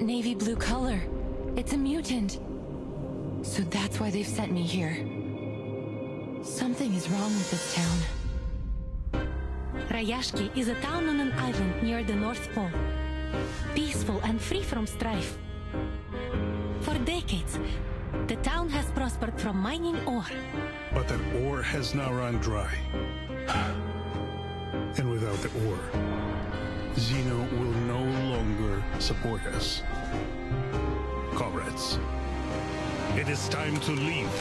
navy blue color. It's a mutant. So that's why they've sent me here. Something is wrong with this town. Rayashki is a town on an island near the North Pole. Peaceful and free from strife. For decades, the town has prospered from mining ore. But that ore has now run dry. And without the ore, Zeno will no longer support us. Comrades, it is time to leave.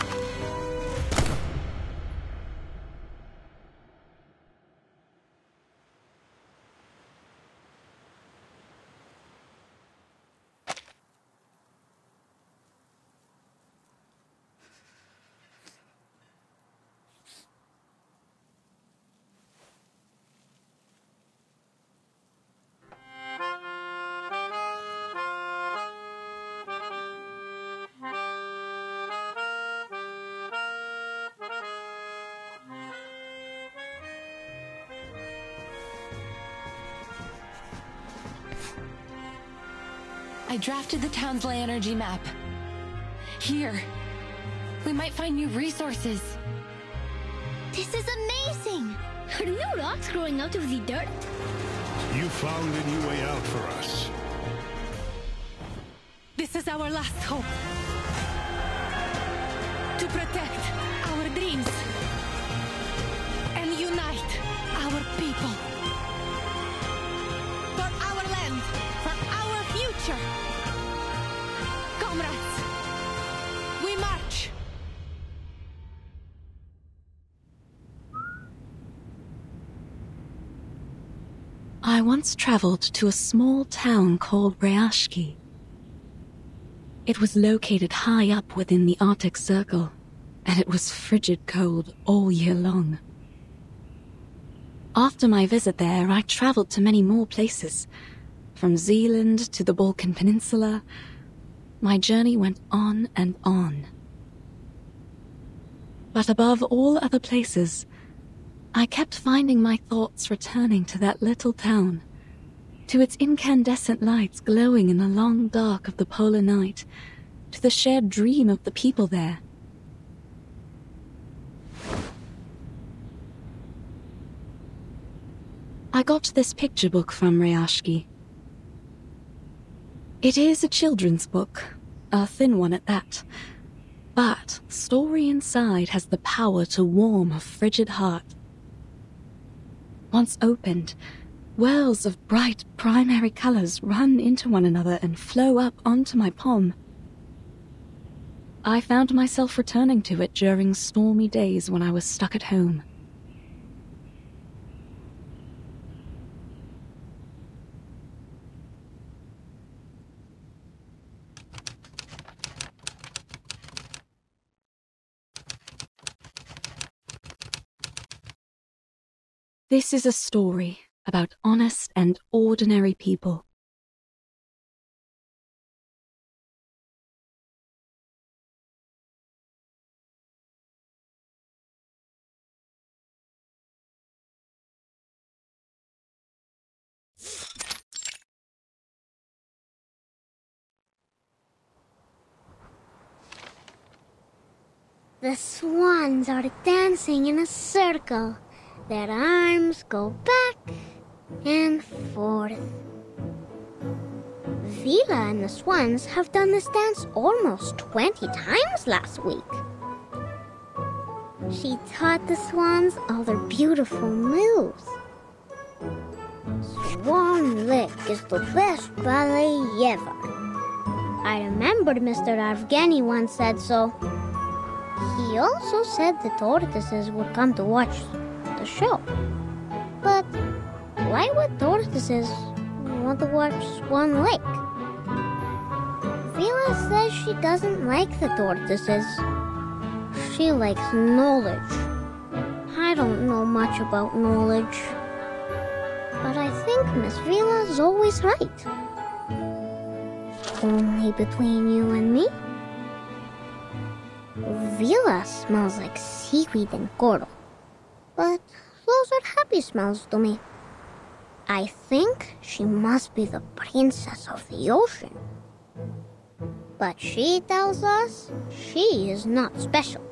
I drafted the town's ley energy map. Here, we might find new resources. This is amazing! Are new rocks growing out of the dirt? You found a new way out for us. This is our last hope. To protect our dreams and unite our people. For our land, for our future. Comrades, we march! I once traveled to a small town called Rayashki. It was located high up within the Arctic Circle, and it was frigid cold all year long. After my visit there, I traveled to many more places. From Zealand to the Balkan Peninsula, my journey went on and on. But above all other places, I kept finding my thoughts returning to that little town, to its incandescent lights glowing in the long dark of the polar night, to the shared dream of the people there. I got this picture book from Rayashki. It is a children's book, a thin one at that, but the story inside has the power to warm a frigid heart. Once opened, wells of bright primary colors run into one another and flow up onto my palm. I found myself returning to it during stormy days when I was stuck at home. This is a story about honest and ordinary people. The swans are dancing in a circle. Their arms go back and forth. Vila and the swans have done this dance almost 20 times last week. She taught the swans all their beautiful moves. Swan Lick is the best ballet ever. I remembered Mr. Avgeni once said so. He also said the tortoises would come to watch the show. But why would tortoises want to watch Swan Lake? Vila says she doesn't like the tortoises. She likes knowledge. I don't know much about knowledge. But I think Miss Vila's always right. Only between you and me, Vila smells like seaweed and coral. But those are happy smells to me. I think she must be the princess of the ocean. But she tells us she is not special,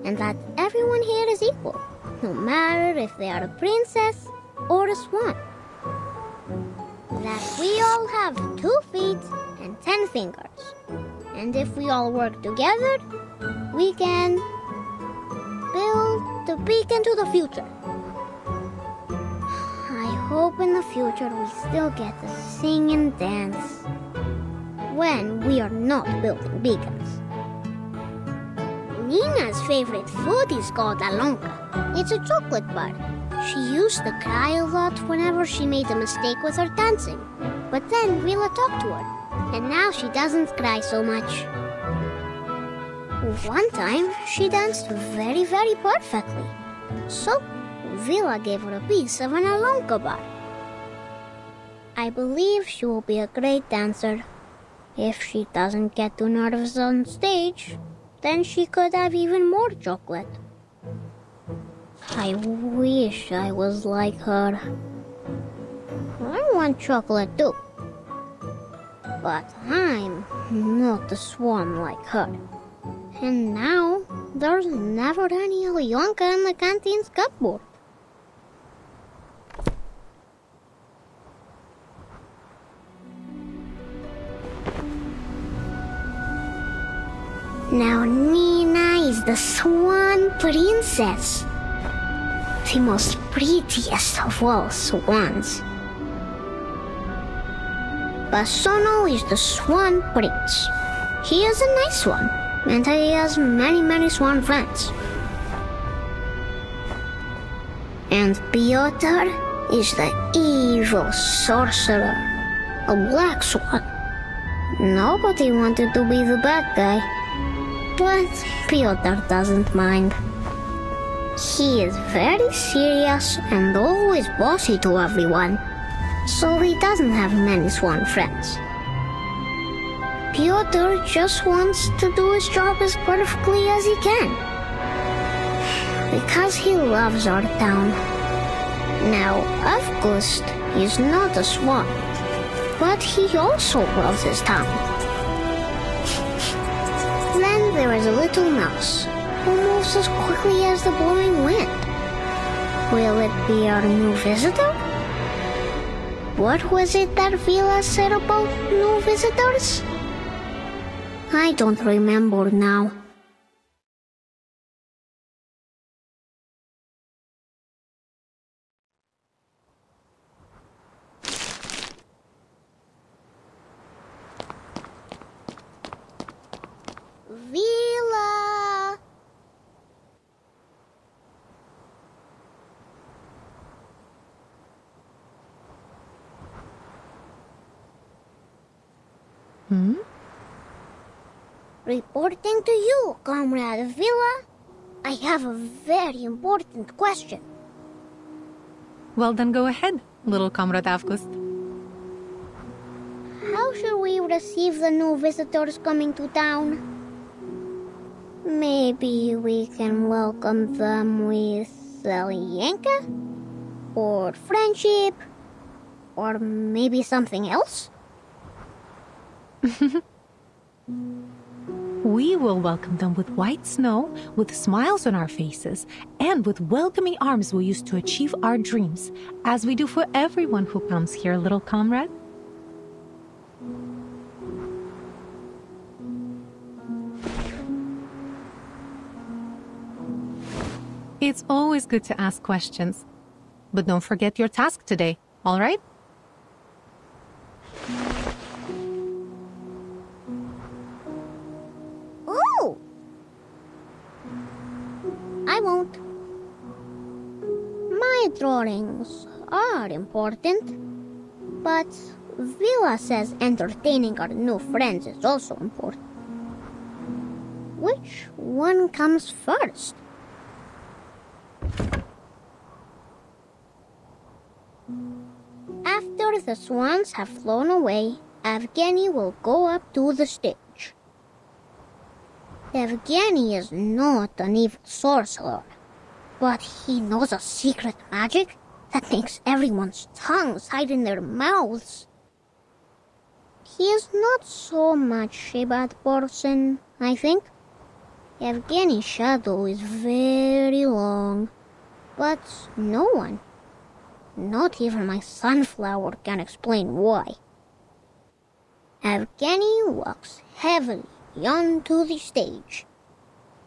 and that everyone here is equal, no matter if they are a princess or a swan. That we all have 2 feet and 10 fingers, and if we all work together, we can build the beacon to the future. I hope in the future we still get to sing and dance when we are not building beacons. Nina's favorite food is called alonka. It's a chocolate bar. She used to cry a lot whenever she made a mistake with her dancing. But then Vila talked to her, and now she doesn't cry so much. One time, she danced very, very perfectly. So, Vila gave her a piece of an alonka bar. I believe she will be a great dancer. If she doesn't get too nervous on stage, then she could have even more chocolate. I wish I was like her. I want chocolate too. But I'm not a swan like her. And now, there's never any Alyonka in the canteen's cupboard. Now Nina is the swan princess. The most prettiest of all swans. Basono is the swan prince. He is a nice one, and he has many, many swan friends. And Piotr is the evil sorcerer, a black swan. Nobody wanted to be the bad guy, but Piotr doesn't mind. He is very serious and always bossy to everyone, so he doesn't have many swan friends. Piotr just wants to do his job as perfectly as he can, because he loves our town. Now, Avgust is not a swan, but he also loves his town. Then there is a little mouse who moves as quickly as the blowing wind. Will it be our new visitor? What was it that Vila said about new visitors? I don't remember now. Vila! Reporting to you, Comrade Vila. I have a very important question. Well, then go ahead, little Comrade Avgust. How should we receive the new visitors coming to town? Maybe we can welcome them with Alienka? Or friendship? Or maybe something else? We will welcome them with white snow, with smiles on our faces, and with welcoming arms we use to achieve our dreams, as we do for everyone who comes here, little comrade. It's always good to ask questions. But don't forget your task today, all right? Oh! I won't. My drawings are important, but Vila says entertaining our new friends is also important. Which one comes first? After the swans have flown away, Evgeny will go up to the stage. Evgeny is not an evil sorcerer, but he knows a secret magic that makes everyone's tongues hide in their mouths. He is not so much a bad person, I think. Evgeny's shadow is very long, but no one, not even my sunflower, can explain why. Evgeny walks heavily onto the stage.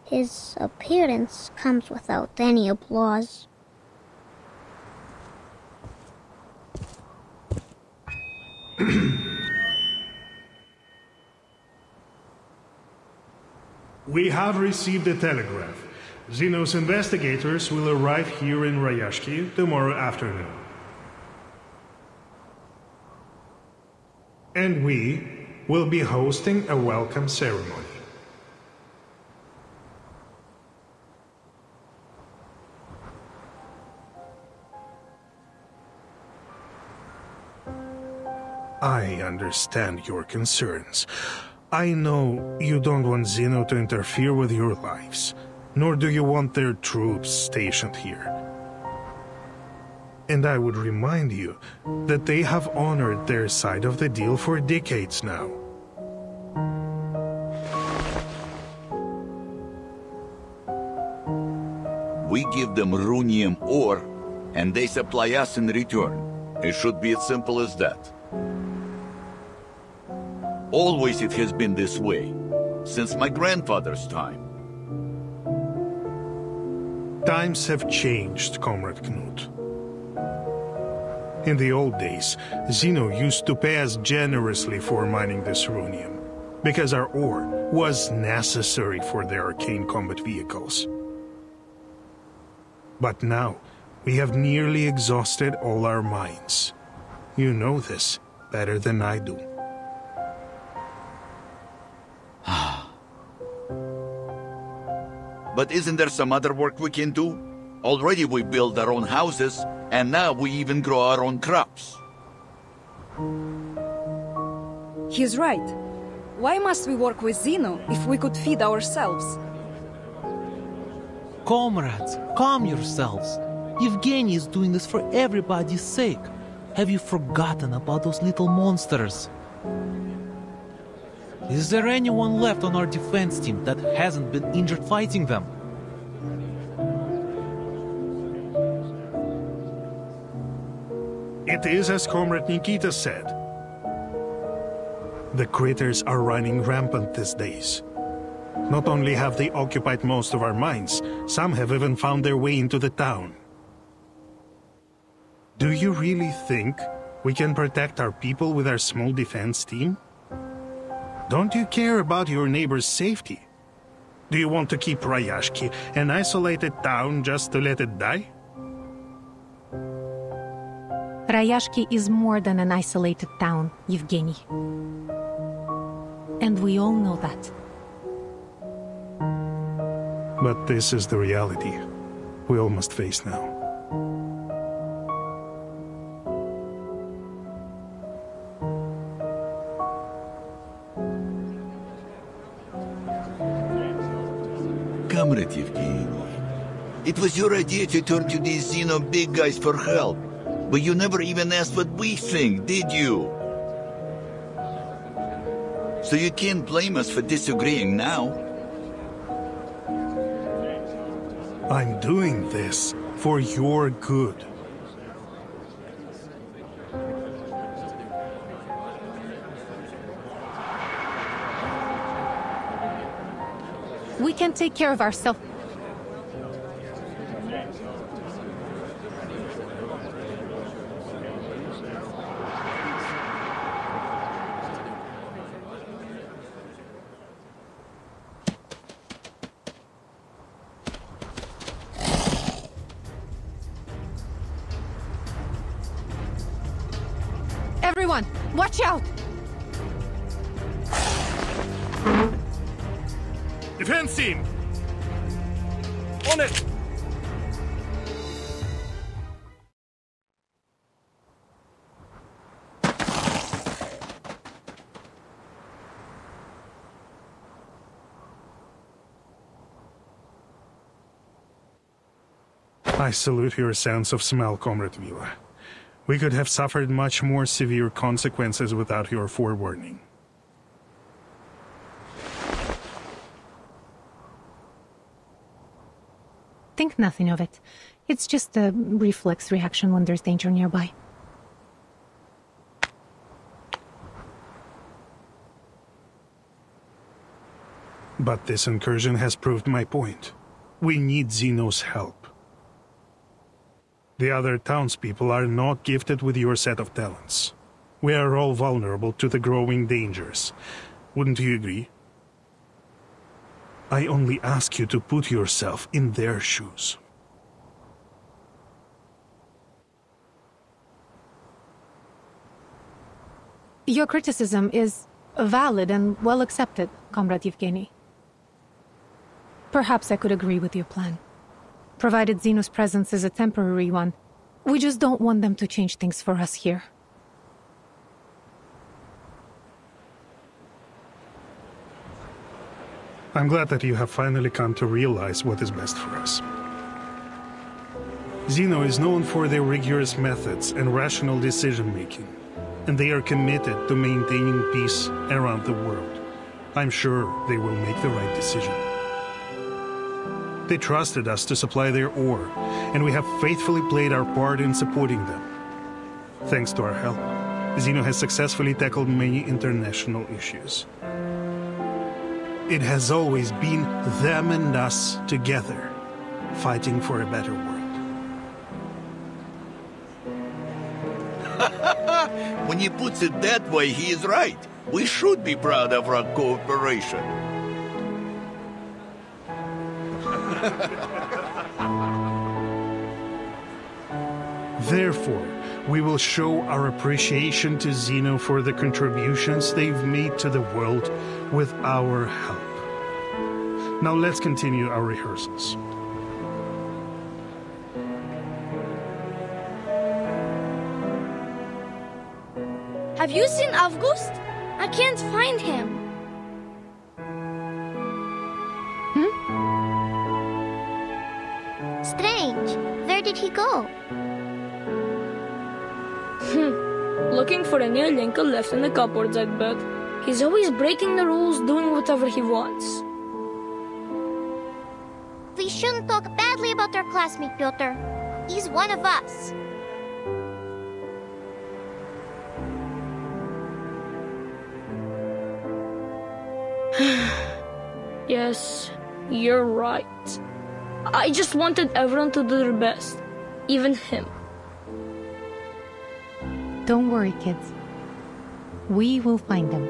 His appearance comes without any applause. We have received a telegraph. Xeno's investigators will arrive here in Rayashki tomorrow afternoon. And we will be hosting a welcome ceremony. I understand your concerns. I know you don't want Xeno to interfere with your lives, nor do you want their troops stationed here. And I would remind you that they have honored their side of the deal for decades now. We give them runium ore, and they supply us in return. It should be as simple as that. Always it has been this way, since my grandfather's time. Times have changed, Comrade Knut. In the old days, Xeno used to pay us generously for mining this runium, because our ore was necessary for their arcane combat vehicles. But now, we have nearly exhausted all our mines. You know this better than I do. But isn't there some other work we can do? Already we build our own houses, and now we even grow our own crops. He's right. Why must we work with Xeno if we could feed ourselves? Comrades, calm yourselves. Evgeny is doing this for everybody's sake. Have you forgotten about those little monsters? Is there anyone left on our defense team that hasn't been injured fighting them? It is as Comrade Nikita said. The critters are running rampant these days. Not only have they occupied most of our mines, some have even found their way into the town. Do you really think we can protect our people with our small defense team? Don't you care about your neighbor's safety? Do you want to keep Rayashki an isolated town just to let it die? Rayashki is more than an isolated town, Evgeny. And we all know that. But this is the reality we all must face now. Comrade Evgeny, it was your idea to turn to these Xeno big guys for help, but you never even asked what we think, did you? So you can't blame us for disagreeing now. I'm doing this for your good. We can take care of ourselves. Everyone, watch out! Defense team! On it! I salute your sense of smell, Comrade Vila. We could have suffered much more severe consequences without your forewarning. Think nothing of it. It's just a reflex reaction when there's danger nearby. But this incursion has proved my point. We need Zeno's help. The other townspeople are not gifted with your set of talents. We are all vulnerable to the growing dangers. Wouldn't you agree? I only ask you to put yourself in their shoes. Your criticism is valid and well accepted, Comrade Yevgeny. Perhaps I could agree with your plan. Provided Zeno's presence is a temporary one, we just don't want them to change things for us here. I'm glad that you have finally come to realize what is best for us. Zeno is known for their rigorous methods and rational decision-making, and they are committed to maintaining peace around the world. I'm sure they will make the right decision. They trusted us to supply their ore, and we have faithfully played our part in supporting them. Thanks to our help, Zeno has successfully tackled many international issues. It has always been them and us together, fighting for a better world. When he puts it that way, he is right. We should be proud of our cooperation. Therefore, we will show our appreciation to Zeno for the contributions they've made to the world with our help. Now let's continue our rehearsals. Have you seen August? I can't find him. Strange. Where did he go? Looking for a new link left in the cupboards, I'd bet. He's always breaking the rules, doing whatever he wants. We shouldn't talk badly about our classmate, Piotr. He's one of us. Yes, you're right. I just wanted everyone to do their best. Even him. Don't worry, kids. We will find them.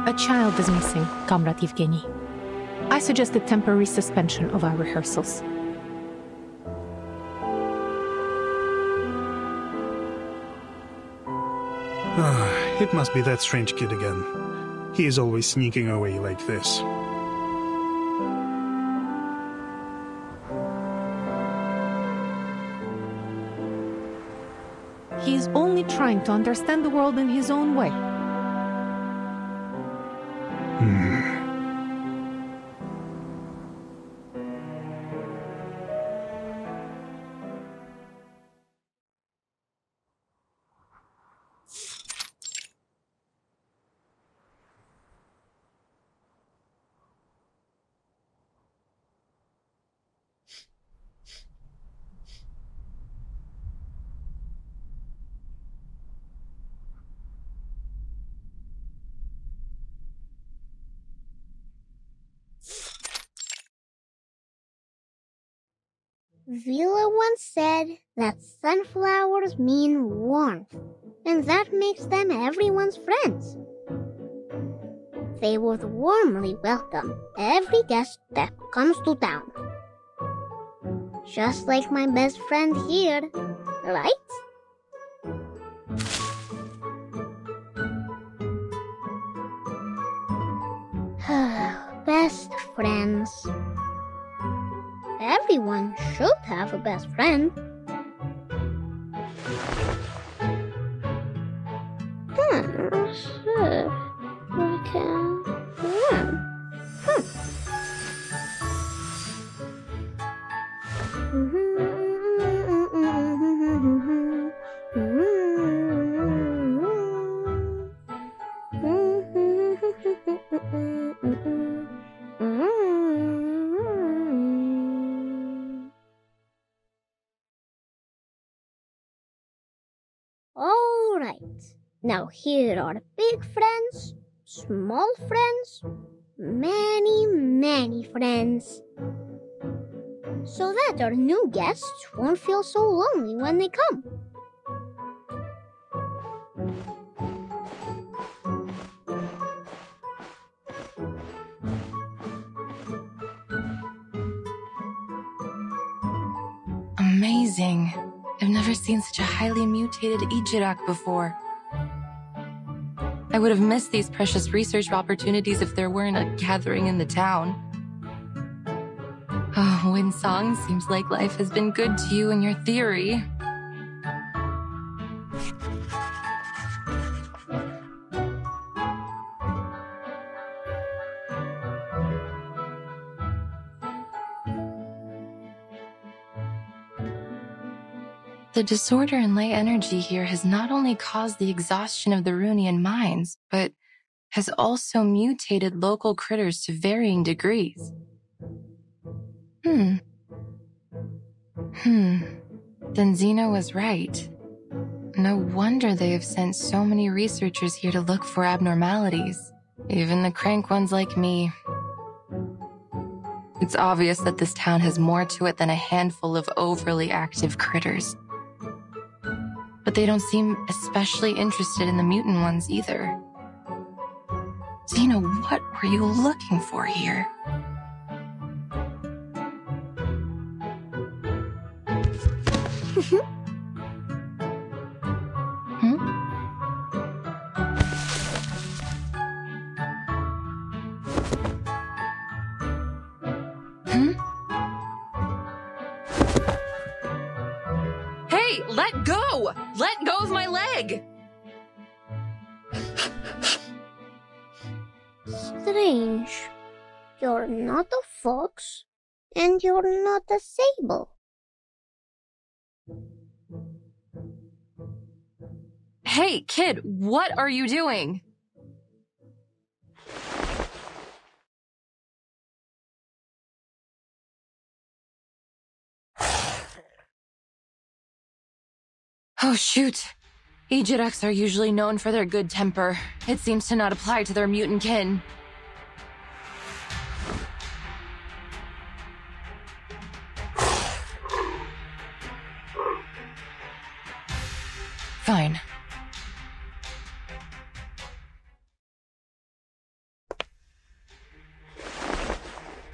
A child is missing, Comrade Yevgeny. I suggest a temporary suspension of our rehearsals. It must be that strange kid again. He is always sneaking away like this. He is only trying to understand the world in his own way. Vila once said that sunflowers mean warmth, and that makes them everyone's friends. They would warmly welcome every guest that comes to town. Just like my best friend here, right? Best friends. Everyone should have a best friend. Sure. We can run. Now here are big friends, small friends, many, many friends. So that our new guests won't feel so lonely when they come. Amazing. I've never seen such a highly mutated Ijirak before. I would have missed these precious research opportunities if there weren't a gathering in the town. Oh, Winsong, seems like life has been good to you and your theory. The disorder in ley energy here has not only caused the exhaustion of the Runian mines, but has also mutated local critters to varying degrees. Then Zeno was right. No wonder they have sent so many researchers here to look for abnormalities. Even the crank ones like me. It's obvious that this town has more to it than a handful of overly active critters. But they don't seem especially interested in the mutant ones either. Zeno, what were you looking for here? Hey, let go! Let go of my leg! Strange. You're not a fox, and you're not a sable. Hey, kid, what are you doing? Oh, shoot. Ejiraks are usually known for their good temper. It seems to not apply to their mutant kin. Fine.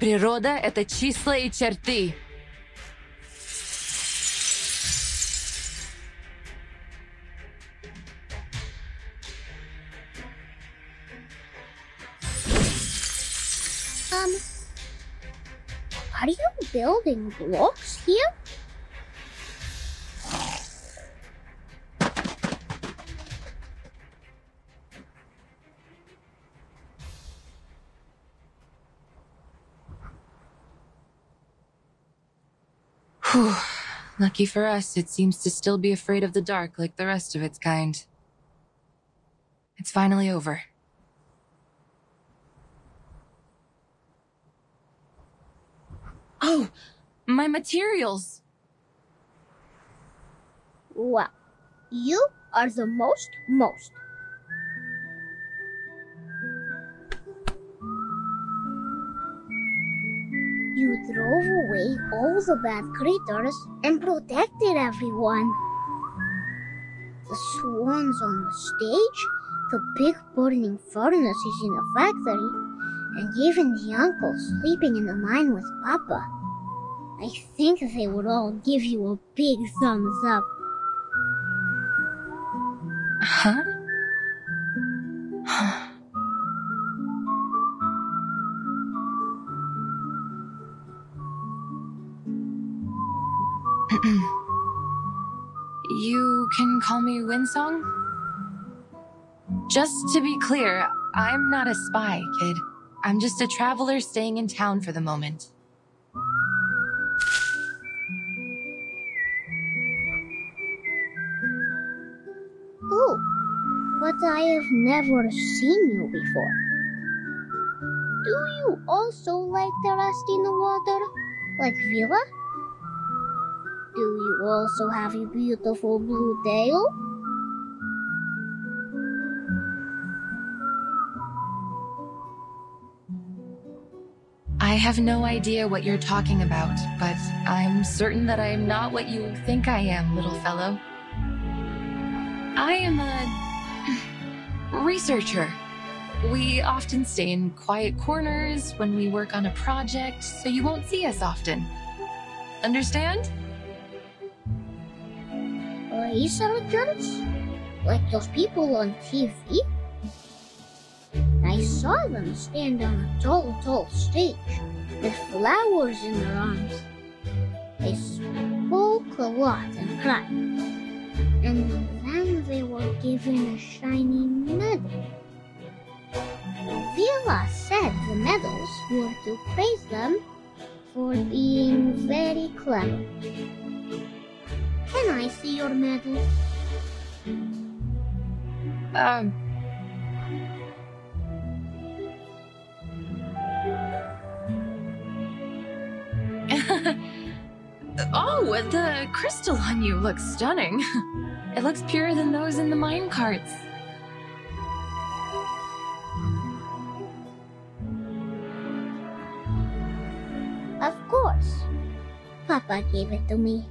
Природа — это числа и черты. Are you building blocks here? Whew. Lucky for us, it seems to still be afraid of the dark like the rest of its kind. It's finally over. Oh, my materials! Well, you are the most. You drove away all the bad critters and protected everyone. The swans on the stage, the big burning furnaces in the factory, and even the uncle sleeping in the mine with Papa. I think they would all give you a big thumbs up. Huh? You can call me Winsong? Just to be clear, I'm not a spy, kid. I'm just a traveler staying in town for the moment. Oh, but I have never seen you before. Do you also like to rest in the water, like Vila? Do you also have a beautiful blue tail? I have no idea what you're talking about, but I'm certain that I am not what you think I am, little fellow. I am a researcher. We often stay in quiet corners when we work on a project, so you won't see us often. Understand? Researchers? Like those people on TV? I saw them stand on a tall stage with flowers in their arms. They spoke a lot and cried. And then they were given a shiny medal. Vila said the medals were to praise them for being very clever. Can I see your medal? Oh, the crystal on you looks stunning. It looks purer than those in the mine carts. Of course. Papa gave it to me.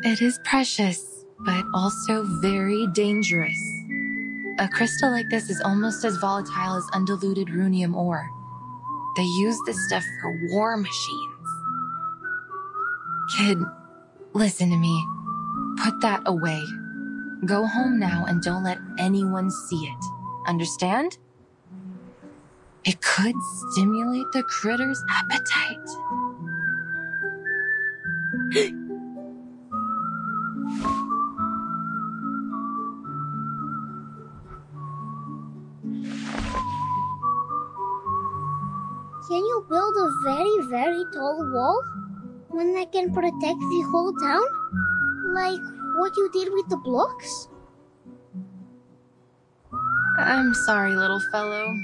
It is precious, but also very dangerous. A crystal like this is almost as volatile as undiluted runium ore. They use this stuff for war machines. Kid, listen to me. Put that away. Go home now and don't let anyone see it. Understand? It could stimulate the critter's appetite. Can you build a very, very tall wall? One that can protect the whole town? Like what you did with the blocks? I'm sorry, little fellow.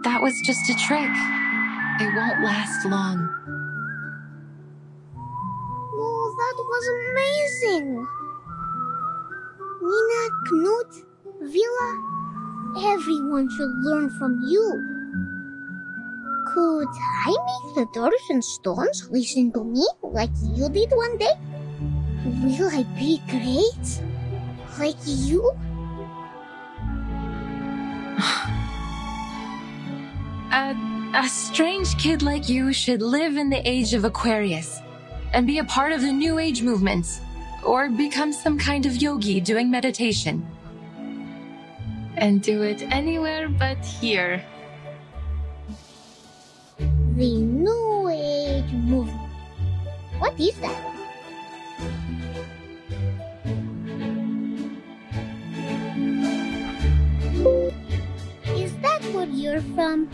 That was just a trick. It won't last long. Oh, that was amazing! Nina, Knut, Vila, everyone should learn from you. Could I make the doors and stones listen to me like you did one day? Will I be great? Like you? A strange kid like you should live in the age of Aquarius and be a part of the New Age movement, or become some kind of yogi doing meditation. And do it anywhere but here. The New Age movement. What is that? Is that where you're from?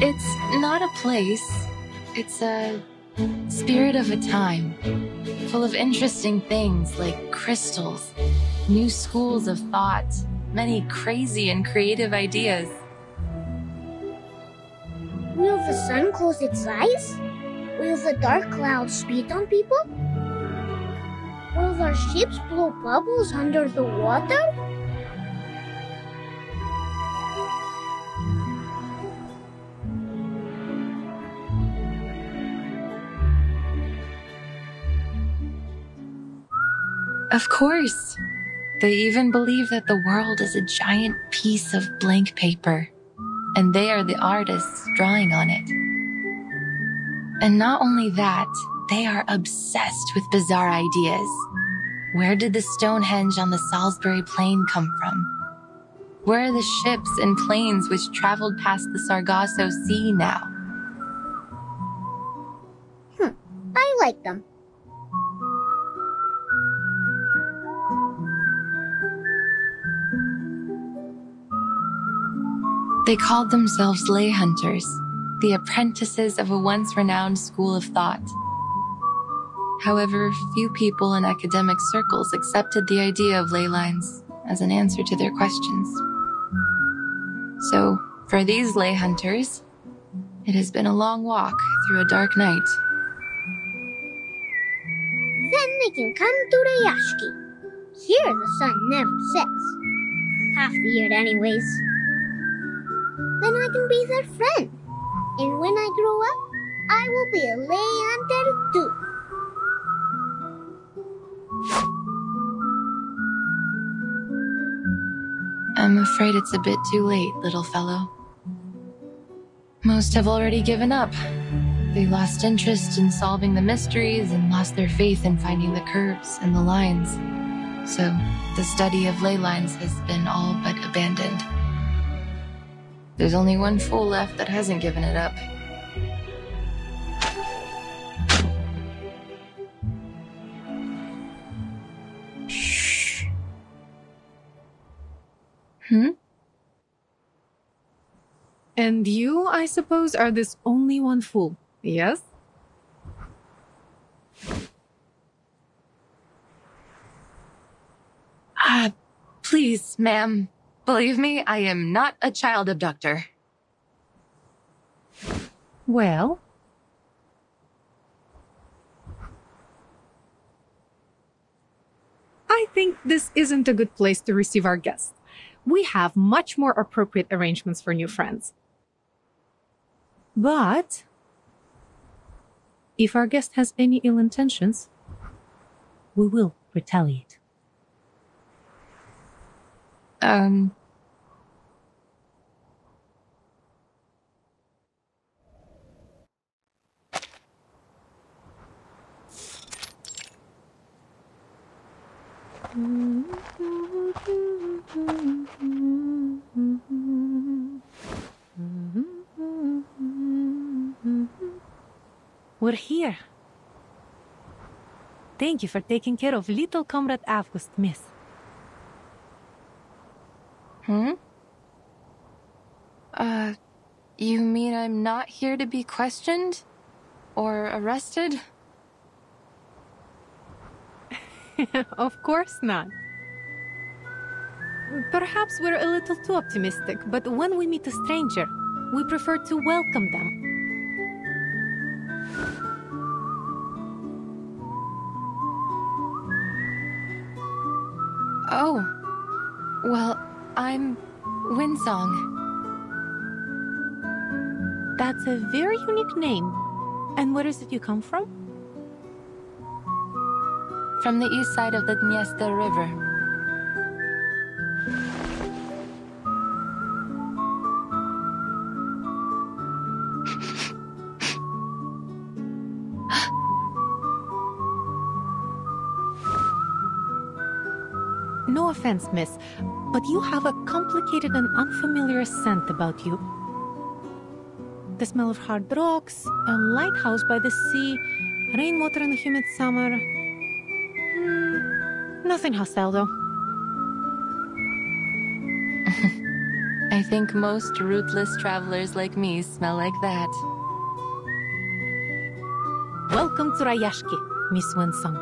It's not a place. It's a spirit of a time, full of interesting things like crystals, new schools of thought, many crazy and creative ideas. Will the sun close its eyes? Will the dark clouds spit on people? Will our ships blow bubbles under the water? Of course. They even believe that the world is a giant piece of blank paper, and they are the artists drawing on it. And not only that, they are obsessed with bizarre ideas. Where did the Stonehenge on the Salisbury Plain come from? Where are the ships and planes which traveled past the Sargasso Sea now? I like them. They called themselves lay hunters, the apprentices of a once renowned school of thought. However, few people in academic circles accepted the idea of ley lines as an answer to their questions. So, for these lay hunters, it has been a long walk through a dark night, they can come to Rayashki. Here the sun never sets. Half the year anyways. Then I can be their friend. And when I grow up, I will be a lay hunter too. I'm afraid it's a bit too late, little fellow. Most have already given up. They lost interest in solving the mysteries and lost their faith in finding the curves and the lines. So, the study of ley lines has been all but abandoned. There's only one fool left that hasn't given it up. Shh. And you, I suppose, are this only one fool, yes? Please, ma'am. Believe me, I am not a child abductor. Well... I think this isn't a good place to receive our guests. We have much more appropriate arrangements for new friends. But... if our guest has any ill intentions, we will retaliate. We're here. Thank you for taking care of little Comrade August, miss. You mean I'm not here to be questioned? Or arrested? Of course not. Perhaps we're a little too optimistic, but when we meet a stranger, we prefer to welcome them. Oh. Well, I'm Windsong. That's a very unique name. And where is it you come from? From the east side of the Dniester River. No offense, miss, but you have a complicated and unfamiliar scent about you. The smell of hard rocks, a lighthouse by the sea, rainwater in a humid summer. Nothing hostile, though. I think most rootless travelers like me smell like that. Welcome to Rayashki, Miss Winsong.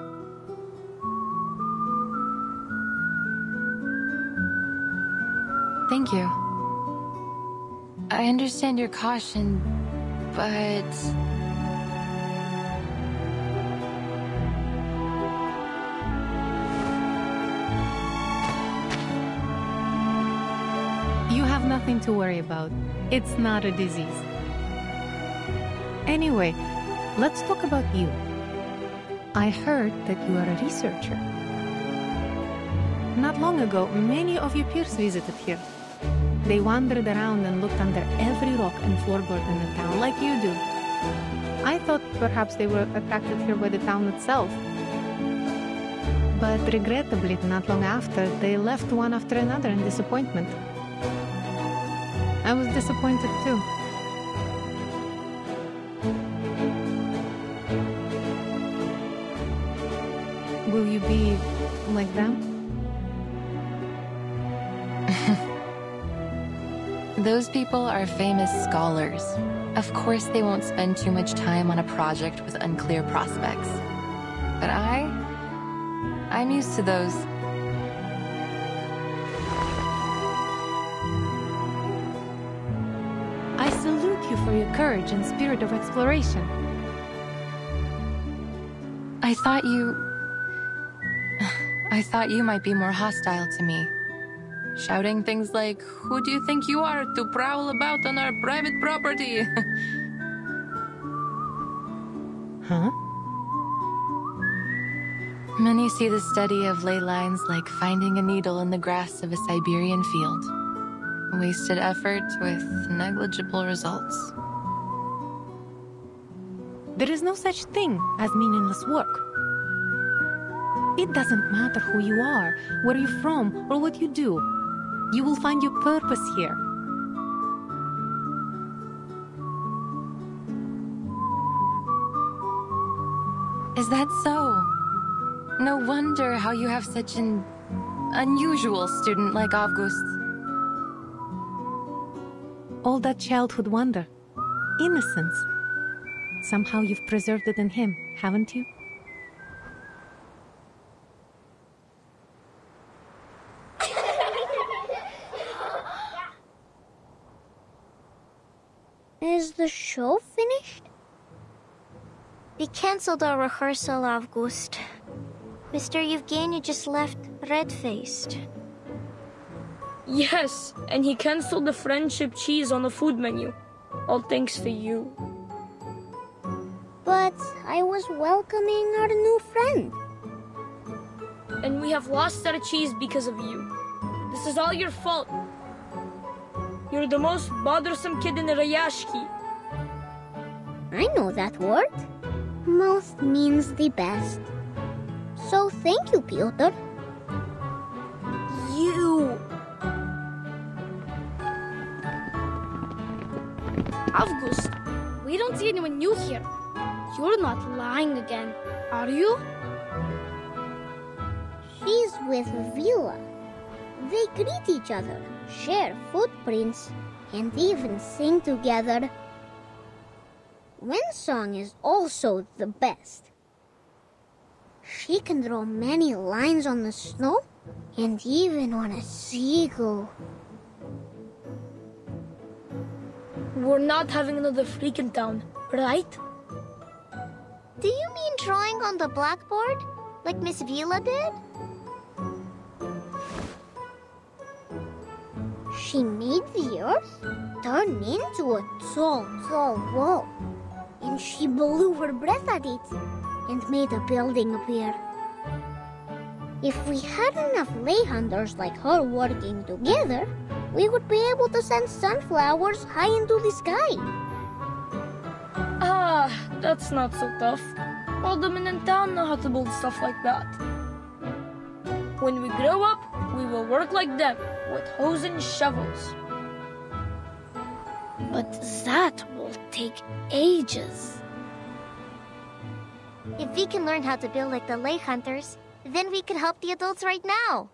Thank you. I understand your caution, but... You have nothing to worry about. It's not a disease. Anyway, let's talk about you. I heard that you are a researcher. Not long ago, many of your peers visited here. They wandered around and looked under every rock and floorboard in the town, like you do. I thought perhaps they were attracted here by the town itself. But regrettably, not long after, they left one after another in disappointment. I was disappointed too. Will you be like them? Those people are famous scholars. Of course they won't spend too much time on a project with unclear prospects. But I'm used to those. I salute you for your courage and spirit of exploration. I thought you... I thought you might be more hostile to me. Shouting things like, "Who do you think you are to prowl about on our private property?" Huh? Many see the study of ley lines like finding a needle in the grass of a Siberian field. Wasted effort with negligible results. There is no such thing as meaningless work. It doesn't matter who you are, where you're from, or what you do. You will find your purpose here. Is that so? No wonder how you have such an unusual student like August. All that childhood wonder, innocence. Somehow you've preserved it in him, haven't you? Is the show finished? We cancelled our rehearsal, August. Mr. Yevgeny just left red-faced. Yes, and he cancelled the friendship cheese on the food menu. All thanks to you. But I was welcoming our new friend. And we have lost our cheese because of you. This is all your fault. You're the most bothersome kid in the Rayashki. I know that word. Most means the best. So thank you, Pyotr. You! August, we don't see anyone new here. You're not lying again, are you? She's with Vila. They greet each other, share footprints, and even sing together. Winsong is also the best. She can draw many lines on the snow and even on a seagull. We're not having another freak in town, right? Do you mean drawing on the blackboard, like Miss Vila did? She made the earth turn into a tall, tall wall. And she blew her breath at it and made a building appear. If we had enough ley hunters like her working together, we would be able to send sunflowers high into the sky. Ah, that's not so tough. All the men in town know how to build stuff like that. When we grow up, we will work like them, with hoes and shovels. But that will take ages. If we can learn how to build like the ley hunters, then we can help the adults right now.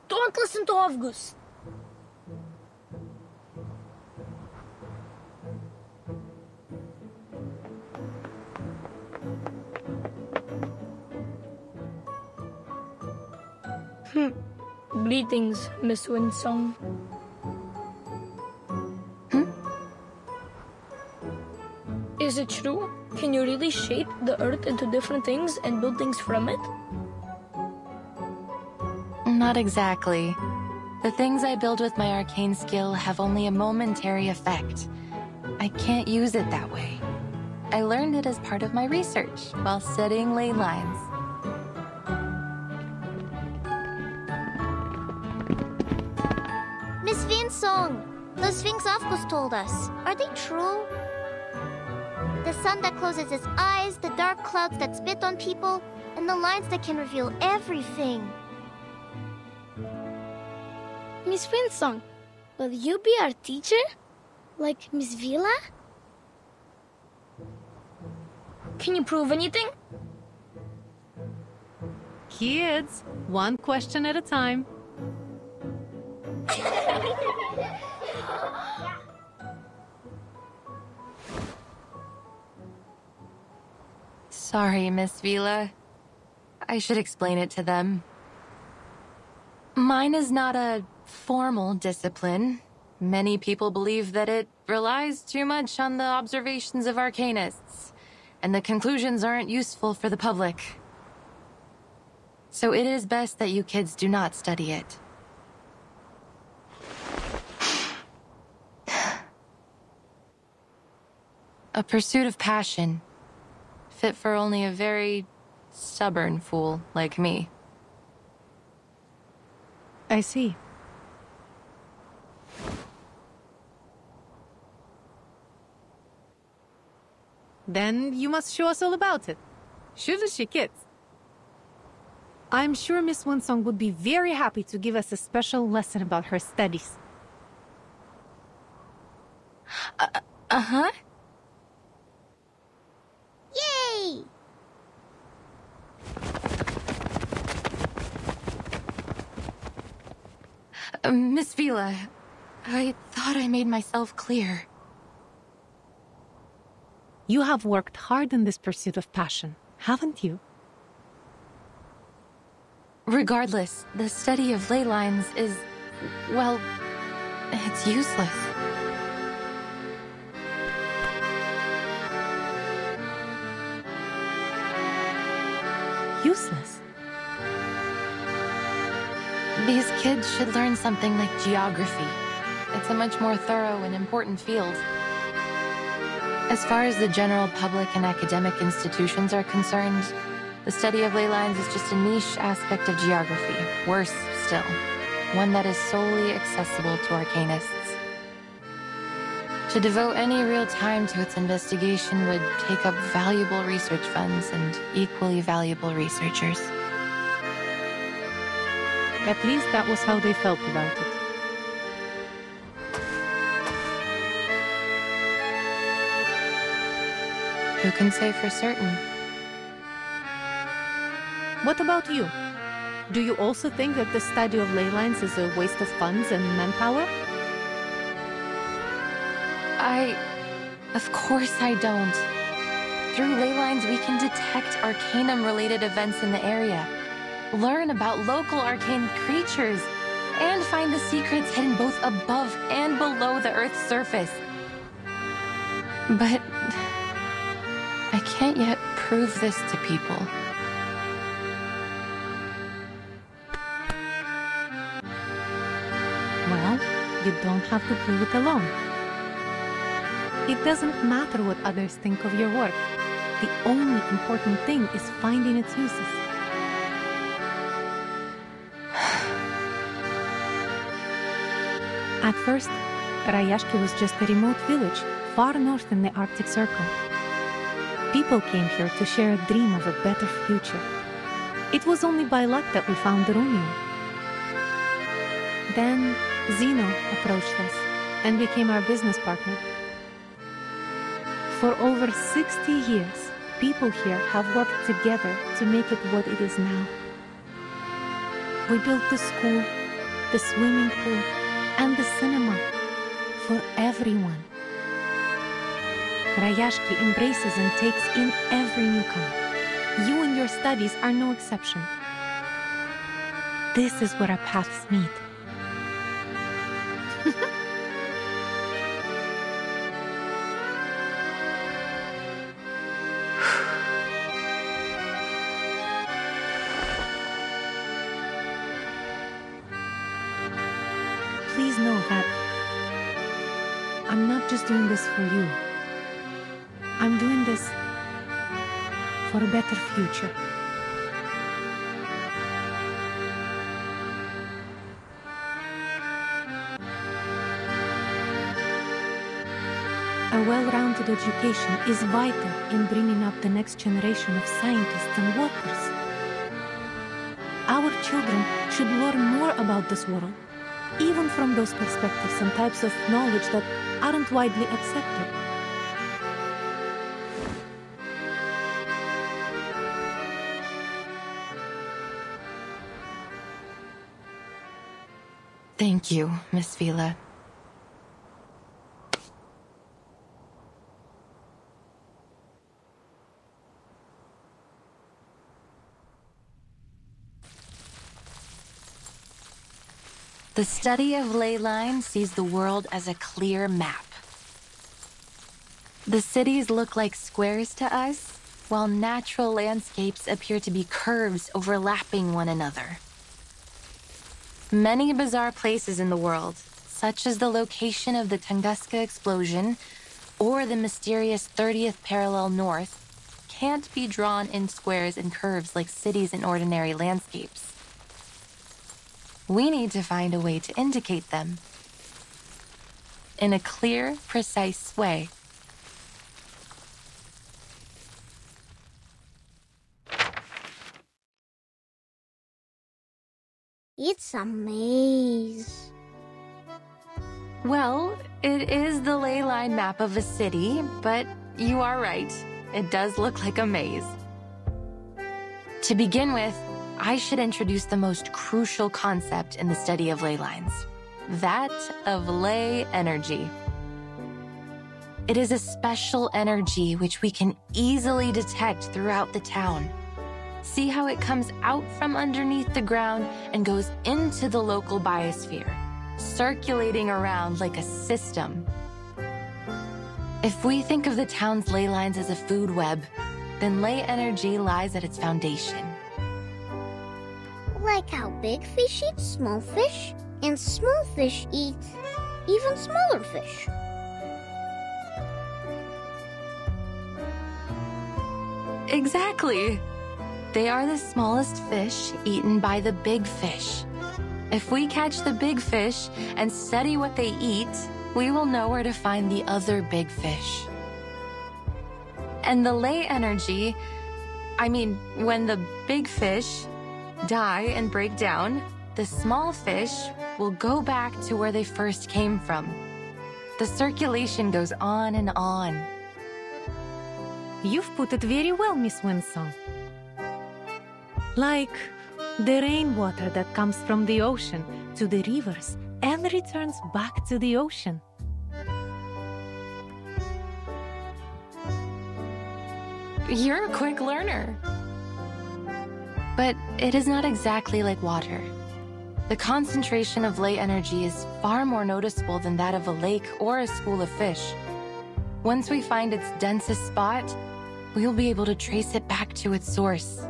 Don't listen to August. Greetings, Miss Winsong. Is it true? Can you really shape the earth into different things and build things from it? Not exactly. The things I build with my arcane skill have only a momentary effect. I can't use it that way. I learned it as part of my research while studying ley lines. Miss Winsong, those things August told us, are they true? The sun that closes its eyes, the dark clouds that spit on people, and the lines that can reveal everything. Miss Winsong, will you be our teacher? Like Miss Vila? Can you prove anything? Kids, one question at a time. Sorry, Miss Vila. I should explain it to them. Mine is not a formal discipline. Many people believe that it relies too much on the observations of arcanists, and the conclusions aren't useful for the public. So it is best that you kids do not study it. A pursuit of passion, fit for only a very stubborn fool like me. I see. Then you must show us all about it. Shouldn't she, kids? I'm sure Miss Winsong would be very happy to give us a special lesson about her studies. Uh-huh. Yay! Miss Vila, I thought I made myself clear. You have worked hard in this pursuit of passion, haven't you? Regardless, the study of ley lines is, well, it's useless. Useless? These kids should learn something like geography. It's a much more thorough and important field. As far as the general public and academic institutions are concerned, the study of ley lines is just a niche aspect of geography. Worse still, one that is solely accessible to arcanists. To devote any real time to its investigation would take up valuable research funds and equally valuable researchers. At least that was how they felt about it. Who can say for certain? What about you? Do you also think that the study of ley lines is a waste of funds and manpower? Of course I don't. Through ley lines, we can detect Arcanum-related events in the area, learn about local arcane creatures, and find the secrets hidden both above and below the Earth's surface. But I can't yet prove this to people. Well, you don't have to prove it alone. It doesn't matter what others think of your work. The only important thing is finding its uses. At first, Rayashki was just a remote village, far north in the Arctic Circle. People came here to share a dream of a better future. It was only by luck that we found the Romeo. Then, Zeno approached us and became our business partner. For over 60 years, people here have worked together to make it what it is now. We built the school, the swimming pool, and the cinema for everyone. Rayashki embraces and takes in every newcomer. You and your studies are no exception. This is where our paths meet. Please know that I'm not just doing this for you. I'm doing this for a better future. A well-rounded education is vital in bringing up the next generation of scientists and workers. Our children should learn more about this world, even from those perspectives and types of knowledge that aren't widely accepted. Thank you, Miss Vila. The study of ley lines sees the world as a clear map. The cities look like squares to us, while natural landscapes appear to be curves overlapping one another. Many bizarre places in the world, such as the location of the Tunguska explosion or the mysterious 30th parallel north, can't be drawn in squares and curves like cities in ordinary landscapes. We need to find a way to indicate them in a clear, precise way. It's a maze. Well, it is the ley line map of a city, but you are right. It does look like a maze. To begin with, I should introduce the most crucial concept in the study of ley lines, that of ley energy. It is a special energy which we can easily detect throughout the town. See how it comes out from underneath the ground and goes into the local biosphere, circulating around like a system. If we think of the town's ley lines as a food web, then ley energy lies at its foundation. Like how big fish eat small fish, and small fish eat even smaller fish. Exactly. They are the smallest fish eaten by the big fish. If we catch the big fish and study what they eat, we will know where to find the other big fish. And the ley energy, when the big fish die and break down, the small fish will go back to where they first came from. The circulation goes on and on. You've put it very well, Miss Winsong. Like the rainwater that comes from the ocean to the rivers and returns back to the ocean. You're a quick learner. But it is not exactly like water. The concentration of ley energy is far more noticeable than that of a lake or a school of fish. Once we find its densest spot, we'll be able to trace it back to its source.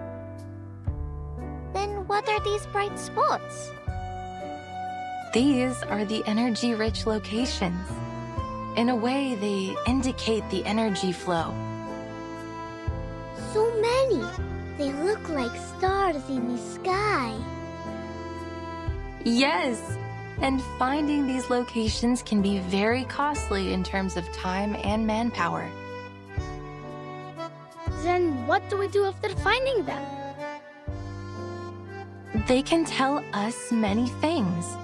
Then what are these bright spots? These are the energy-rich locations. In a way, they indicate the energy flow. So many. They look like stars in the sky. Yes, and finding these locations can be very costly in terms of time and manpower. Then what do we do after finding them? They can tell us many things.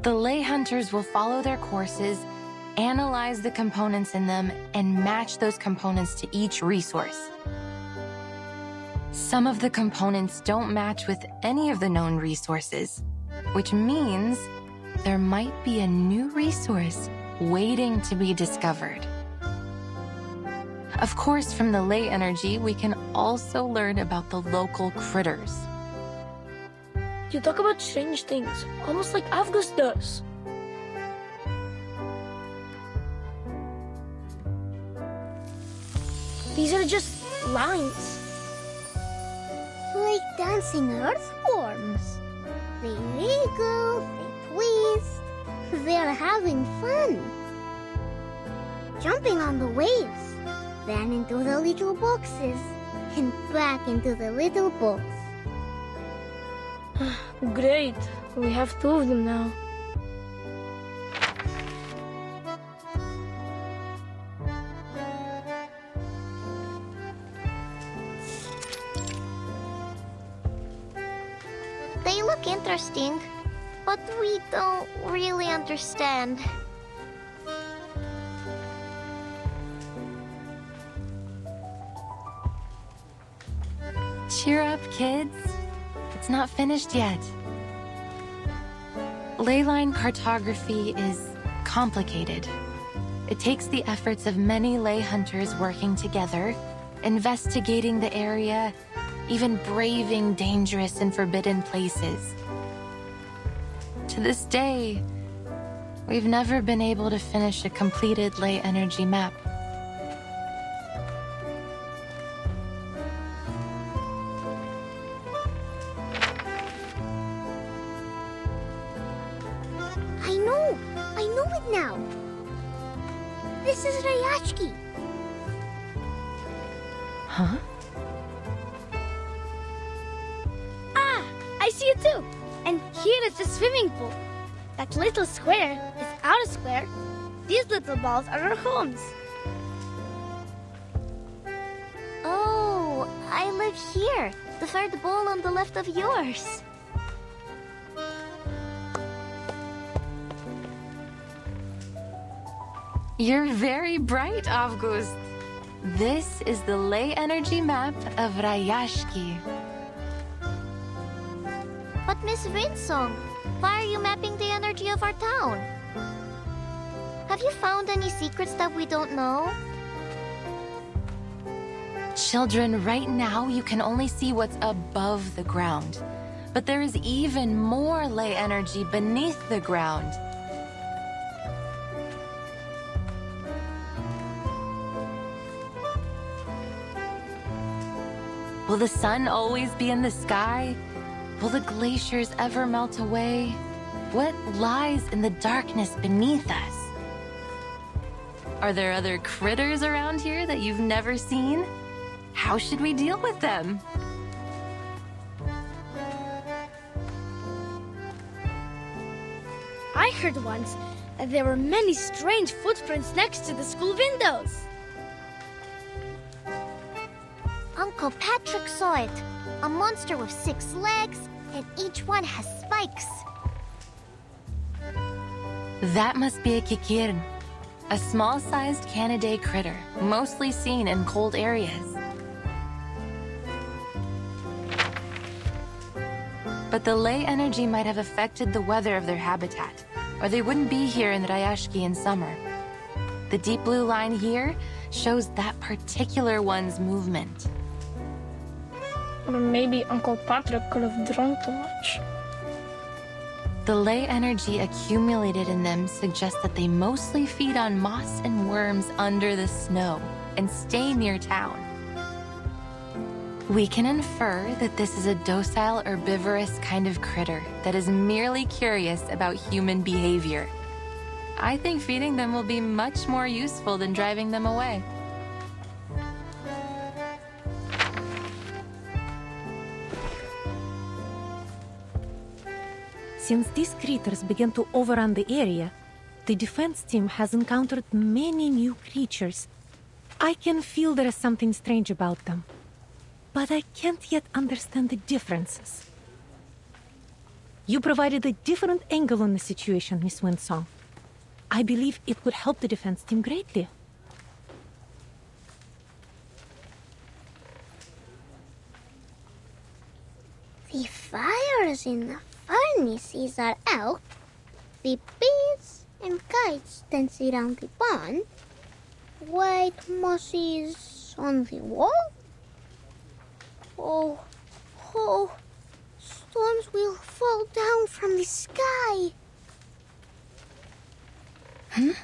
The ley hunters will follow their courses, analyze the components in them, and match those components to each resource. Some of the components don't match with any of the known resources, which means there might be a new resource waiting to be discovered. Of course, from the ley energy, we can also learn about the local critters. You talk about strange things, almost like Avgus does. These are just lines. Like dancing earthworms. They wiggle, they twist. They're having fun. Jumping on the waves, then into the little boxes, and back into the little box. Great, we have 2 of them now. They look interesting, but we don't really understand. Cheer up, kids. It's not finished yet. Ley line cartography is complicated. It takes the efforts of many ley hunters working together, investigating the area, even braving dangerous and forbidden places. To this day, we've never been able to finish a completed ley energy map. This is Rayashki. Huh? Ah, I see it too. And here is the swimming pool. That little square is our square. These little balls are our homes. Oh, I live here. The third bowl on the left of yours. You're very bright, August. This is the ley energy map of Rayashki. But Miss Rinsong, why are you mapping the energy of our town? Have you found any secrets that we don't know? Children, right now you can only see what's above the ground. But there is even more ley energy beneath the ground. Will the sun always be in the sky? Will the glaciers ever melt away? What lies in the darkness beneath us? Are there other critters around here that you've never seen? How should we deal with them? I heard once that there were many strange footprints next to the school windows. Uncle Patrick saw it. A monster with 6 legs, and each one has spikes. That must be a kikir, a small-sized Canidae critter, mostly seen in cold areas. But the ley energy might have affected the weather of their habitat, or they wouldn't be here in Rayashki in summer. The deep blue line here shows that particular one's movement. Or maybe Uncle Patrick could have drunk too much. The ley energy accumulated in them suggests that they mostly feed on moss and worms under the snow and stay near town. We can infer that this is a docile herbivorous kind of critter that is merely curious about human behavior. I think feeding them will be much more useful than driving them away. Since these critters began to overrun the area, the defense team has encountered many new creatures. I can feel there is something strange about them, but I can't yet understand the differences. You provided a different angle on the situation, Miss Winsong. I believe it would help the defense team greatly. The fires in the furnaces are out. The bees and kites dance around the barn. White mosses on the wall. Oh, storms will fall down from the sky. Huh?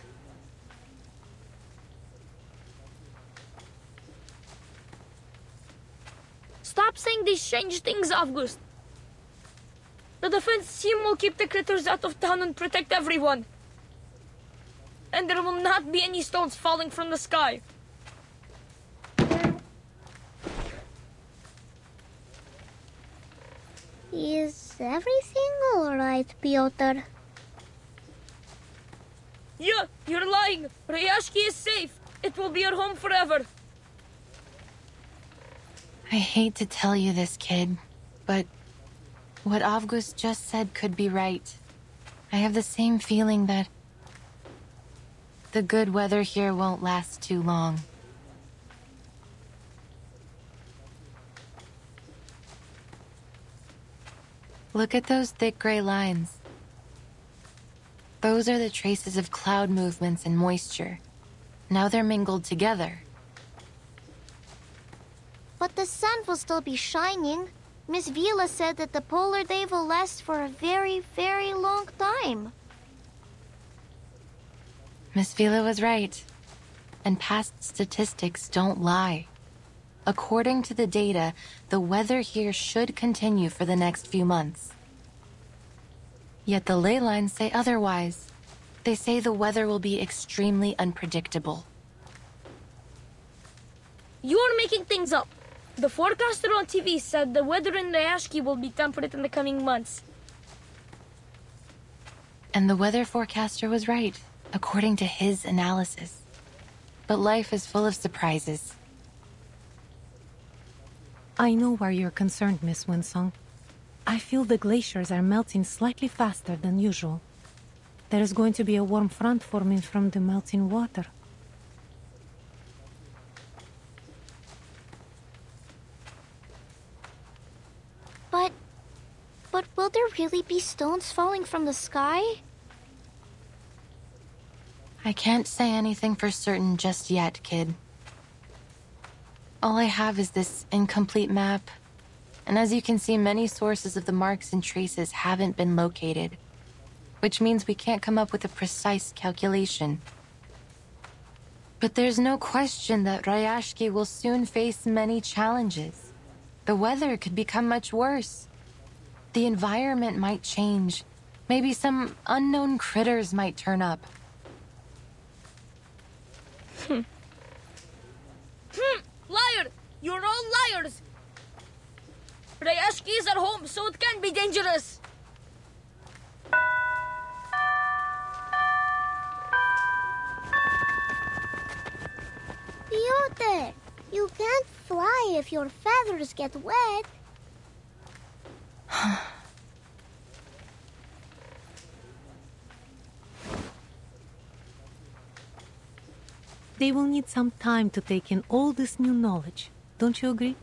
Stop saying these strange things, August. The defense team will keep the critters out of town and protect everyone. And there will not be any stones falling from the sky. Is everything all right, Piotr? Yeah, you're lying. Rayashki is safe. It will be your home forever. I hate to tell you this, kid, but what August just said could be right. I have the same feeling that the good weather here won't last too long. Look at those thick gray lines. Those are the traces of cloud movements and moisture. Now they're mingled together. But the sun will still be shining. Miss Vila said that the polar day will last for a very, very long time. Miss Vila was right. And past statistics don't lie. According to the data, the weather here should continue for the next few months. Yet the ley lines say otherwise. They say the weather will be extremely unpredictable. You're making things up. The forecaster on TV said the weather in Ryashki will be temperate in the coming months. And the weather forecaster was right, according to his analysis. But life is full of surprises. I know why you're concerned, Miss Winsong. I feel the glaciers are melting slightly faster than usual. There is going to be a warm front forming from the melting water. But will there really be stones falling from the sky? I can't say anything for certain just yet, kid. All I have is this incomplete map. And as you can see, many sources of the marks and traces haven't been located, which means we can't come up with a precise calculation. But there's no question that Ryashki will soon face many challenges. The weather could become much worse. The environment might change. Maybe some unknown critters might turn up. Liar! You're all liars! Ryashki is at home, so it can't be dangerous. Piotr, you can't fly if your feathers get wet. They will need some time to take in all this new knowledge. Don't you agree?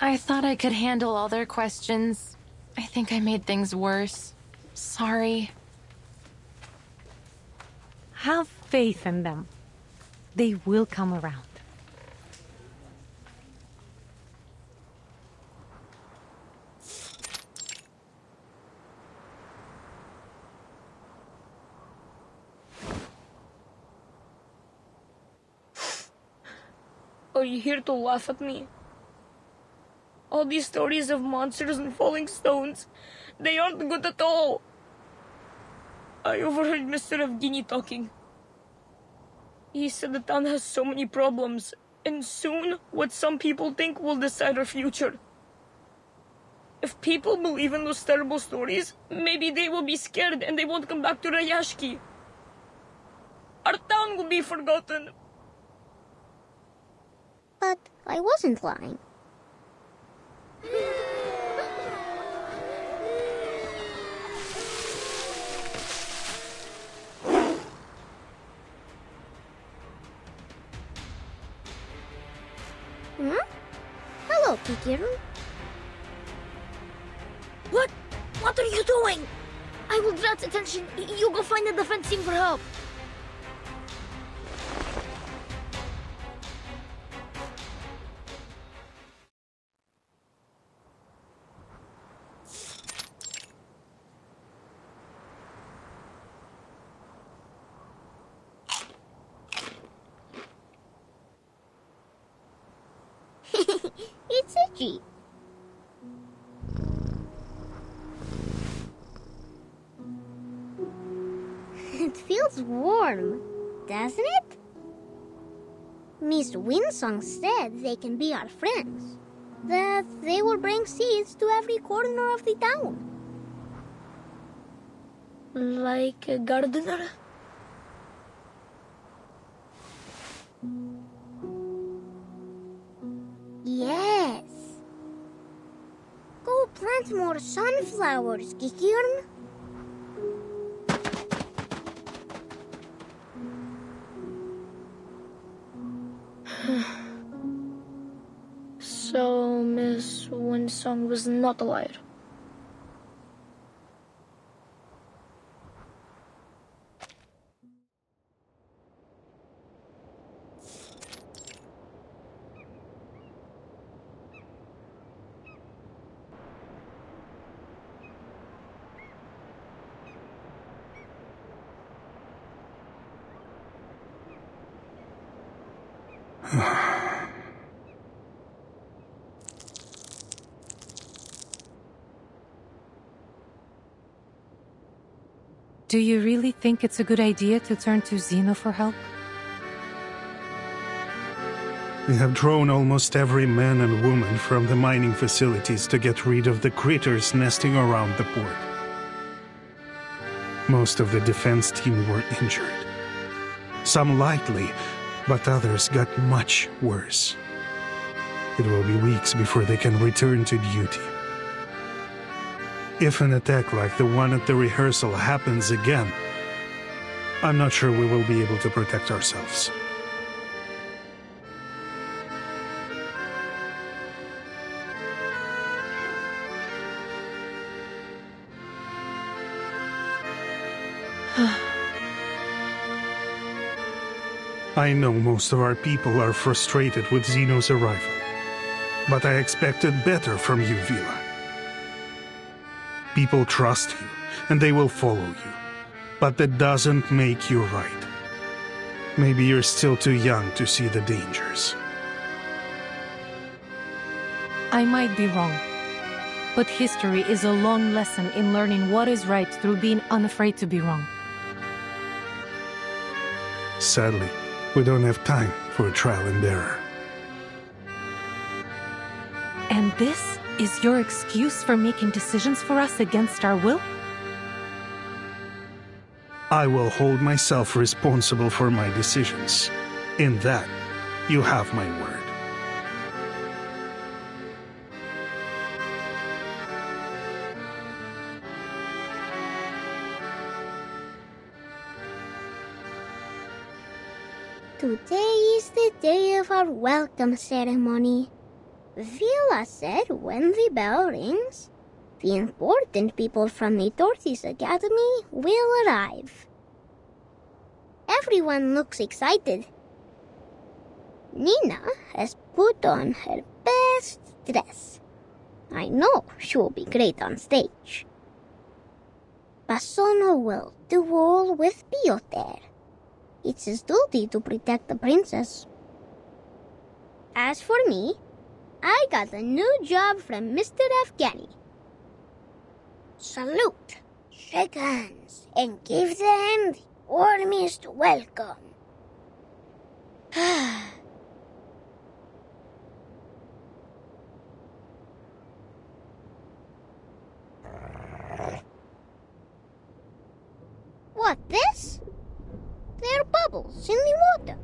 I thought I could handle all their questions. I think I made things worse. Sorry. Have faith in them. They will come around. Are you here to laugh at me? All these stories of monsters and falling stones, they aren't good at all. I overheard Mr. Evgeny talking. He said the town has so many problems, and soon what some people think will decide our future. If people believe in those terrible stories, maybe they will be scared and they won't come back to Ryashki. Our town will be forgotten. But I wasn't lying. Hello, Peter. What? What are you doing? I will draw attention. You go find the defense team for help. It's itchy. It feels warm, doesn't it? Miss Winsong said they can be our friends. That they will bring seeds to every corner of the town. Like a gardener? Yes. Go plant more sunflowers, Kikirn. So, Miss Winsong was not a liar. Do you really think it's a good idea to turn to Xeno for help? We have drawn almost every man and woman from the mining facilities to get rid of the critters nesting around the port. Most of the defense team were injured. Some lightly, but others got much worse. It will be weeks before they can return to duty. If an attack like the one at the rehearsal happens again, I'm not sure we will be able to protect ourselves. I know most of our people are frustrated with Xeno's arrival, but I expected better from you, Vila. People trust you, and they will follow you, but that doesn't make you right. Maybe you're still too young to see the dangers. I might be wrong, but history is a long lesson in learning what is right through being unafraid to be wrong. Sadly, we don't have time for a trial and error. And this is your excuse for making decisions for us against our will? I will hold myself responsible for my decisions. In that, you have my word. Today is the day of our welcome ceremony. Vila said when the bell rings, the important people from the Tortoise Academy will arrive. Everyone looks excited. Nina has put on her best dress. I know she will be great on stage. Basono will duel with Piotr. It's his duty to protect the princess. As for me, I got a new job from Mr. Afghani. Salute, shake hands, and give them the warmest welcome. What, this? There are bubbles in the water.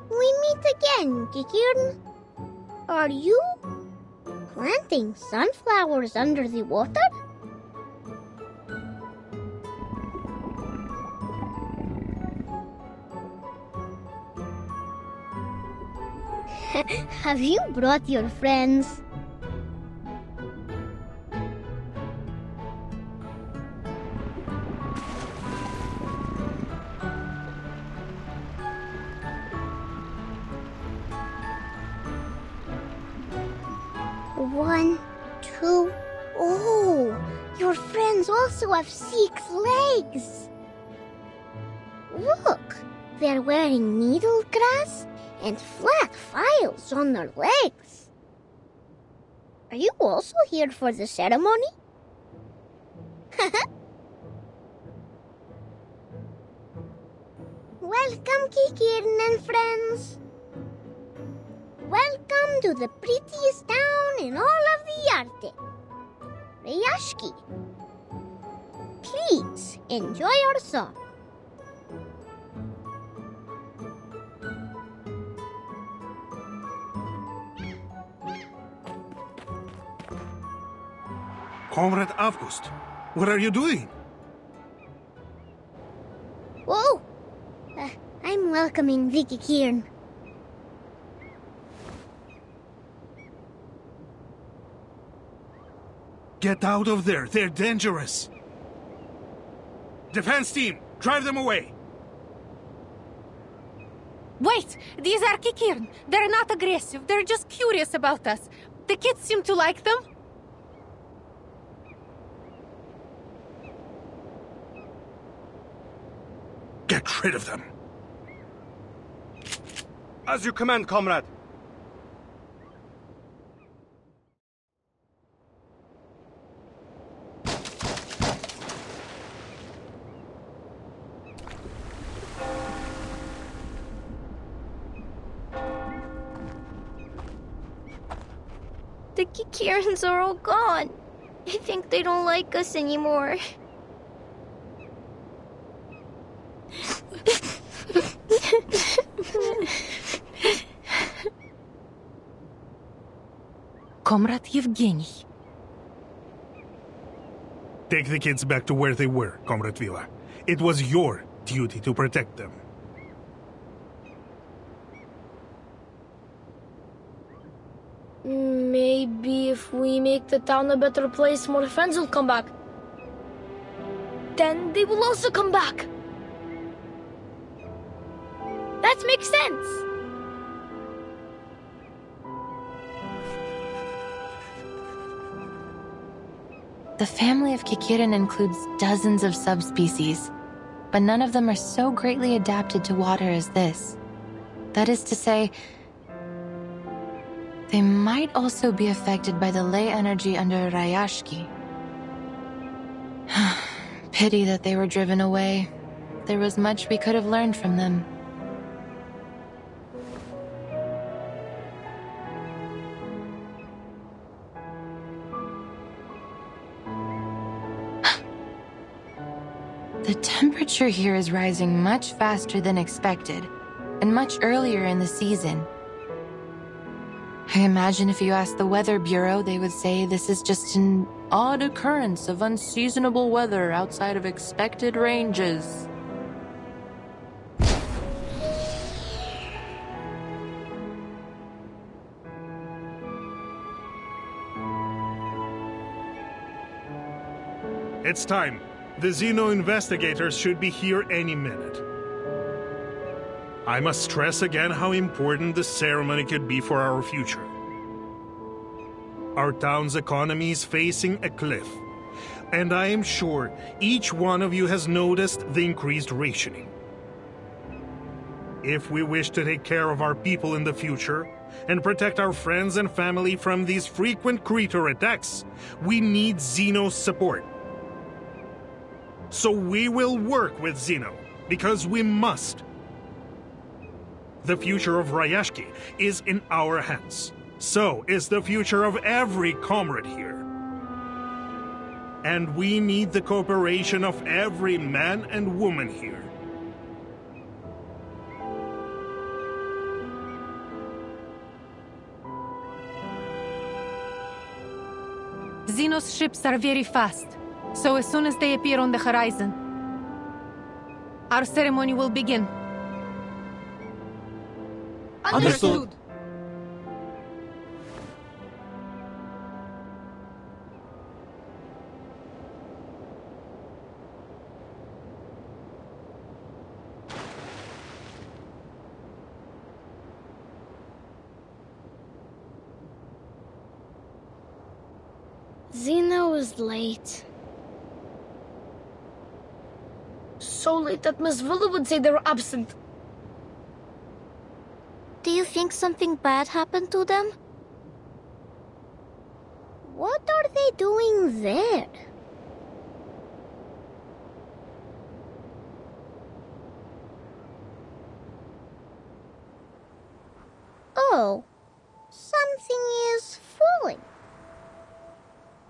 We meet again, Kikirn. Are you planting sunflowers under the water? Have you brought your friends? One, two, oh, your friends also have 6 legs. Look, they're wearing needle grass and flat files on their legs. Are you also here for the ceremony? Welcome, Kikirn and friends. Welcome to the prettiest town in all of the Arctic, Ryashki. Please enjoy our song. Comrade Avgust, what are you doing? Whoa! I'm welcoming Vicky Kieran. Get out of there, they're dangerous. Defense team, drive them away. Wait! These are Kikirn. They're not aggressive. They're just curious about us. The kids seem to like them. Get rid of them. As you command, comrade. The Kikirans are all gone. I think they don't like us anymore. Comrade Yevgeny. Take the kids back to where they were, Comrade Villa. It was your duty to protect them. Maybe if we make the town a better place, more friends will come back. Then they will also come back. That makes sense. The family of Kikirin includes dozens of subspecies, but none of them are so greatly adapted to water as this. That is to say, they might also be affected by the ley energy under Rayashki. Pity that they were driven away. There was much we could have learned from them. The temperature here is rising much faster than expected, and much earlier in the season. I imagine if you asked the Weather Bureau, they would say this is just an odd occurrence of unseasonable weather outside of expected ranges. It's time. The Xeno investigators should be here any minute. I must stress again how important this ceremony could be for our future. Our town's economy is facing a cliff, and I am sure each one of you has noticed the increased rationing. If we wish to take care of our people in the future and protect our friends and family from these frequent creature attacks, we need Xeno's support. So we will work with Xeno, because we must. The future of Rayashki is in our hands. So is the future of every comrade here. And we need the cooperation of every man and woman here. Xeno's ships are very fast, so as soon as they appear on the horizon, our ceremony will begin. Understood. Xeno is late. So late that Miss Villa would say they were absent. Do you think something bad happened to them? What are they doing there? Oh, something is falling.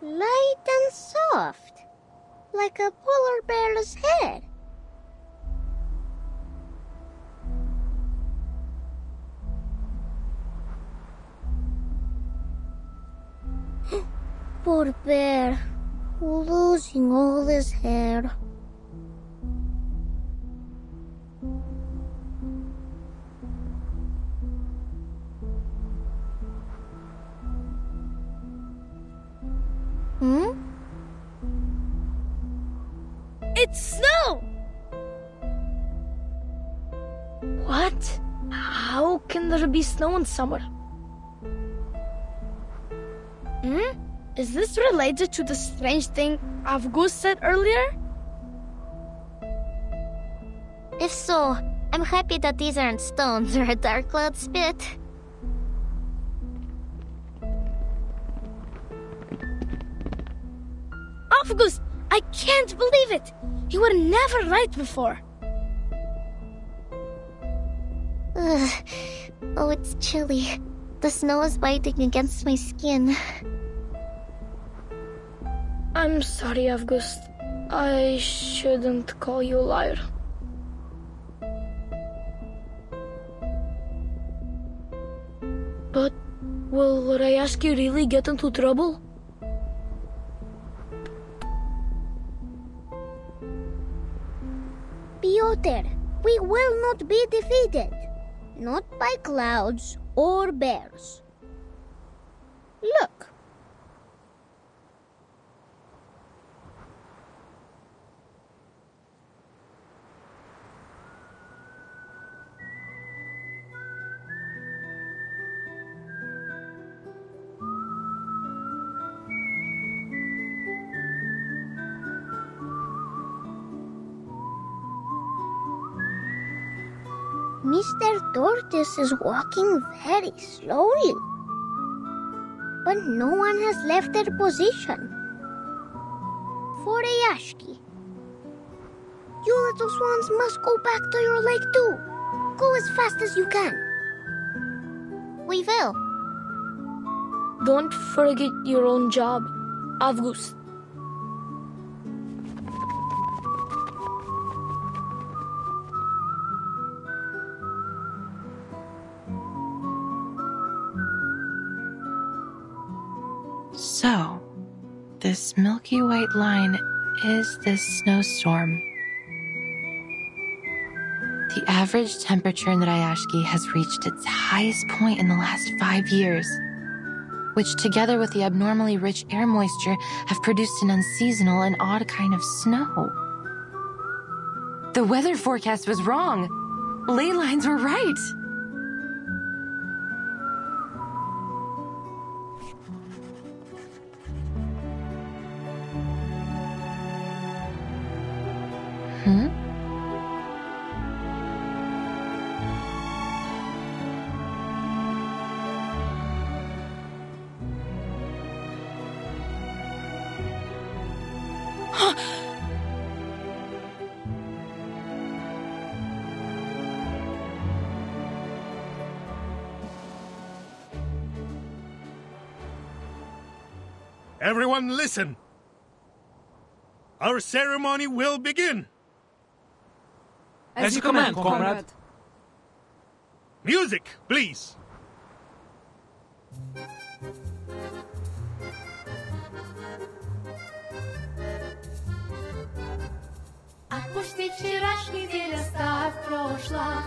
Light and soft, like a polar bear's head. Poor bear, losing all his hair. It's snow! What? How can there be snow in summer? Is this related to the strange thing Avgust said earlier? If so, I'm happy that these aren't stones or a dark cloud spit. Avgust! I can't believe it! You were never right before. Ugh. Oh, it's chilly. The snow is biting against my skin. I'm sorry, August. I shouldn't call you a liar. But will Rayashki really get into trouble? Piotr, we will not be defeated. Not by clouds or bears. Look. Mr. Tortoise is walking very slowly. But no one has left their position. For Rayashki. You little swans must go back to your lake too. Go as fast as you can. We will. Don't forget your own job, August. So, this milky white line is this snowstorm. The average temperature in Rayashki has reached its highest point in the last 5 years, which together with the abnormally rich air moisture have produced an unseasonal and odd kind of snow. The weather forecast was wrong. Ley lines were right. Everyone listen. Our ceremony will begin. As you command, comrade. Music, please. Отпусти вчерашний день, оставь прошлое.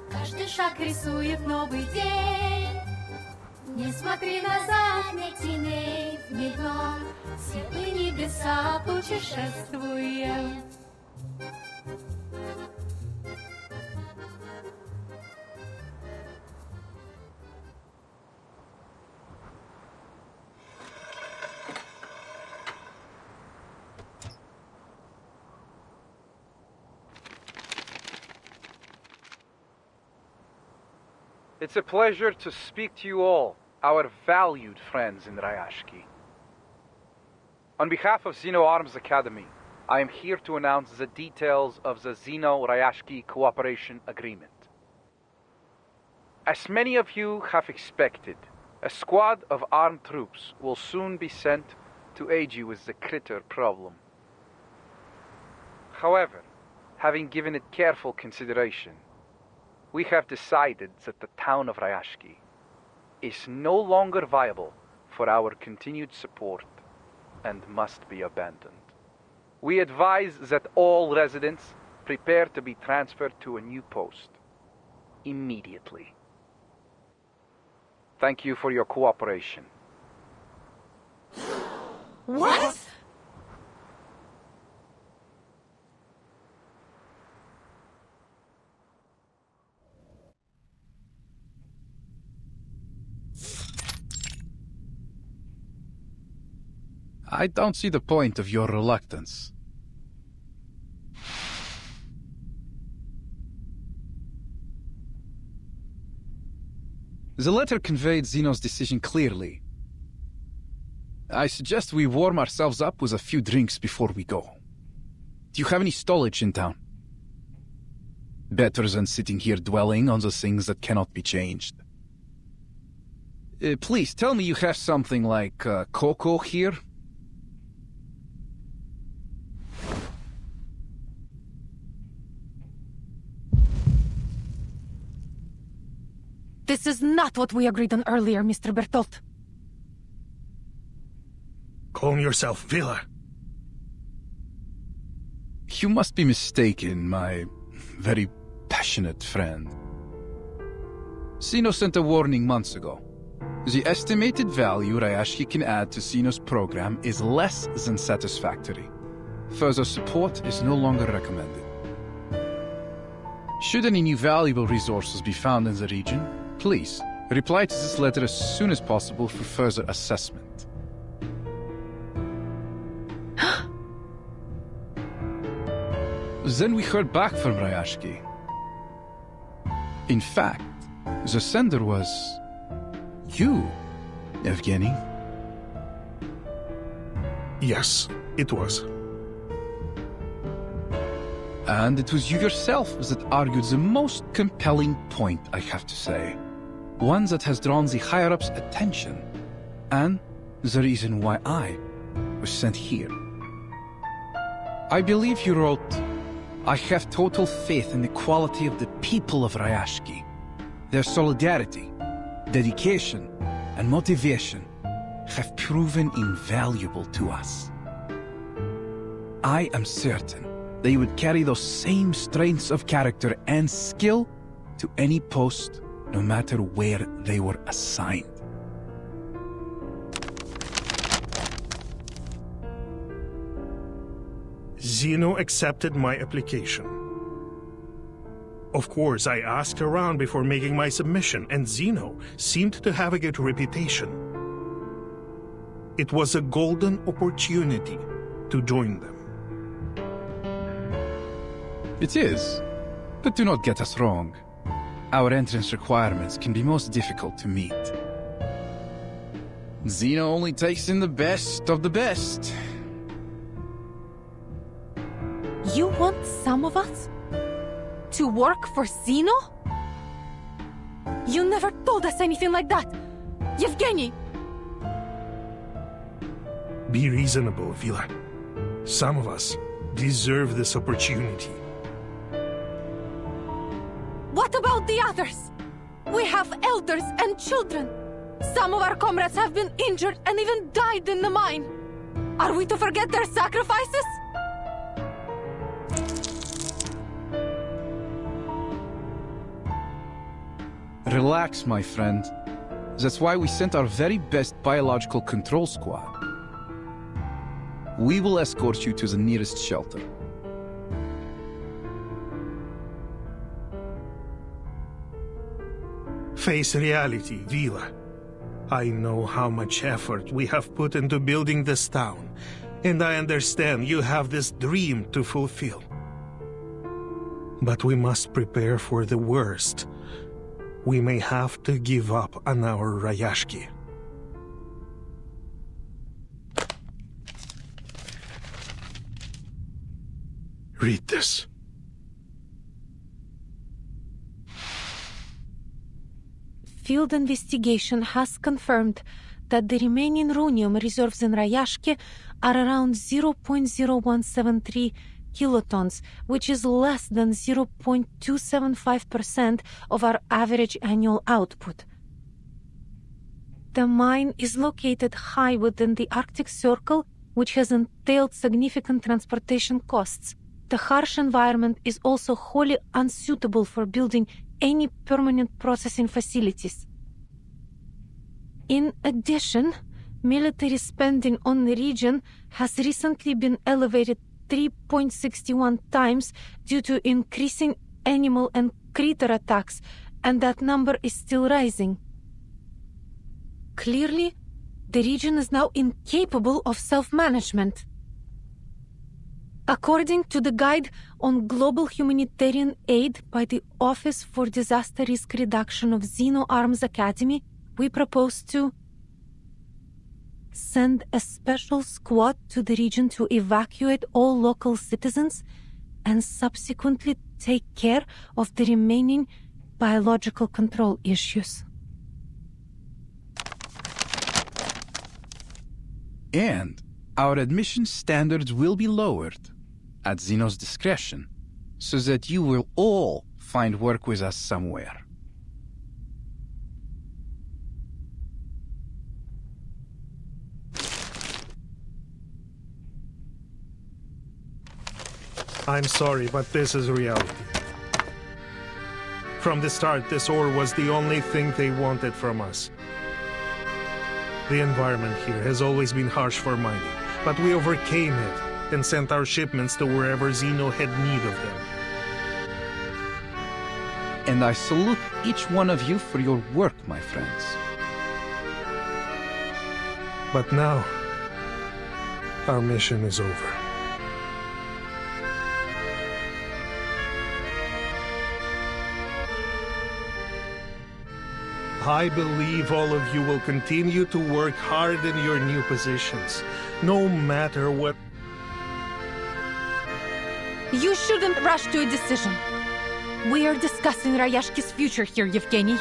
Каждый шаг рисует новый день. Не смотри назад, не тяней в медно. Светлые небеса путешествуем. It's a pleasure to speak to you all, our valued friends in Rayashki. On behalf of Xeno Arms Academy, I am here to announce the details of the Xeno-Rayashki Cooperation Agreement. As many of you have expected, a squad of armed troops will soon be sent to aid you with the critter problem. However, having given it careful consideration, we have decided that the town of Rayashki is no longer viable for our continued support and must be abandoned. We advise that all residents prepare to be transferred to a new post immediately. Thank you for your cooperation. What? I don't see the point of your reluctance. The letter conveyed Zeno's decision clearly. I suggest we warm ourselves up with a few drinks before we go. Do you have any stowage in town? Better than sitting here dwelling on the things that cannot be changed. Please, tell me you have something like cocoa here? This is not what we agreed on earlier, Mr. Bertolt. Calm yourself, Villa. You must be mistaken, my very passionate friend. Zeno sent a warning months ago. The estimated value Ryashki can add to Zeno's program is less than satisfactory. Further support is no longer recommended. Should any new valuable resources be found in the region, please reply to this letter as soon as possible for further assessment. Then we heard back from Ryashki. In fact, the sender was you, Evgeny. Yes, it was. And it was you yourself that argued the most compelling point, I have to say. One that has drawn the higher-ups' attention. And the reason why I was sent here. I believe you wrote, I have total faith in the quality of the people of Ryashki. Their solidarity, dedication, and motivation have proven invaluable to us. I am certain they would carry those same strengths of character and skill to any post, no matter where they were assigned. Zeno accepted my application. Of course, I asked around before making my submission, and Zeno seemed to have a good reputation. It was a golden opportunity to join them. It is, but do not get us wrong. Our entrance requirements can be most difficult to meet. Zeno only takes in the best of the best. You want some of us to work for Zeno? You never told us anything like that, Yevgeny! Be reasonable, Vila. Some of us deserve this opportunity. What about the others? We have elders and children. Some of our comrades have been injured and even died in the mine. Are we to forget their sacrifices? Relax, my friend. That's why we sent our very best biological control squad. We will escort you to the nearest shelter. Face reality, Vila. I know how much effort we have put into building this town, and I understand you have this dream to fulfill. But we must prepare for the worst. We may have to give up on our Ryashki. Read this. Field investigation has confirmed that the remaining rhenium reserves in Ryashki are around 0.0173 kilotons, which is less than 0.275% of our average annual output. The mine is located high within the Arctic Circle, which has entailed significant transportation costs. The harsh environment is also wholly unsuitable for building any permanent processing facilities. In addition, military spending on the region has recently been elevated 3.61 times due to increasing animal and critter attacks, and that number is still rising. Clearly, the region is now incapable of self-management. According to the Guide on Global Humanitarian Aid by the Office for Disaster Risk Reduction of Zeno Arms Academy, we propose to send a special squad to the region to evacuate all local citizens and subsequently take care of the remaining biological control issues. And our admission standards will be lowered at Zeno's discretion, so that you will all find work with us somewhere. I'm sorry, but this is reality. From the start, this ore was the only thing they wanted from us. The environment here has always been harsh for mining, but we overcame it and sent our shipments to wherever Xeno had need of them. And I salute each one of you for your work, my friends. But now, our mission is over. I believe all of you will continue to work hard in your new positions, no matter what. You shouldn't rush to a decision. We are discussing Rayashki's future here, Yevgeny.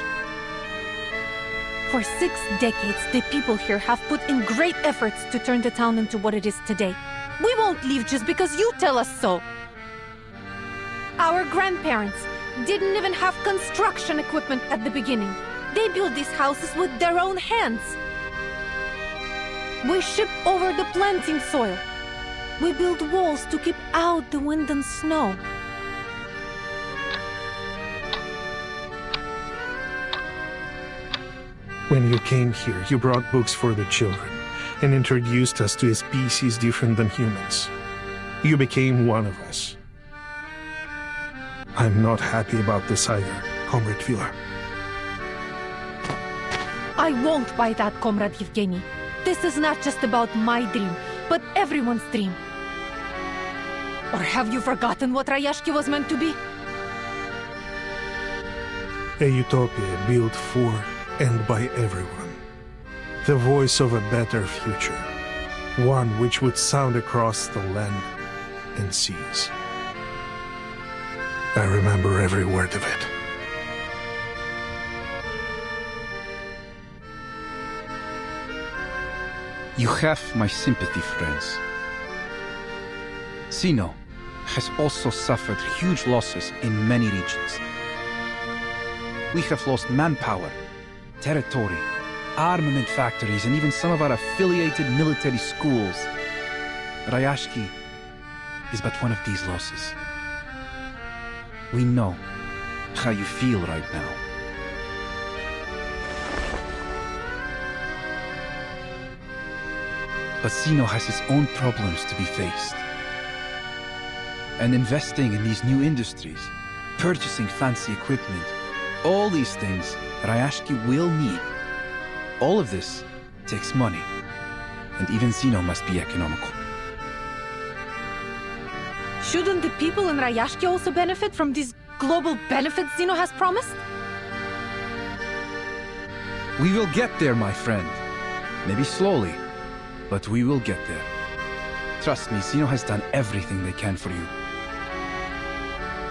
For 6 decades, the people here have put in great efforts to turn the town into what it is today. We won't leave just because you tell us so. Our grandparents didn't even have construction equipment at the beginning. They built these houses with their own hands. We ship over the planting soil. We build walls to keep out the wind and snow. When you came here, you brought books for the children and introduced us to a species different than humans. You became one of us. I'm not happy about this either, Comrade Vila. I won't buy that, Comrade Yevgeny. This is not just about my dream, but everyone's dream. Or have you forgotten what Rayashki was meant to be? A utopia built for and by everyone. The voice of a better future. One which would sound across the land and seas. I remember every word of it. You have my sympathy, friends. Xeno has also suffered huge losses in many regions. We have lost manpower, territory, armament factories, and even some of our affiliated military schools. Rayashki is but one of these losses. We know how you feel right now. But Xeno has his own problems to be faced. And investing in these new industries, purchasing fancy equipment, all these things Rayashki will need. All of this takes money, and even Xeno must be economical. Shouldn't the people in Rayashki also benefit from these global benefits Xeno has promised? We will get there, my friend. Maybe slowly, but we will get there. Trust me, Xeno has done everything they can for you.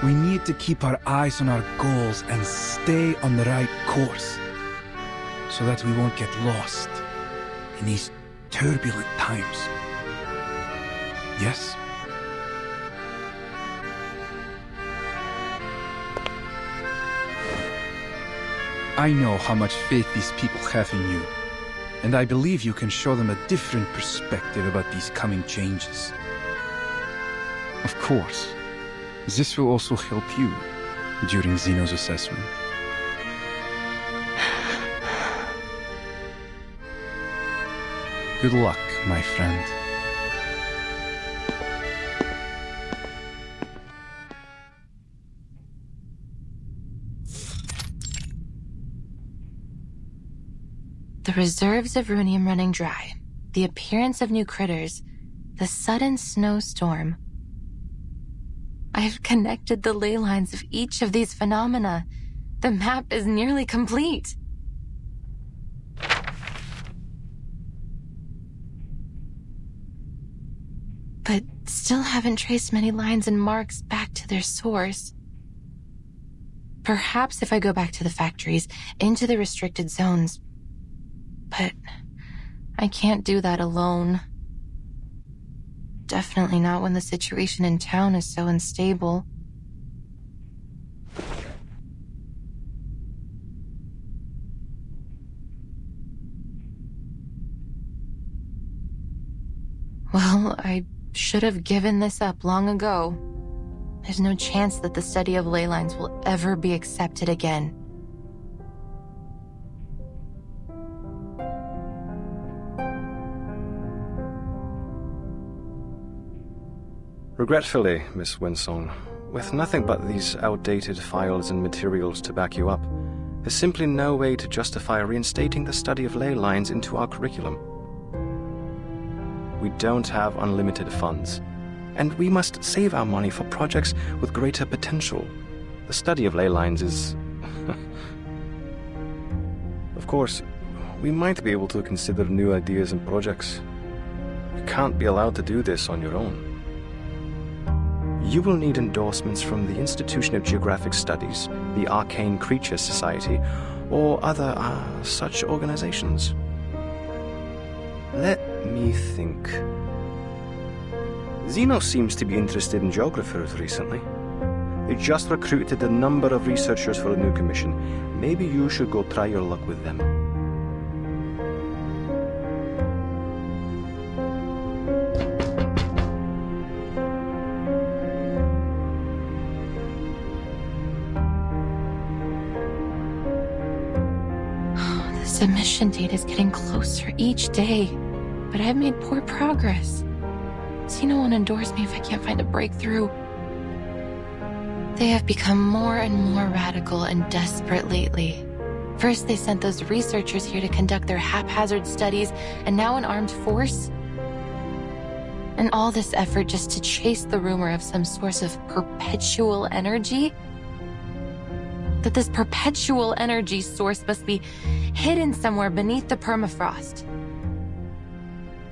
We need to keep our eyes on our goals and stay on the right course, so that we won't get lost in these turbulent times. Yes? I know how much faith these people have in you, and I believe you can show them a different perspective about these coming changes. Of course, this will also help you during Xeno's assessment. Good luck, my friend. The reserves of Runium running dry, the appearance of new critters, the sudden snowstorm. I've connected the ley lines of each of these phenomena. The map is nearly complete. But still haven't traced many lines and marks back to their source. Perhaps if I go back to the factories, into the restricted zones. But I can't do that alone. Definitely not when the situation in town is so unstable. Well, I should have given this up long ago. there's no chance that the study of ley lines will ever be accepted again. Regretfully, Miss Winsong, with nothing but these outdated files and materials to back you up, there's simply no way to justify reinstating the study of ley lines into our curriculum. We don't have unlimited funds, and we must save our money for projects with greater potential. The study of ley lines is... Of course, we might be able to consider new ideas and projects. You can't be allowed to do this on your own. You will need endorsements from the Institution of Geographic Studies, the Arcane Creatures Society, or other such organizations. Let me think. Zeno seems to be interested in geographers recently. They just recruited a number of researchers for a new commission. Maybe you should go try your luck with them. The submission date is getting closer each day, but I've made poor progress. Zeno won't endorse me if I can't find a breakthrough. They have become more and more radical and desperate lately. First, they sent those researchers here to conduct their haphazard studies, and now an armed force? And all this effort just to chase the rumor of some source of perpetual energy? That this perpetual energy source must be hidden somewhere beneath the permafrost.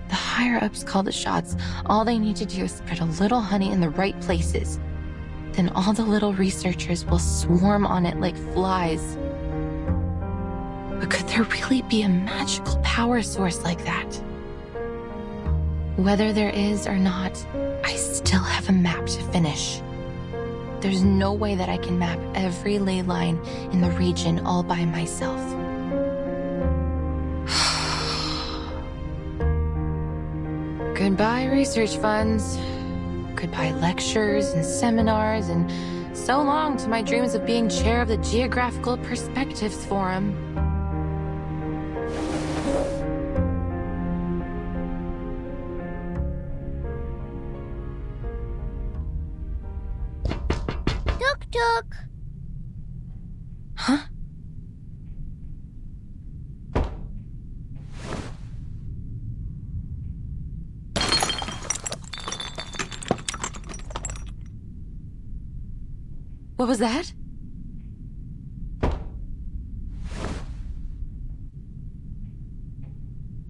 The higher-ups call the shots. All they need to do is spread a little honey in the right places. Then all the little researchers will swarm on it like flies. But could there really be a magical power source like that? Whether there is or not, I still have a map to finish. There's no way that I can map every ley line in the region all by myself. Goodbye research funds. Goodbye lectures and seminars, and so long to my dreams of being chair of the Geographical Perspectives Forum. Tuk-tuk! Huh? What was that?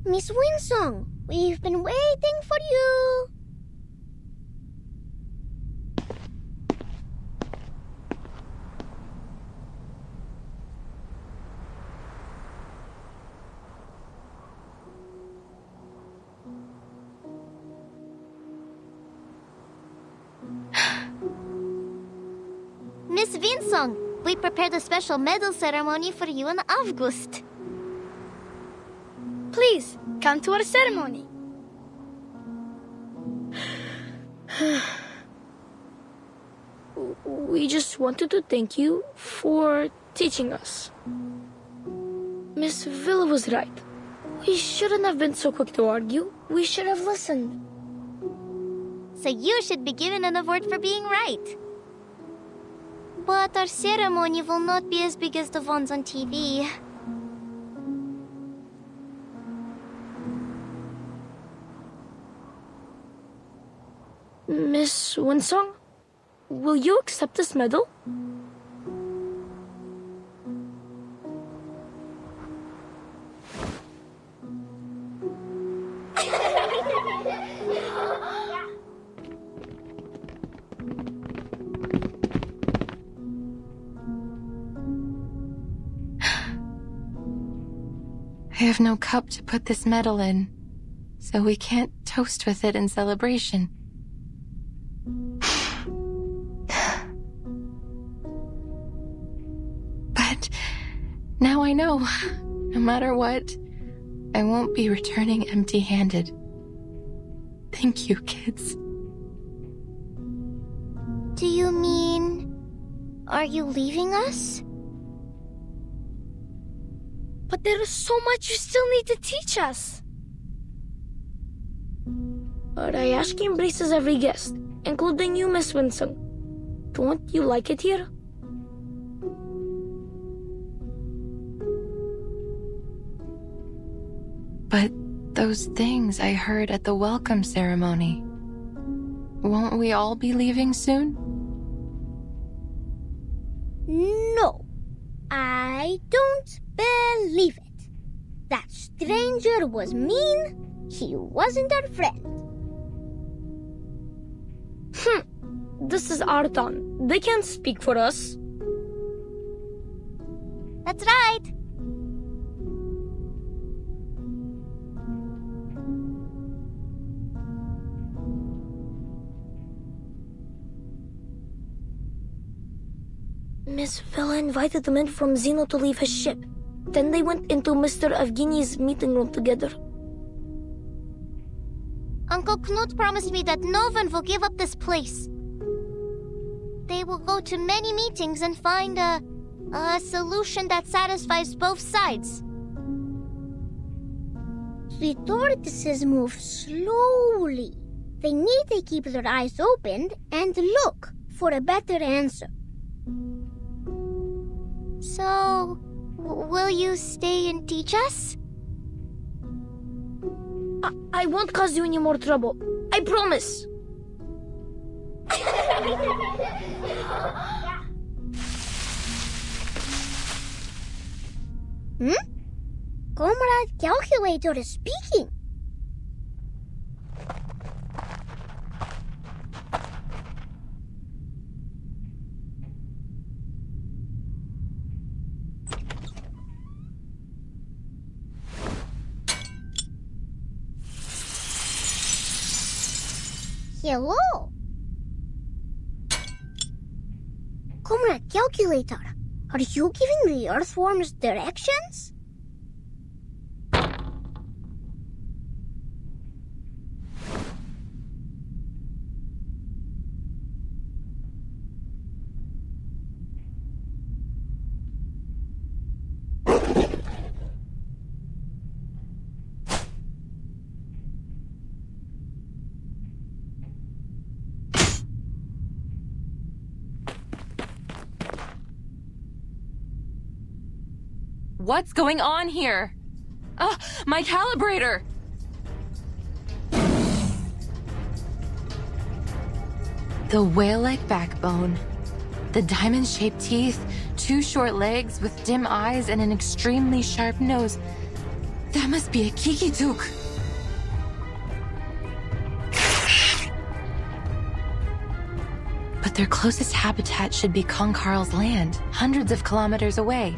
Miss Winsong, we've been waiting for you. Miss Winsong, we prepared a special medal ceremony for you in August. Please, come to our ceremony. We just wanted to thank you for teaching us. Miss Villa was right. We shouldn't have been so quick to argue. We should have listened. So you should be given an award for being right. But our ceremony will not be as big as the ones on TV. Miss Winsong, will you accept this medal? I have no cup to put this medal in, so we can't toast with it in celebration. But now I know, no matter what, I won't be returning empty-handed. Thank you, kids. Do you mean... Are you leaving us? But there is so much you still need to teach us. Ryashki embraces every guest, including you, Miss Winston. Don't you like it here? But those things I heard at the welcome ceremony. Won't we all be leaving soon? No, I don't believe it. That stranger was mean. He wasn't our friend. This is our town. They can't speak for us. That's right. Miss Vela invited the men from Zeno to leave his ship. Then they went into Mr. Evgeny's meeting room together. Uncle Knut promised me that no one will give up this place. They will go to many meetings and find a solution that satisfies both sides. The tortoises move slowly. They need to keep their eyes open and look for a better answer. So, will you stay and teach us? I won't cause you any more trouble. I promise. Comrade Calculator is speaking. Hello. Comrade Calculator, are you giving the earthworms directions? What's going on here? My calibrator! The whale-like backbone, the diamond-shaped teeth, 2 short legs with dim eyes and an extremely sharp nose. That must be a kikituk. But their closest habitat should be Konkarl's land, hundreds of kilometers away.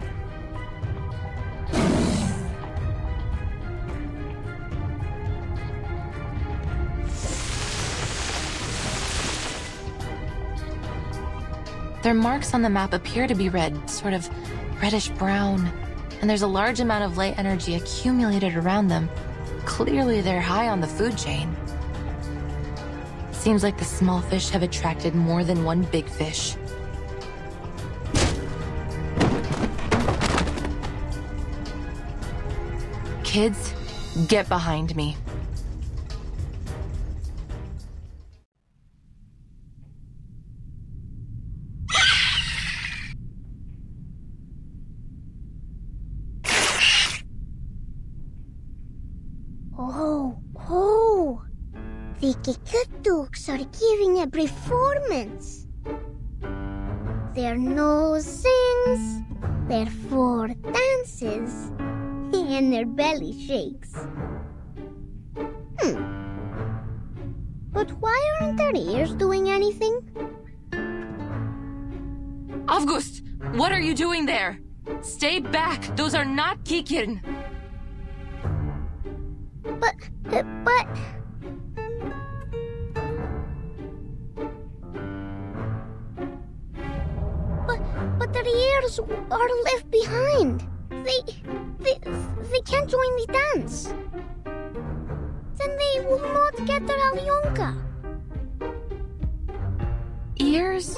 Their marks on the map appear to be red, sort of reddish-brown, and there's a large amount of light energy accumulated around them. Clearly they're high on the food chain. Seems like the small fish have attracted more than one big fish. Kids, get behind me. The kikituks are giving a performance. Their nose sings, their fur dances, and their belly shakes. But why aren't their ears doing anything? August, what are you doing there? Stay back, those are not kikin. But... But their ears are left behind. They can't join the dance. Then they will not get their Alyonka. ears?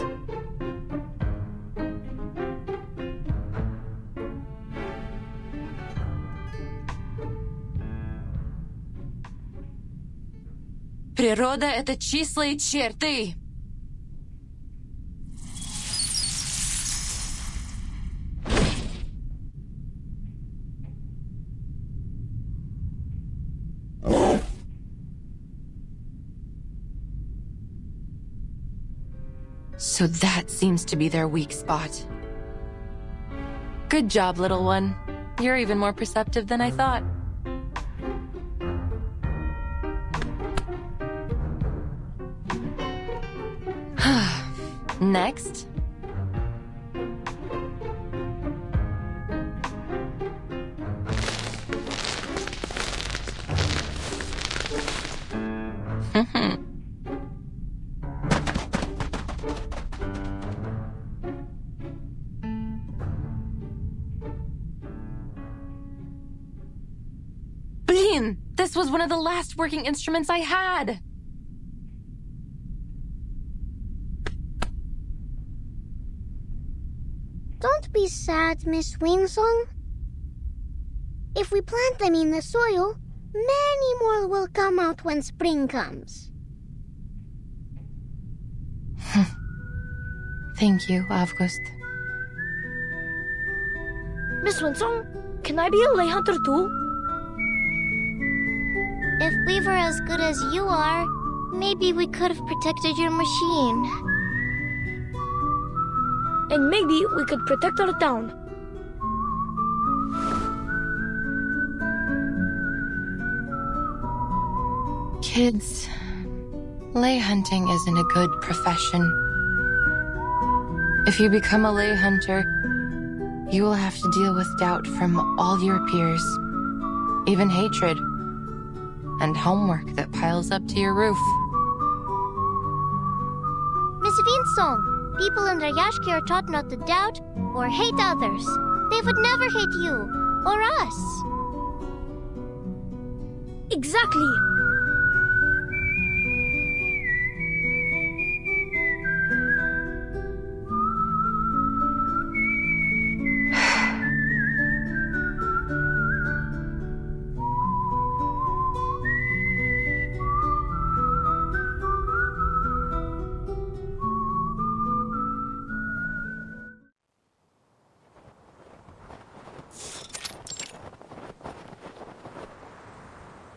Природа — это числа и черты. So that seems to be their weak spot. Good job, little one. You're even more perceptive than I thought. Next. Blin! This was one of the last working instruments I had! Don't be sad, Miss Winsong. If we plant them in the soil, many more will come out when spring comes. Thank you, August. Miss Winsong, can I be a lay hunter too? If we were as good as you are, maybe we could have protected your machine. And maybe we could protect our town. Kids, lay hunting isn't a good profession. If you become a lay hunter, you will have to deal with doubt from all your peers, even hatred, and homework that piles up to your roof. Miss Winsong, people in Rayashki are taught not to doubt or hate others. They would never hate you or us. Exactly.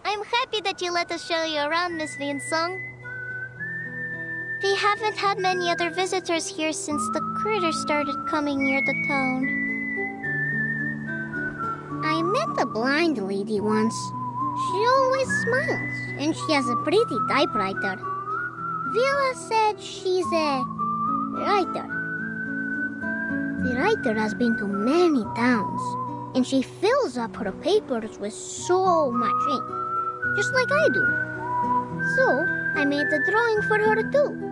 I'm happy that you let us show you around, Miss Winsong. We haven't had many other visitors here since the critters started coming near the town. I met a blind lady once. She always smiles, and she has a pretty typewriter. Villa said she's a writer. The writer has been to many towns, and she fills up her papers with so much ink, just like I do. So, I made a drawing for her too.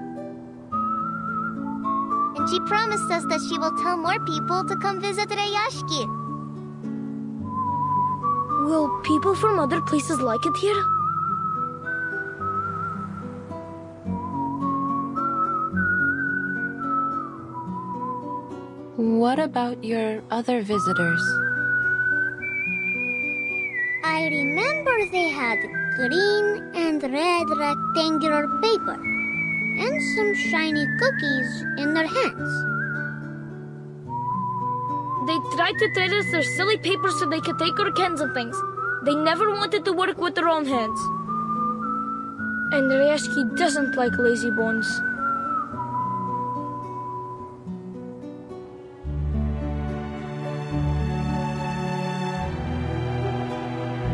And she promised us that she will tell more people to come visit Rayashki. Will people from other places like it here? What about your other visitors? I remember they had green and red rectangular paper and some shiny cookies in their hands. They tried to trade us their silly paper so they could take our cans and things. They never wanted to work with their own hands. And Rayashki doesn't like lazy bones.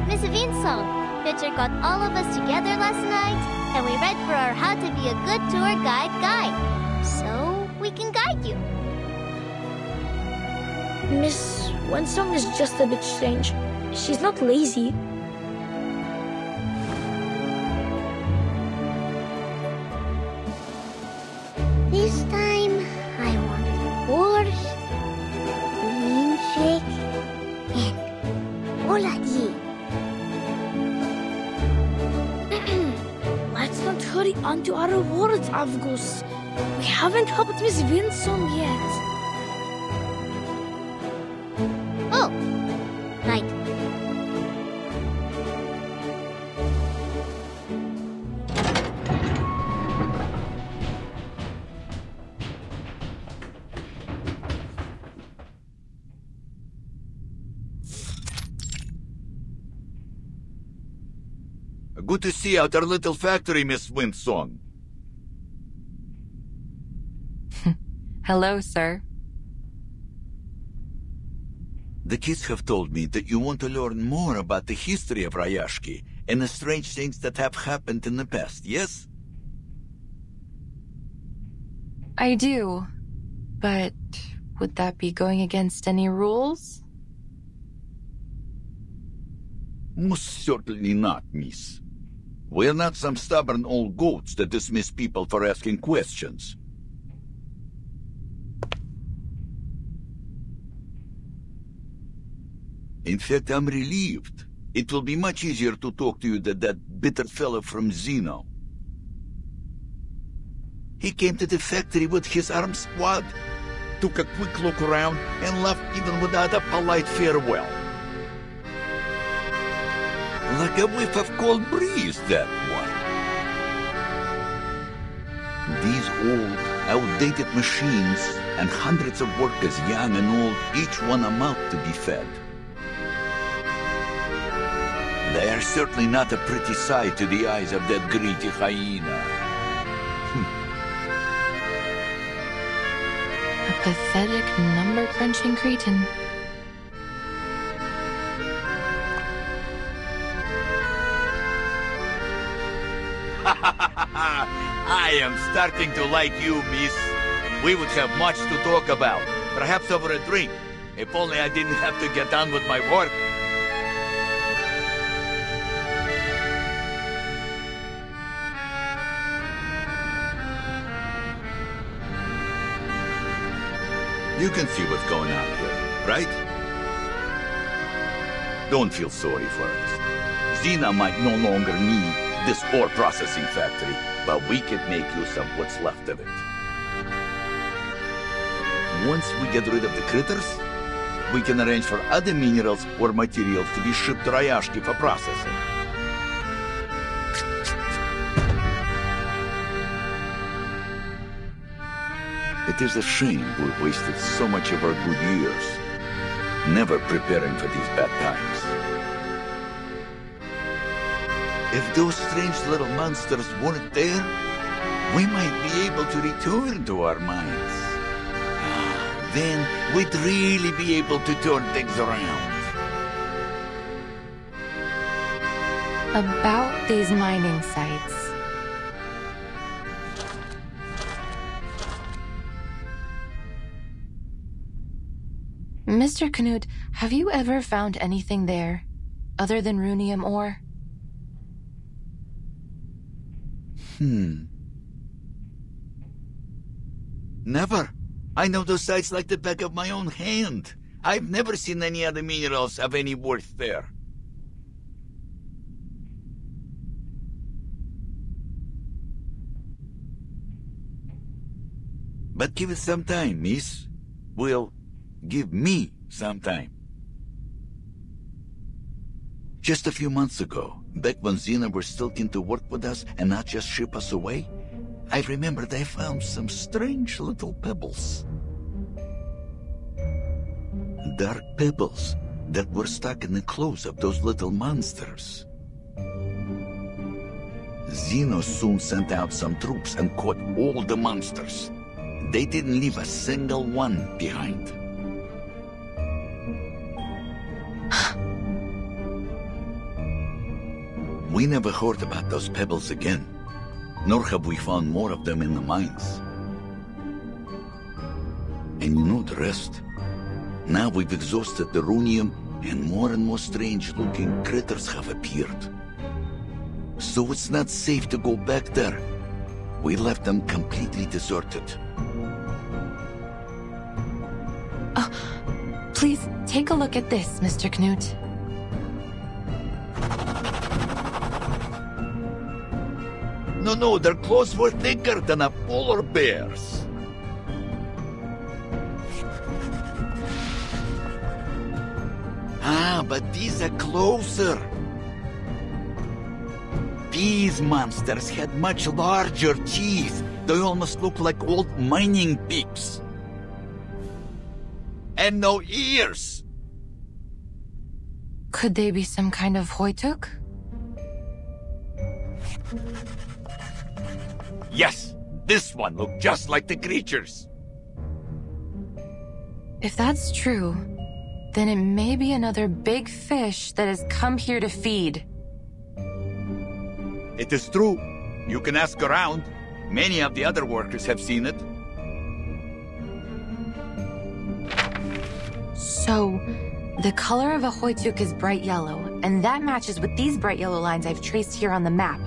Miss Winsong, Richard got all of us together last night, and we read for our How to Be a Good Tour Guide. So we can guide you. Miss Winsong is just a bit strange. She's not lazy. This time, I want borscht, bean shake, and oladji. Let's not hurry on to our rewards, Avgus. We haven't helped Miss Vinson yet. Oh, night. Good to see out our little factory, Miss Winsong. Hello, sir. The kids have told me that you want to learn more about the history of Rayashki and the strange things that have happened in the past, yes? I do. But would that be going against any rules? Most certainly not, miss. We're not some stubborn old goats that dismiss people for asking questions. In fact, I'm relieved. It will be much easier to talk to you than that bitter fellow from Zeno. He came to the factory with his armed squad, took a quick look around, and left even without a polite farewell. Like a whiff of cold breeze, that one. These old, outdated machines and hundreds of workers, young and old, each one a mouth to be fed. They are certainly not a pretty sight to the eyes of that greedy hyena. A pathetic, number-crunching cretin. I am starting to like you, miss. We would have much to talk about. Perhaps over a drink. If only I didn't have to get on with my work. You can see what's going on here, right? Don't feel sorry for us. Xena might no longer need this ore processing factory, but we can make use of what's left of it. Once we get rid of the critters, we can arrange for other minerals or materials to be shipped to Rayashki for processing. It is a shame we wasted so much of our good years, never preparing for these bad times. If those strange little monsters weren't there, we might be able to return to our minds. Then we'd really be able to turn things around. About these mining sites. Mr. Knut, have you ever found anything there, other than runium ore? Never. I know those sites like the back of my own hand. I've never seen any other minerals of any worth there. But give it some time, miss. Well, give me some time. Just a few months ago, back when Xena were still keen to work with us and not just ship us away, I remembered I found some strange little pebbles. Dark pebbles that were stuck in the clothes of those little monsters. Xeno soon sent out some troops and caught all the monsters. They didn't leave a single one behind. We never heard about those pebbles again, nor have we found more of them in the mines. And you know the rest. Now we've exhausted the runium, and more strange-looking critters have appeared. So it's not safe to go back there. We left them completely deserted. Please, take a look at this, Mr. Knut. No, their claws were thicker than a polar bear's. Ah, but these are closer. These monsters had much larger teeth. They almost look like old mining picks. And no ears. Could they be some kind of hoituk? Yes, this one looked just like the creatures. If that's true, then it may be another big fish that has come here to feed. It is true. You can ask around. Many of the other workers have seen it. So, the color of a hoituk is bright yellow, and that matches with these bright yellow lines I've traced here on the map.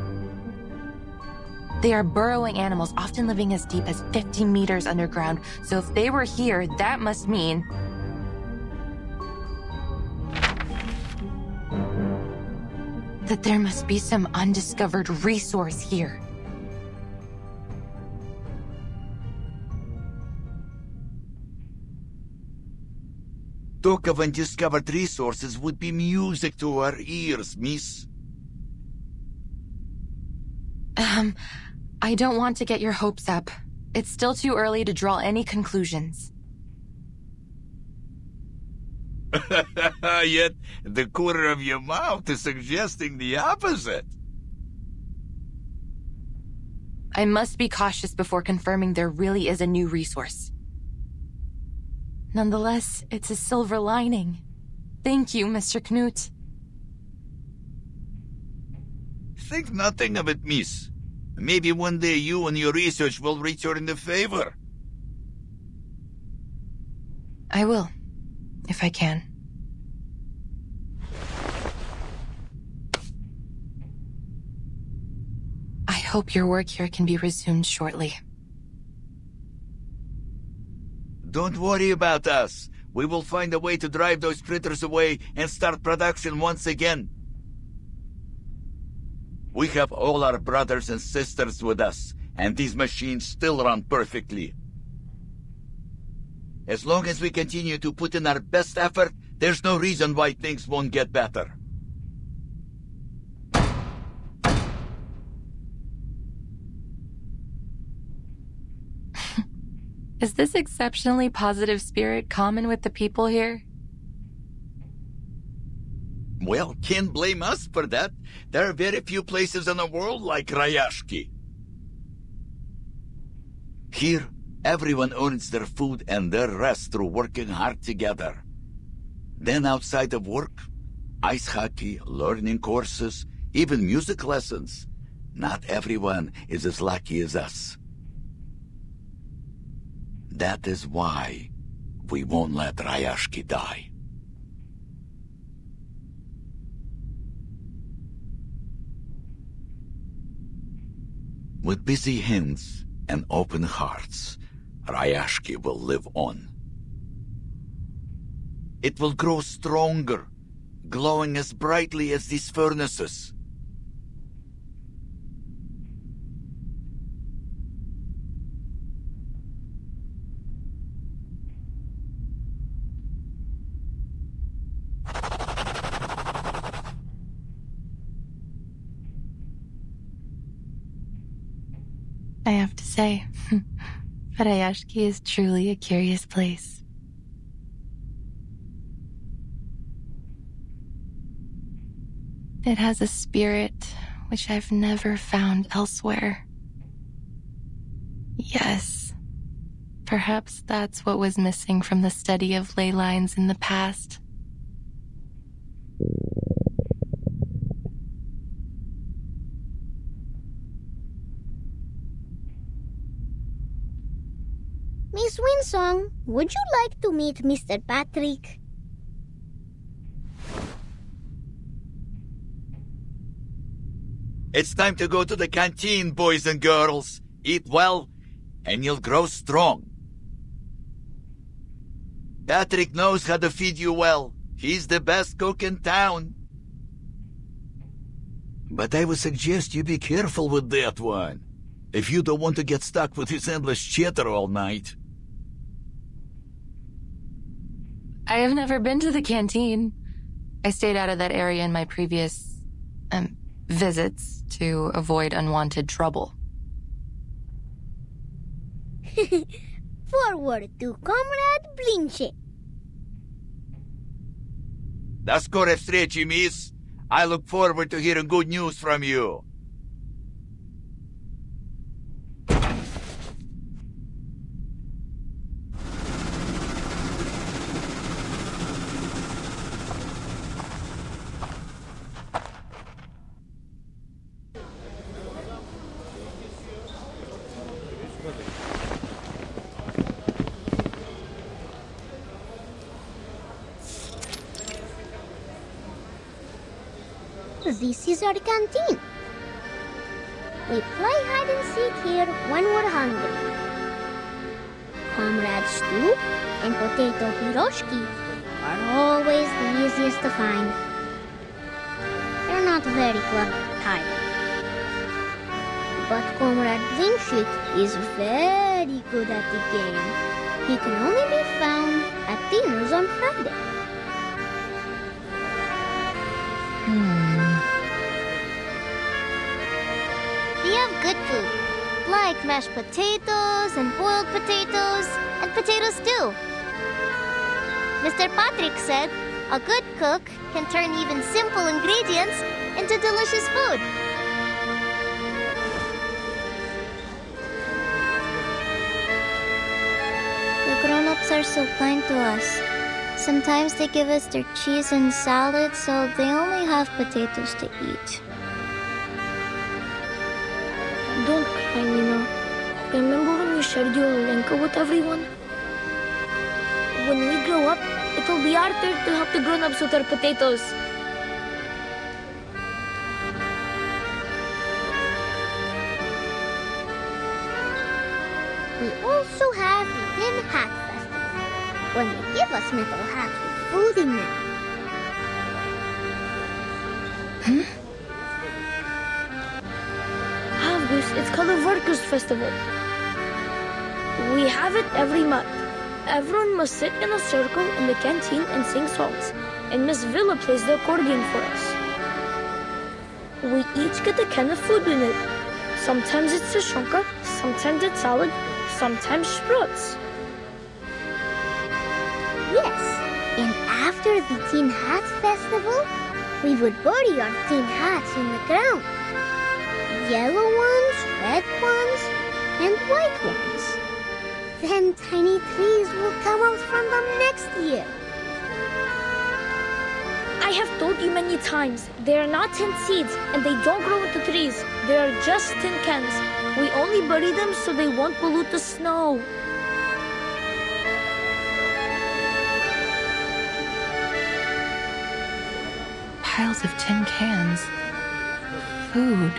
They are burrowing animals, often living as deep as 50 meters underground, so if they were here, that must mean... that there must be some undiscovered resource here. Talk of undiscovered resources would be music to our ears, miss. I don't want to get your hopes up. It's still too early to draw any conclusions. Yet, the corner of your mouth is suggesting the opposite. I must be cautious before confirming there really is a new resource. Nonetheless, it's a silver lining. Thank you, Mr. Knut. Think nothing of it, miss. Maybe one day you and your research will return the favor. I will, if I can. I hope your work here can be resumed shortly. Don't worry about us. We will find a way to drive those critters away and start production once again. We have all our brothers and sisters with us, and these machines still run perfectly. As long as we continue to put in our best effort, there's no reason why things won't get better. Is this exceptionally positive spirit common with the people here? Well, can't blame us for that. There are very few places in the world like Rayashki. Here, everyone earns their food and their rest through working hard together. Then outside of work, ice hockey, learning courses, even music lessons. Not everyone is as lucky as us. That is why we won't let Rayashki die. With busy hands and open hearts, Rayashki will live on. It will grow stronger, glowing as brightly as these furnaces. I have to say, Rayashki is truly a curious place. It has a spirit which I've never found elsewhere. Yes, perhaps that's what was missing from the study of ley lines in the past. Miss Winsong, would you like to meet Mr. Patrick? It's time to go to the canteen, boys and girls. Eat well, and you'll grow strong. Patrick knows how to feed you well. He's the best cook in town. But I would suggest you be careful with that one, if you don't want to get stuck with his endless chatter all night. I have never been to the canteen. I stayed out of that area in my previous, visits to avoid unwanted trouble. Forward to Comrade Blinche. До скорой встречи, miss. I look forward to hearing good news from you. This is our canteen. We play hide and seek here when we're hungry. Comrade stew and potato piroshki are always the easiest to find. They're not very clever either. But Comrade Blinchik is very good at the game. He can only be found at dinners on Friday. We have good food, like mashed potatoes and boiled potatoes and potato stew. Mr. Patrick said a good cook can turn even simple ingredients into delicious food. The grown-ups are so kind to us. Sometimes they give us their cheese and salad, so they only have potatoes to eat. Don't cry, Nina. Remember when you shared your lenka with everyone? When we grow up, it'll be our turn to help the grown-ups with their potatoes. We also have the Tin Hat Festival, when they give us metal hats with food in them. It's called a Workers' Festival. We have it every month. Everyone must sit in a circle in the canteen and sing songs, and Miss Villa plays the accordion for us. We each get a can of food in it. Sometimes it's a shonka, sometimes it's salad, sometimes sprouts. Yes, and after the Tin Hat Festival, we would bury our tin hats in the ground. Yellow ones, red ones, and white ones. Then tiny trees will come out from them next year. I have told you many times, they are not tin seeds and they don't grow into trees. They are just tin cans. We only bury them so they won't pollute the snow. Piles of tin cans. Food.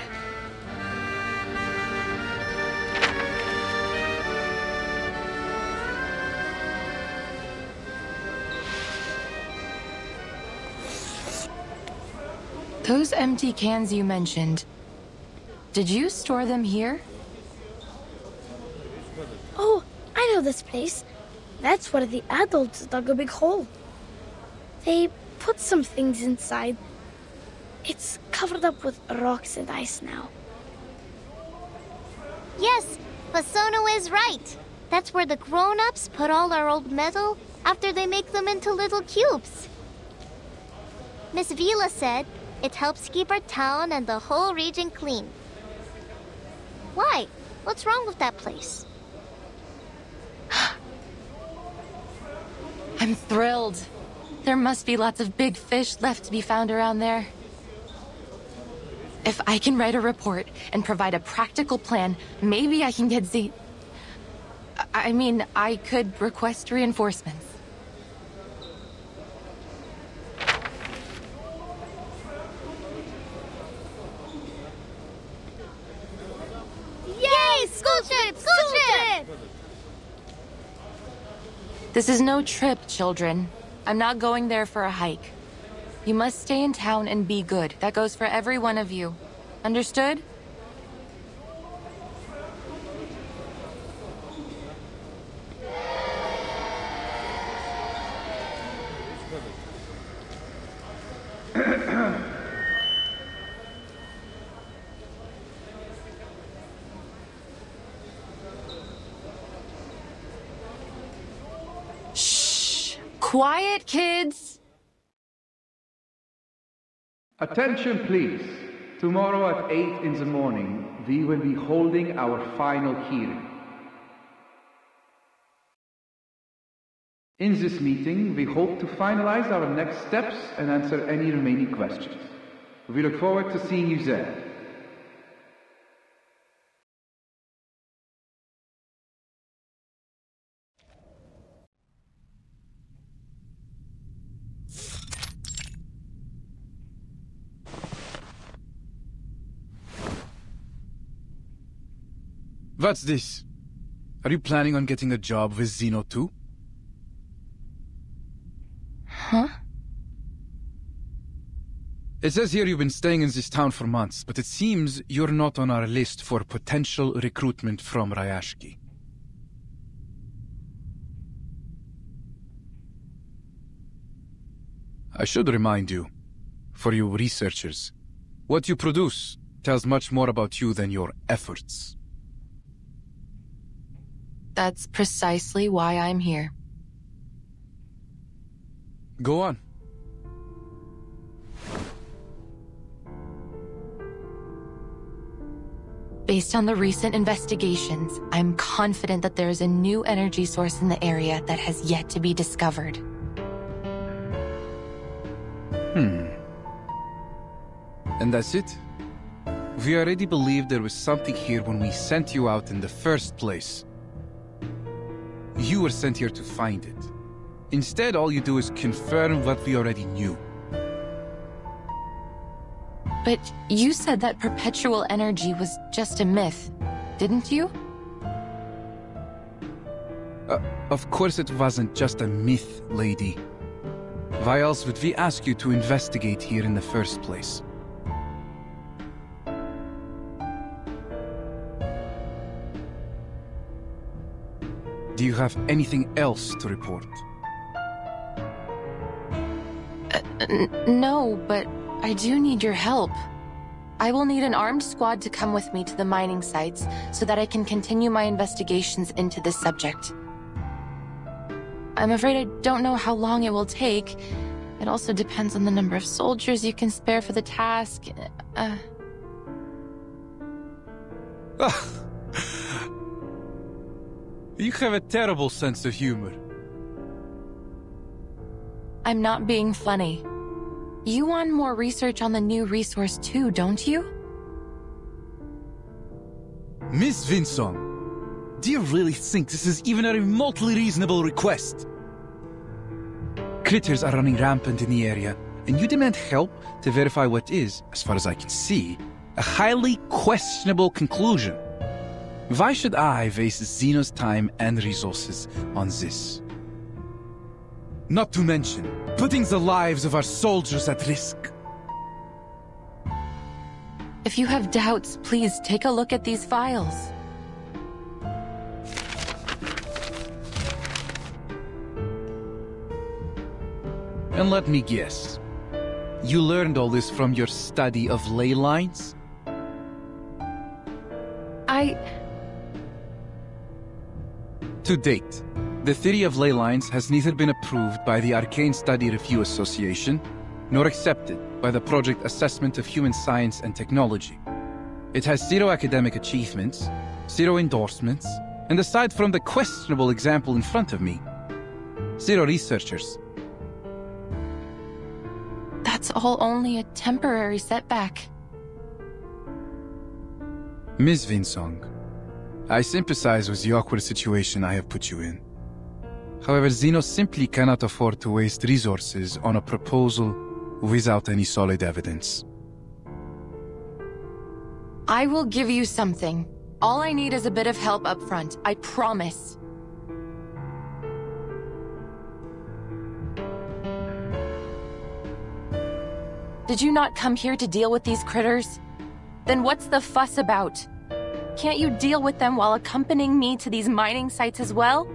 Those empty cans you mentioned, did you store them here? Oh, I know this place. That's where the adults dug a big hole. They put some things inside. It's covered up with rocks and ice now. Yes, Fasono is right. That's where the grown-ups put all our old metal after they make them into little cubes. Miss Vila said it helps keep our town and the whole region clean. Why? What's wrong with that place? I'm thrilled. There must be lots of big fish left to be found around there. If I can write a report and provide a practical plan, maybe I can get I could request reinforcements. Yay! School trip! School trip! This is no trip, children. I'm not going there for a hike. You must stay in town and be good. That goes for every one of you. Understood? Shh! Quiet, kids! Attention, please. Tomorrow at 8 in the morning, we will be holding our final hearing. In this meeting, we hope to finalize our next steps and answer any remaining questions. We look forward to seeing you there. What's this? Are you planning on getting a job with Xeno too? Huh? It says here you've been staying in this town for months, but it seems you're not on our list for potential recruitment from Ryashki. I should remind you, for you researchers, what you produce tells much more about you than your efforts. That's precisely why I'm here. Go on. Based on the recent investigations, I'm confident that there is a new energy source in the area that has yet to be discovered. And that's it? We already believed there was something here when we sent you out in the first place. You were sent here to find it. Instead, all you do is confirm what we already knew. But you said that perpetual energy was just a myth, didn't you? Of course it wasn't just a myth, lady. Why else would we ask you to investigate here in the first place? Do you have anything else to report? No, but I do need your help. I will need an armed squad to come with me to the mining sites so that I can continue my investigations into this subject. I'm afraid I don't know how long it will take. It also depends on the number of soldiers you can spare for the task. You have a terrible sense of humor. I'm not being funny. You want more research on the new resource too, don't you? Miss Vinsong, do you really think this is even a remotely reasonable request? Critters are running rampant in the area, and you demand help to verify what is, as far as I can see, a highly questionable conclusion. Why should I waste Xeno's time and resources on this? Not to mention, putting the lives of our soldiers at risk. If you have doubts, please take a look at these files. And let me guess, you learned all this from your study of ley lines? To date, the theory of ley lines has neither been approved by the Arcane Study Review Association, nor accepted by the Project Assessment of Human Science and Technology. It has zero academic achievements, zero endorsements, and aside from the questionable example in front of me, zero researchers. That's all only a temporary setback. Ms. Vinsong, I sympathize with the awkward situation I have put you in. However, Xeno simply cannot afford to waste resources on a proposal without any solid evidence. I will give you something. All I need is a bit of help up front, I promise. Did you not come here to deal with these critters? Then what's the fuss about? Can't you deal with them while accompanying me to these mining sites as well?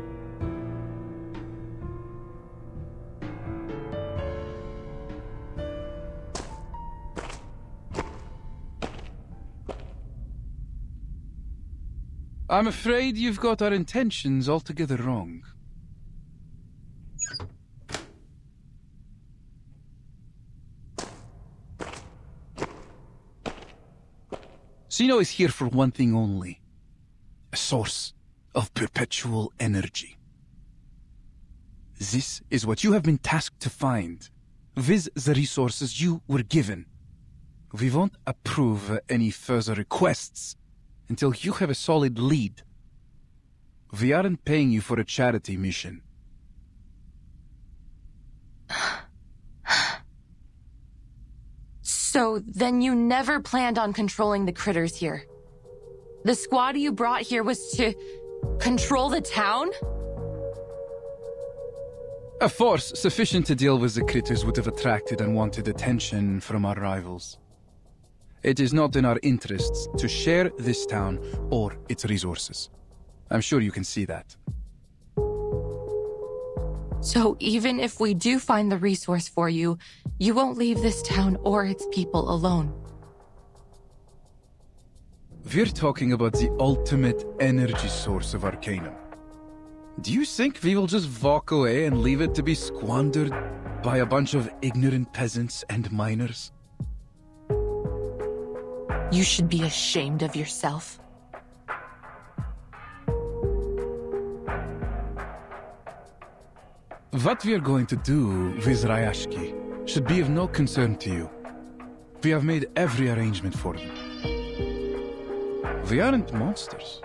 I'm afraid you've got our intentions altogether wrong. Zeno is here for one thing only. A source of perpetual energy. This is what you have been tasked to find, viz the resources you were given. We won't approve any further requests until you have a solid lead. We aren't paying you for a charity mission. So then you never planned on controlling the critters here? The squad you brought here was to control the town? A force sufficient to deal with the critters would have attracted unwanted attention from our rivals. It is not in our interests to share this town or its resources. I'm sure you can see that. So even if we do find the resource for you, you won't leave this town or its people alone. We're talking about the ultimate energy source of Arcanum. Do you think we will just walk away and leave it to be squandered by a bunch of ignorant peasants and miners? You should be ashamed of yourself. What we are going to do with Ryashki should be of no concern to you. We have made every arrangement for them. We aren't monsters.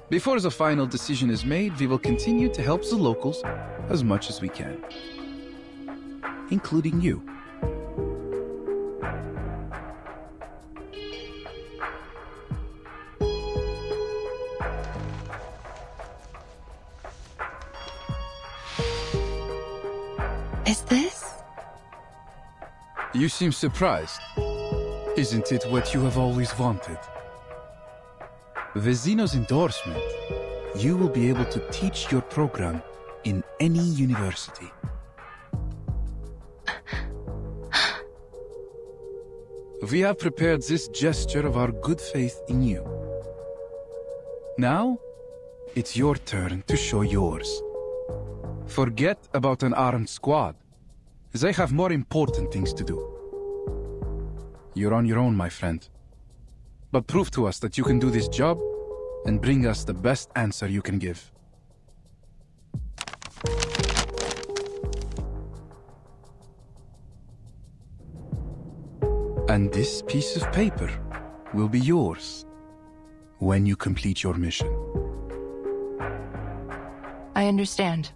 Before the final decision is made, we will continue to help the locals as much as we can. Including you. Is this? You seem surprised. Isn't it what you have always wanted? With Zeno's endorsement, you will be able to teach your program in any university. We have prepared this gesture of our good faith in you. Now, it's your turn to show yours. Forget about an armed squad. They have more important things to do. You're on your own, my friend. But prove to us that you can do this job and bring us the best answer you can give. And this piece of paper will be yours when you complete your mission. I understand.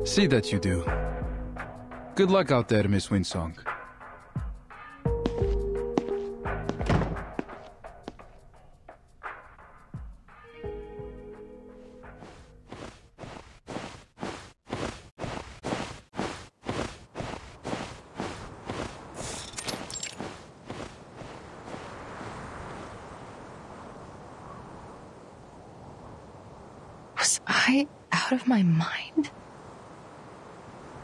See that you do. Good luck out there, Miss Winsong. Was I out of my mind?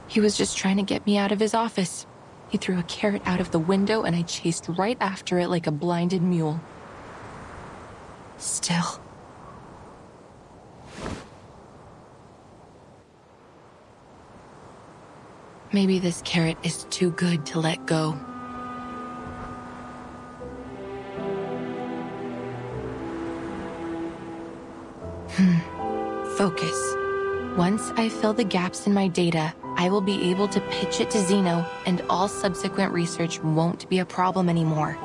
He was just trying to get me out of his office. He threw a carrot out of the window and I chased right after it like a blinded mule. Still. Maybe this carrot is too good to let go. Focus. Once I fill the gaps in my data, I will be able to pitch it to Zeno, and all subsequent research won't be a problem anymore.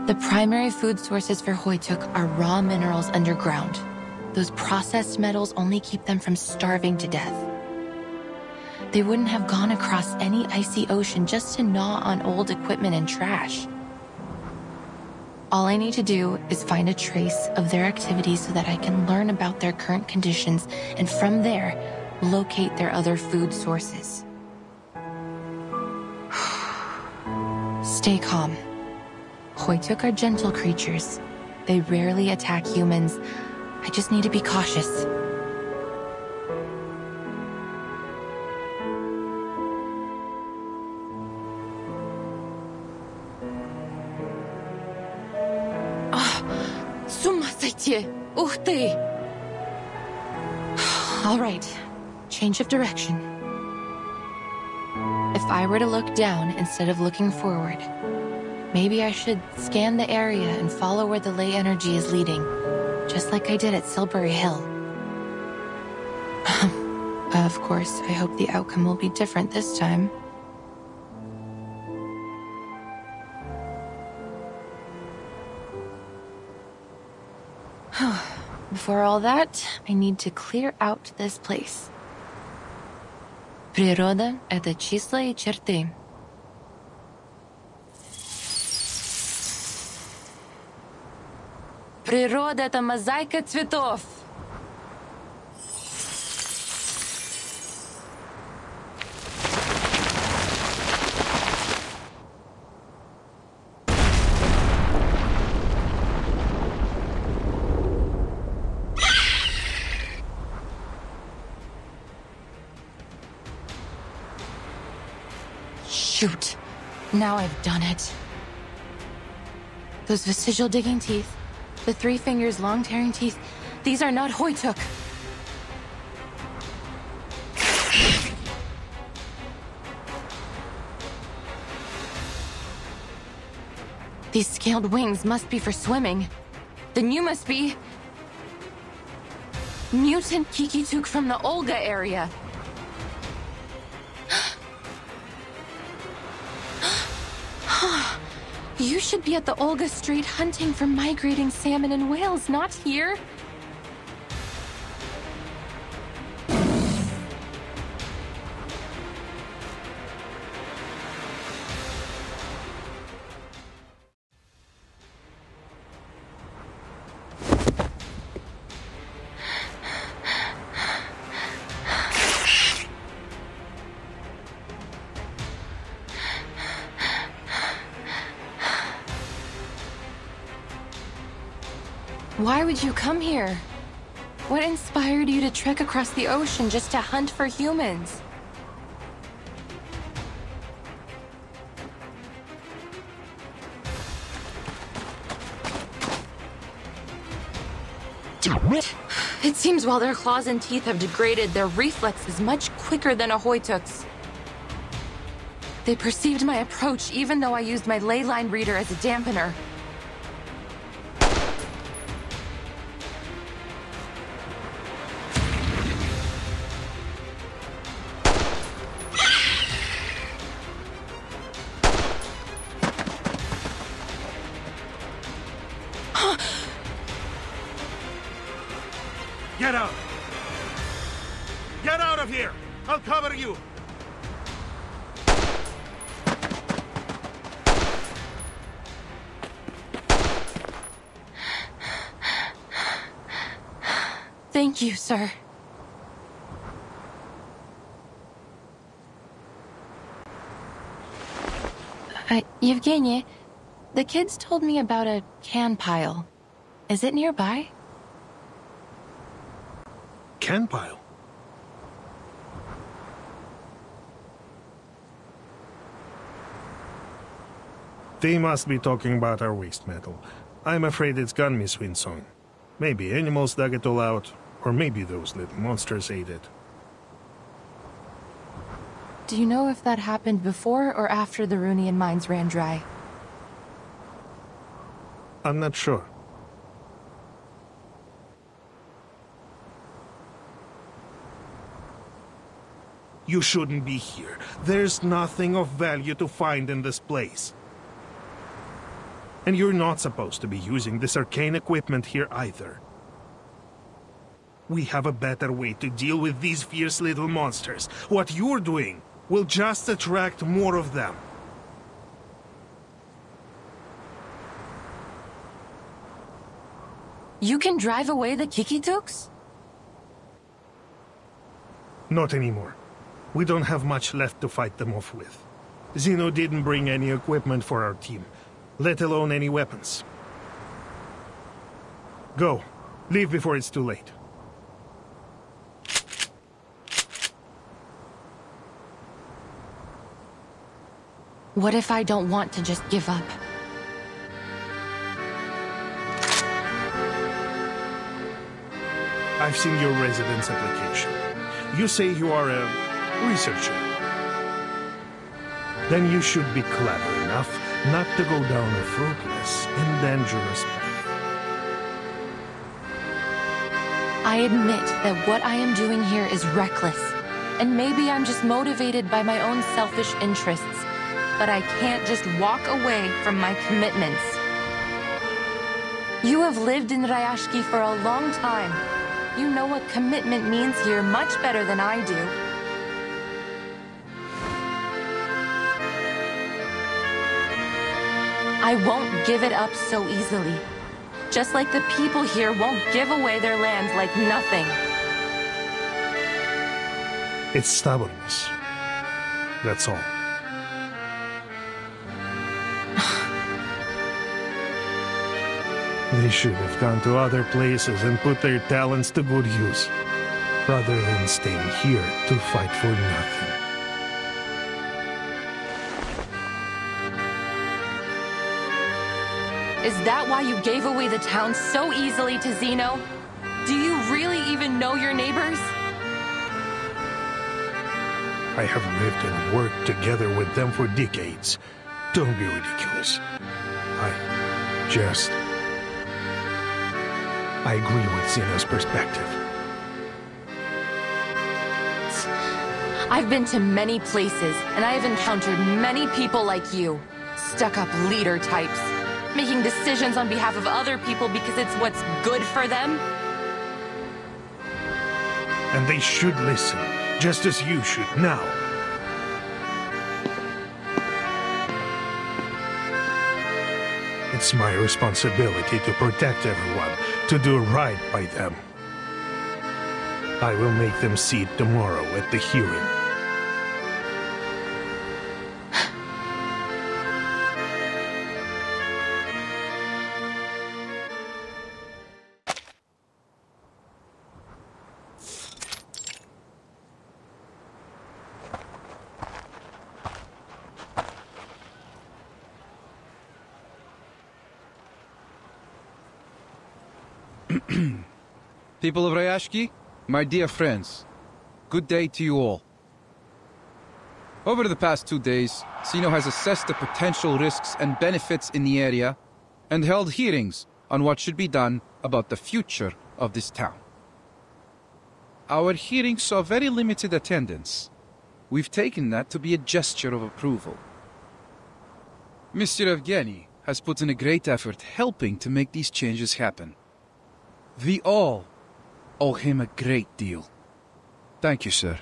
The primary food sources for Hoytuk are raw minerals underground. Those processed metals only keep them from starving to death. They wouldn't have gone across any icy ocean just to gnaw on old equipment and trash. All I need to do is find a trace of their activities so that I can learn about their current conditions, and from there, locate their other food sources. Stay calm. Hoytuk are gentle creatures. They rarely attack humans. I just need to be cautious. Ух ты! All right, change of direction. If I were to look down instead of looking forward, maybe I should scan the area and follow where the ley energy is leading, just like I did at Silbury Hill. Of course, I hope the outcome will be different this time. Before all that, I need to clear out this place. Природа — это числа и черты. Природа — это мозаика цветов. Shoot. Now I've done it. Those vestigial digging teeth, the 3 fingers long tearing teeth, these are not Hoytuk. These scaled wings must be for swimming. Then you must be... Mutant Kikituk from the Olga area. You should be at the Olga Strait hunting for migrating salmon and whales, not here. Why would you come here? What inspired you to trek across the ocean just to hunt for humans? It seems while their claws and teeth have degraded, their reflex is much quicker than a Hoytuk's. They perceived my approach even though I used my ley line reader as a dampener. Get out! Get out of here! I'll cover you! Thank you, sir. Evgeny, the kids told me about a can pile. Is it nearby? Can pile? They must be talking about our waste metal. I'm afraid it's gone, Miss Winsong. Maybe animals dug it all out, or maybe those little monsters ate it. Do you know if that happened before or after the Runian mines ran dry? I'm not sure. You shouldn't be here. There's nothing of value to find in this place. And you're not supposed to be using this arcane equipment here either. We have a better way to deal with these fierce little monsters. What you're doing will just attract more of them. You can drive away the Kikituks? Not anymore. We don't have much left to fight them off with. Zeno didn't bring any equipment for our team, let alone any weapons. Go. Leave before it's too late. What if I don't want to just give up? I've seen your residence application. You say you are a researcher. Then you should be clever enough not to go down a fruitless and dangerous path. I admit that what I am doing here is reckless, and maybe I'm just motivated by my own selfish interests, but I can't just walk away from my commitments. You have lived in Ryashki for a long time. You know what commitment means here much better than I do. I won't give it up so easily. Just like the people here won't give away their lands like nothing. It's stubbornness. That's all. They should have gone to other places and put their talents to good use, rather than staying here to fight for nothing. Is that why you gave away the town so easily to Zeno? Do you really even know your neighbors? I have lived and worked together with them for decades. Don't be ridiculous. I agree with Zeno's perspective. I've been to many places, and I have encountered many people like you. Stuck-up leader types. Making decisions on behalf of other people because it's what's good for them. And they should listen, just as you should now. It's my responsibility to protect everyone, to do right by them. I will make them see it tomorrow at the hearing. People of Ryashki, my dear friends, good day to you all. Over the past 2 days, Zeno has assessed the potential risks and benefits in the area and held hearings on what should be done about the future of this town. Our hearings saw very limited attendance. We've taken that to be a gesture of approval. Mr. Evgeny has put in a great effort helping to make these changes happen. We all owe him a great deal. Thank you, sir.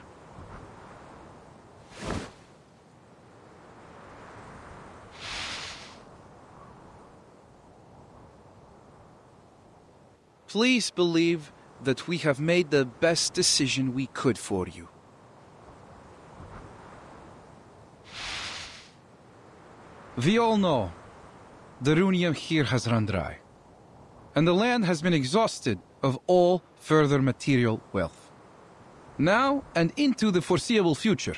Please believe that we have made the best decision we could for you. We all know the runium here has run dry, and the land has been exhausted of all further material wealth, now and into the foreseeable future.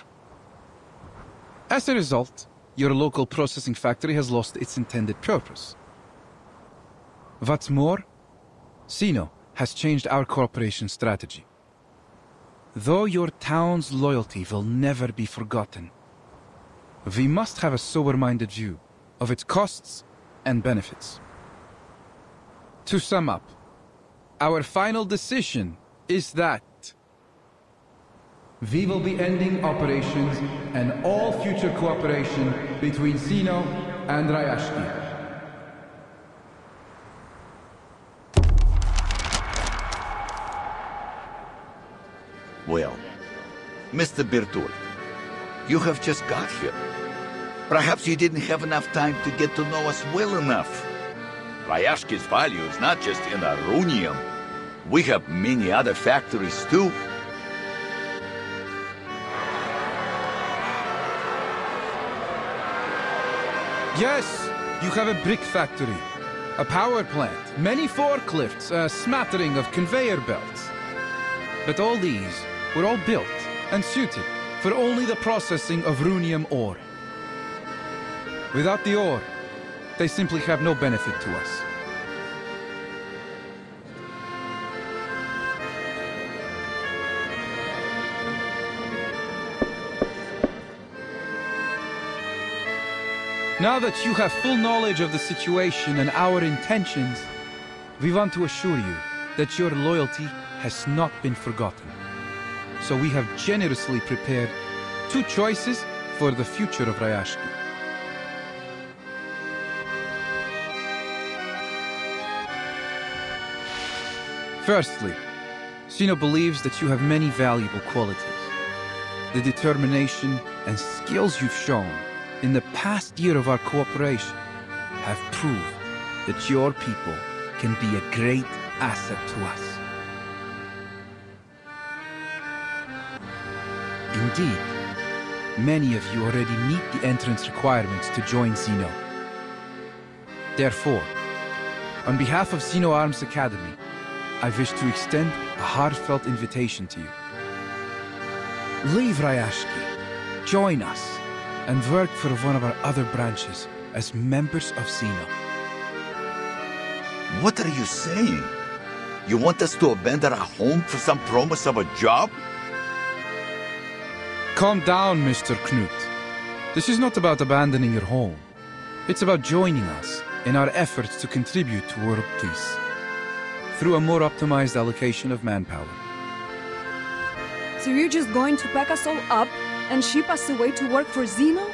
As a result, your local processing factory has lost its intended purpose. What's more, Zeno has changed our cooperation strategy. Though your town's loyalty will never be forgotten, we must have a sober-minded view of its costs and benefits. To sum up, our final decision is that we will be ending operations and all future cooperation between Zeno and Ryashki. Well, Mr. Bertul, you have just got here. Perhaps you didn't have enough time to get to know us well enough. Ryashki's value is not just in our runium. We have many other factories too. Yes, you have a brick factory, a power plant, many forklifts, a smattering of conveyor belts. But all these were all built and suited for only the processing of runium ore. Without the ore, they simply have no benefit to us. Now that you have full knowledge of the situation and our intentions, we want to assure you that your loyalty has not been forgotten. So we have generously prepared 2 choices for the future of Ryashki. Firstly, Sino believes that you have many valuable qualities. The determination and skills you've shown in the past year of our cooperation have proved that your people can be a great asset to us. Indeed, many of you already meet the entrance requirements to join Xeno. Therefore, on behalf of Xeno Arms Academy, I wish to extend a heartfelt invitation to you. Leave Ryashki, join us, and work for one of our other branches as members of Xeno. What are you saying? You want us to abandon our home for some promise of a job? Calm down, Mr. Knut. This is not about abandoning your home. It's about joining us in our efforts to contribute to world peace through a more optimized allocation of manpower. So you're just going to pack us all up and ship us away to work for Xeno?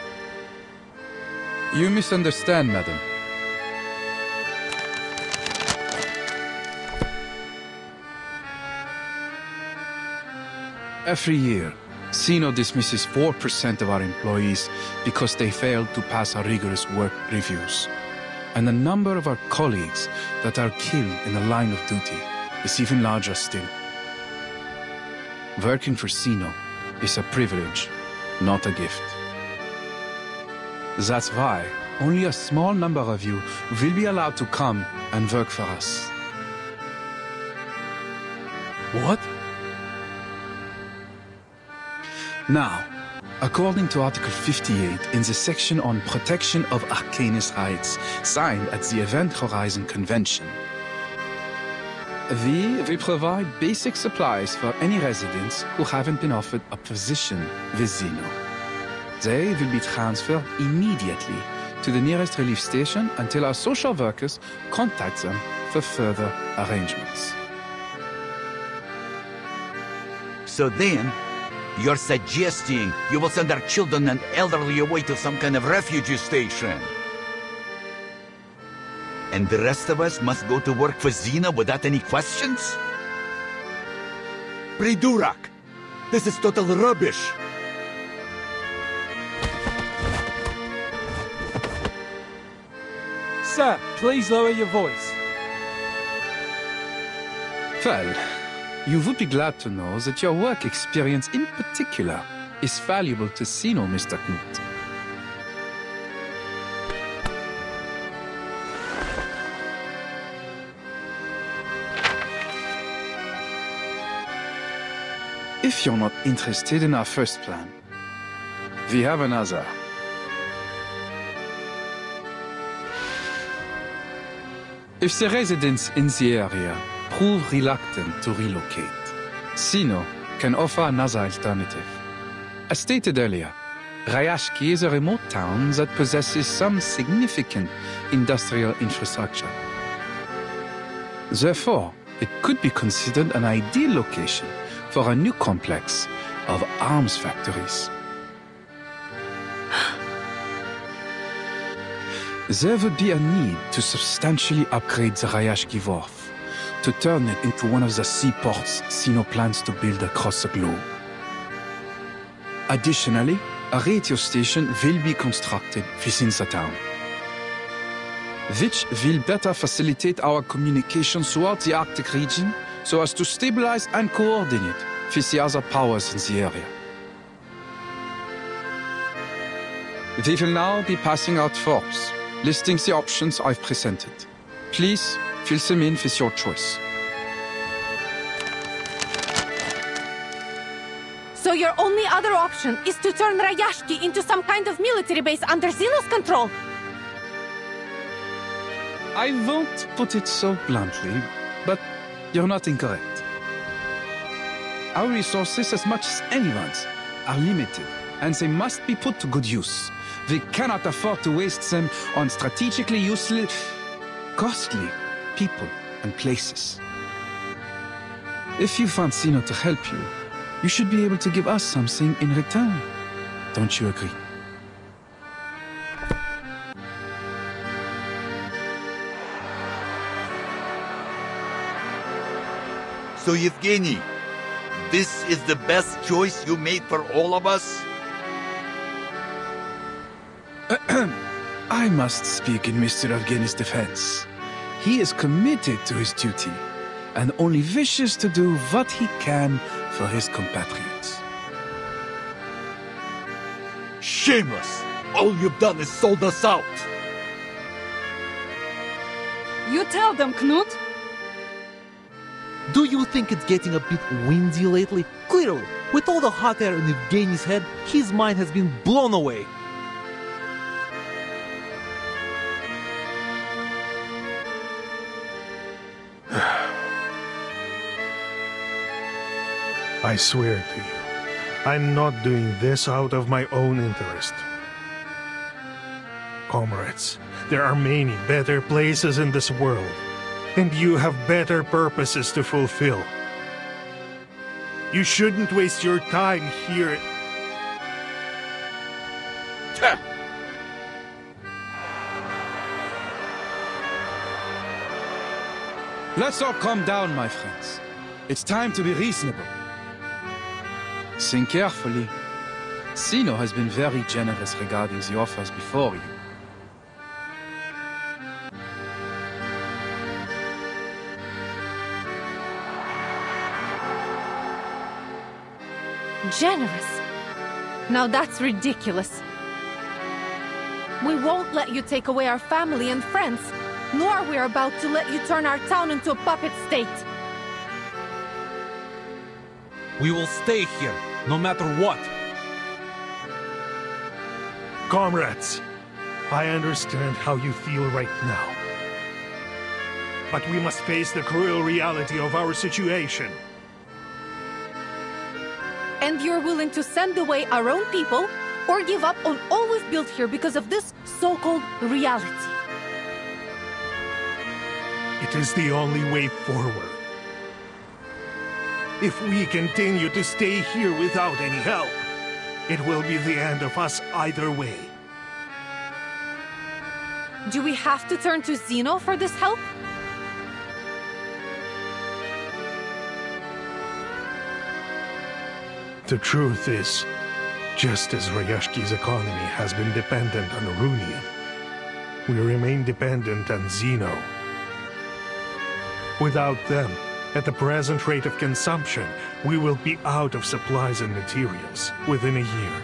You misunderstand, madam. Every year, Xeno dismisses 4% of our employees because they failed to pass our rigorous work reviews. And the number of our colleagues that are killed in the line of duty is even larger still. Working for Xeno is a privilege, not a gift. That's why only a small number of you will be allowed to come and work for us. What? Now, according to Article 58 in the section on protection of Arcanist rights signed at the Event Horizon Convention, we provide basic supplies for any residents who haven't been offered a position with Xeno. They will be transferred immediately to the nearest relief station until our social workers contact them for further arrangements. So then, you're suggesting you will send our children and elderly away to some kind of refugee station? And the rest of us must go to work for Xeno without any questions? Pridurak! This is total rubbish! Sir, please lower your voice. Well, you would be glad to know that your work experience in particular is valuable to Xeno, Mr. Knut. If you're not interested in our first plan, we have another. If the residents in the area prove reluctant to relocate, Xeno can offer another alternative. As stated earlier, Ryashki is a remote town that possesses some significant industrial infrastructure. Therefore, it could be considered an ideal location for a new complex of arms factories. There would be a need to substantially upgrade the Ryashki Wharf, to turn it into one of the seaports Xeno plans to build across the globe. Additionally, a radio station will be constructed within the town, which will better facilitate our communication throughout the Arctic region so as to stabilize and coordinate with the other powers in the area. We will now be passing out forms. listing the options I've presented. Please fill them in with your choice. So your only other option is to turn Rayashki into some kind of military base under Xeno's control? I won't put it so bluntly, but you're not incorrect. Our resources, as much as anyone's, are limited, and they must be put to good use. We cannot afford to waste them on strategically useless, costly people and places. If you want Xeno to help you, you should be able to give us something in return. Don't you agree? So, Yevgeny, this is the best choice you made for all of us? I must speak in Mr. Evgeny's defense. He is committed to his duty, and only wishes to do what he can for his compatriots. Shameless! All you've done is sold us out! You tell them, Knut. Do you think it's getting a bit windy lately? Clearly, with all the hot air in Evgeny's head, his mind has been blown away. I swear to you, I'm not doing this out of my own interest. Comrades, there are many better places in this world, and you have better purposes to fulfill. You shouldn't waste your time here. Let's all calm down, my friends. It's time to be reasonable. Think carefully. Xeno has been very generous regarding the offers before you. Generous? Now that's ridiculous. We won't let you take away our family and friends, nor are we about to let you turn our town into a puppet state. We will stay here, no matter what. Comrades, I understand how you feel right now. But we must face the cruel reality of our situation. And you're willing to send away our own people, or give up on all we've built here because of this so-called reality? It is the only way forward. If we continue to stay here without any help, it will be the end of us either way. Do we have to turn to Xeno for this help? The truth is, just as Rayashki's economy has been dependent on Runium, we remain dependent on Xeno. Without them, at the present rate of consumption, we will be out of supplies and materials within a year.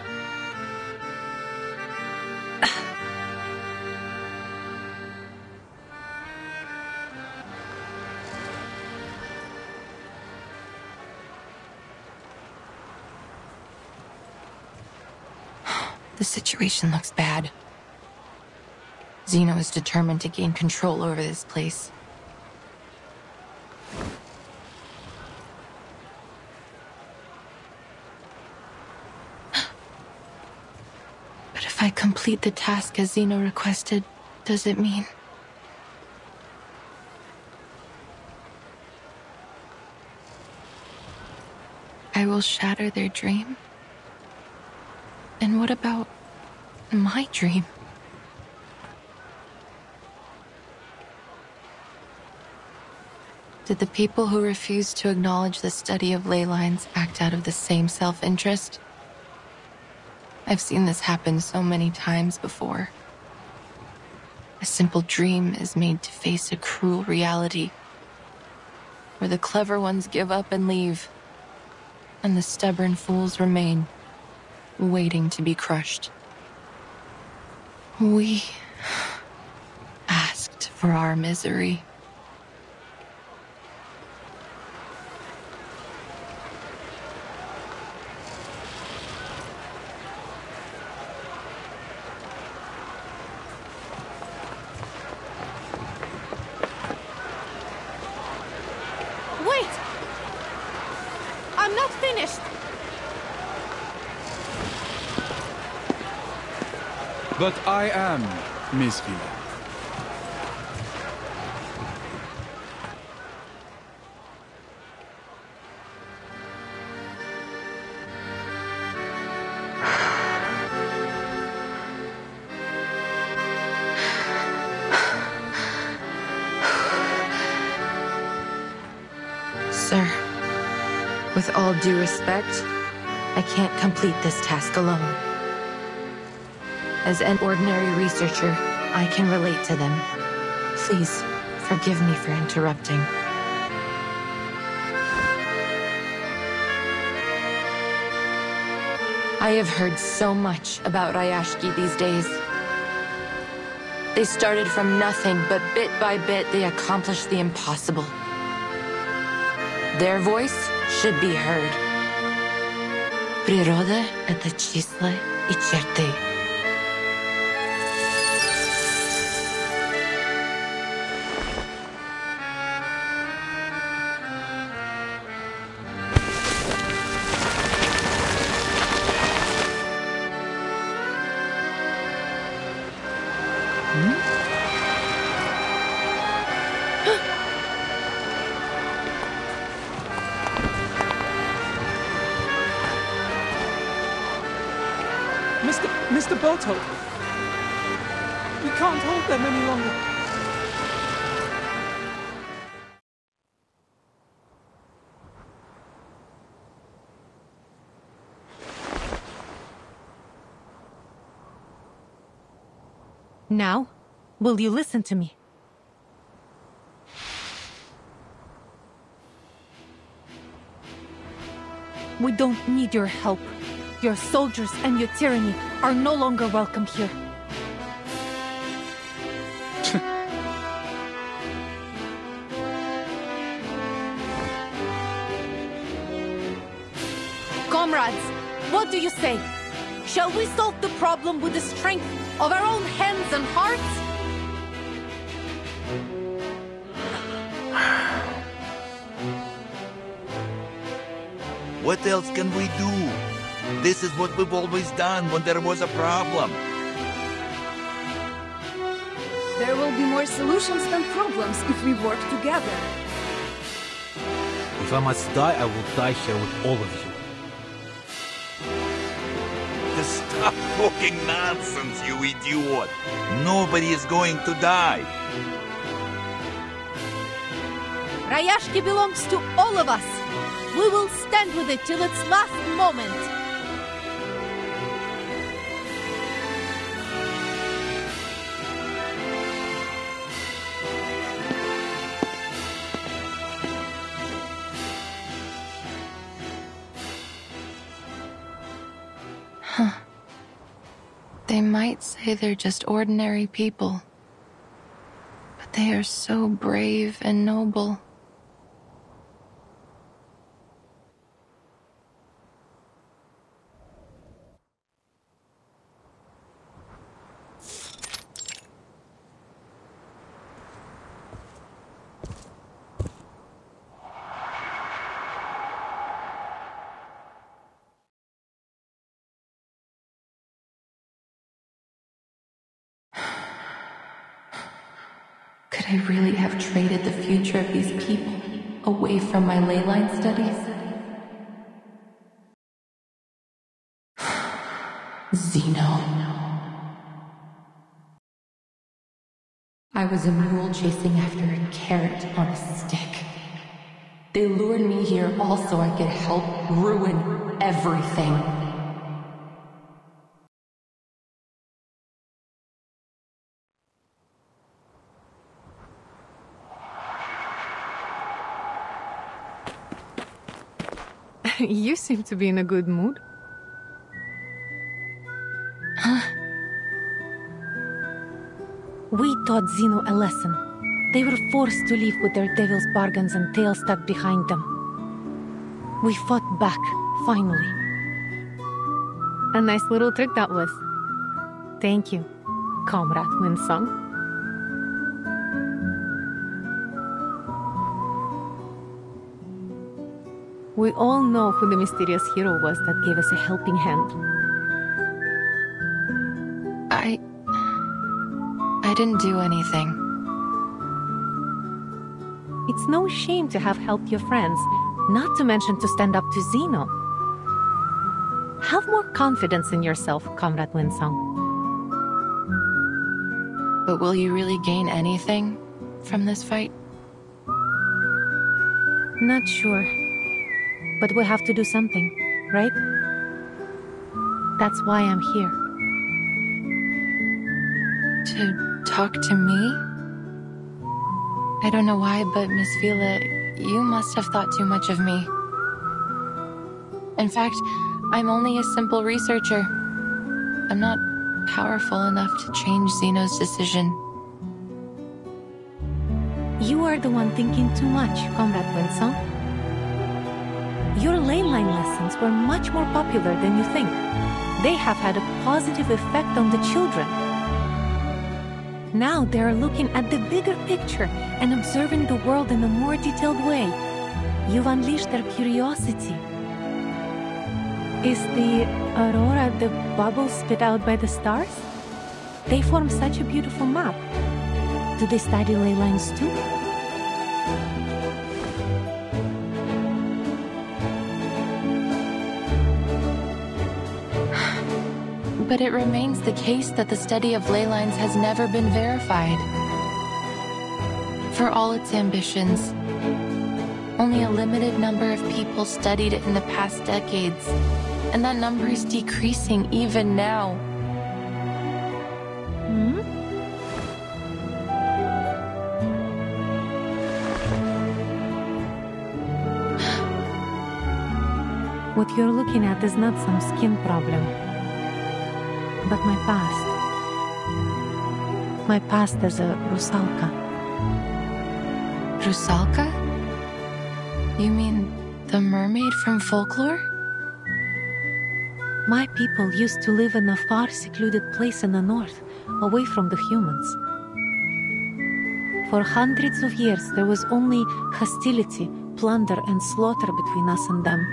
The situation looks bad. Xeno is determined to gain control over this place. But if I complete the task as Xeno requested, does it mean... I will shatter their dream? And what about my dream? Did the people who refused to acknowledge the study of ley lines act out of the same self-interest? I've seen this happen so many times before. A simple dream is made to face a cruel reality, where the clever ones give up and leave, and the stubborn fools remain, waiting to be crushed. We for our misery. Wait! I'm not finished! But I am, Miss Villa. Sir, with all due respect, I can't complete this task alone. As an ordinary researcher, I can relate to them. Please, forgive me for interrupting. I have heard so much about Ryashki these days. They started from nothing, but bit by bit they accomplished the impossible. Their voice should be heard. Природа — это числа и черты. Mr. Boto! We can't hold them any longer. Now, will you listen to me? We don't need your help. Your soldiers and your tyranny are no longer welcome here. Comrades, what do you say? Shall we solve the problem with the strength of our own hands and hearts? What else can we do? This is what we've always done when there was a problem. There will be more solutions than problems if we work together. If I must die, I will die here with all of you. Just stop talking nonsense, you idiot! Nobody is going to die. Ryashki belongs to all of us. We will stand with it till its last moment. They might say they're just ordinary people, but they are so brave and noble. Could I really have traded the future of these people away from my ley line studies? Zeno. I was a mule chasing after a carrot on a stick. They lured me here all so I could help ruin everything. You seem to be in a good mood. We taught Zeno a lesson. They were forced to leave with their devil's bargains and tails stuck behind them. We fought back, finally. A nice little trick that was. Thank you, Comrade Winsong. We all know who the mysterious hero was that gave us a helping hand. I didn't do anything. It's no shame to have helped your friends, not to mention to stand up to Zeno. Have more confidence in yourself, Comrade Winsong. But will you really gain anything from this fight? Not sure. But we have to do something, right? That's why I'm here. To talk to me? I don't know why, but Miss Vila, you must have thought too much of me. In fact, I'm only a simple researcher. I'm not powerful enough to change Zeno's decision. You are the one thinking too much, Comrade Winsong. Your ley line lessons were much more popular than you think. They have had a positive effect on the children. Now they are looking at the bigger picture and observing the world in a more detailed way. You've unleashed their curiosity. Is the aurora the bubbles spit out by the stars? They form such a beautiful map. Do they study ley lines too? But it remains the case that the study of ley lines has never been verified. For all its ambitions, only a limited number of people studied it in the past decades, and that number is decreasing even now. What you're looking at is not some skin problem, but my past. My past as a Rusalka. Rusalka? You mean the mermaid from folklore? My people used to live in a far secluded place in the north, away from the humans. For hundreds of years there was only hostility, plunder and slaughter between us and them.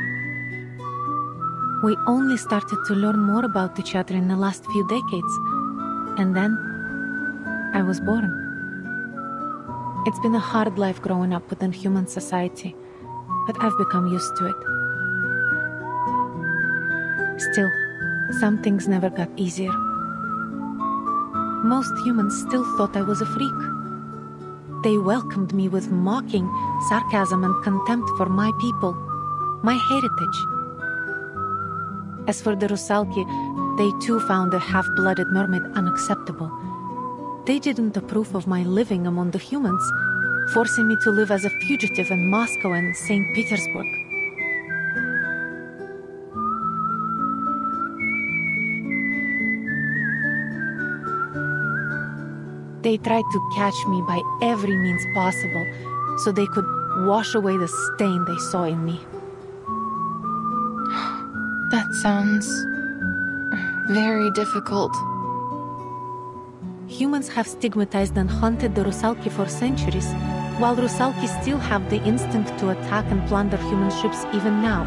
We only started to learn more about each other in the last few decades, and then I was born. It's been a hard life growing up within human society, but I've become used to it. Still, some things never got easier. Most humans still thought I was a freak. They welcomed me with mocking, sarcasm and contempt for my people, my heritage. As for the Rusalki, they too found a half-blooded mermaid unacceptable. They didn't approve of my living among the humans, forcing me to live as a fugitive in Moscow and St. Petersburg. They tried to catch me by every means possible, so they could wash away the stain they saw in me. That sounds very difficult. Humans have stigmatized and hunted the Rusalki for centuries, while Rusalki still have the instinct to attack and plunder human ships even now.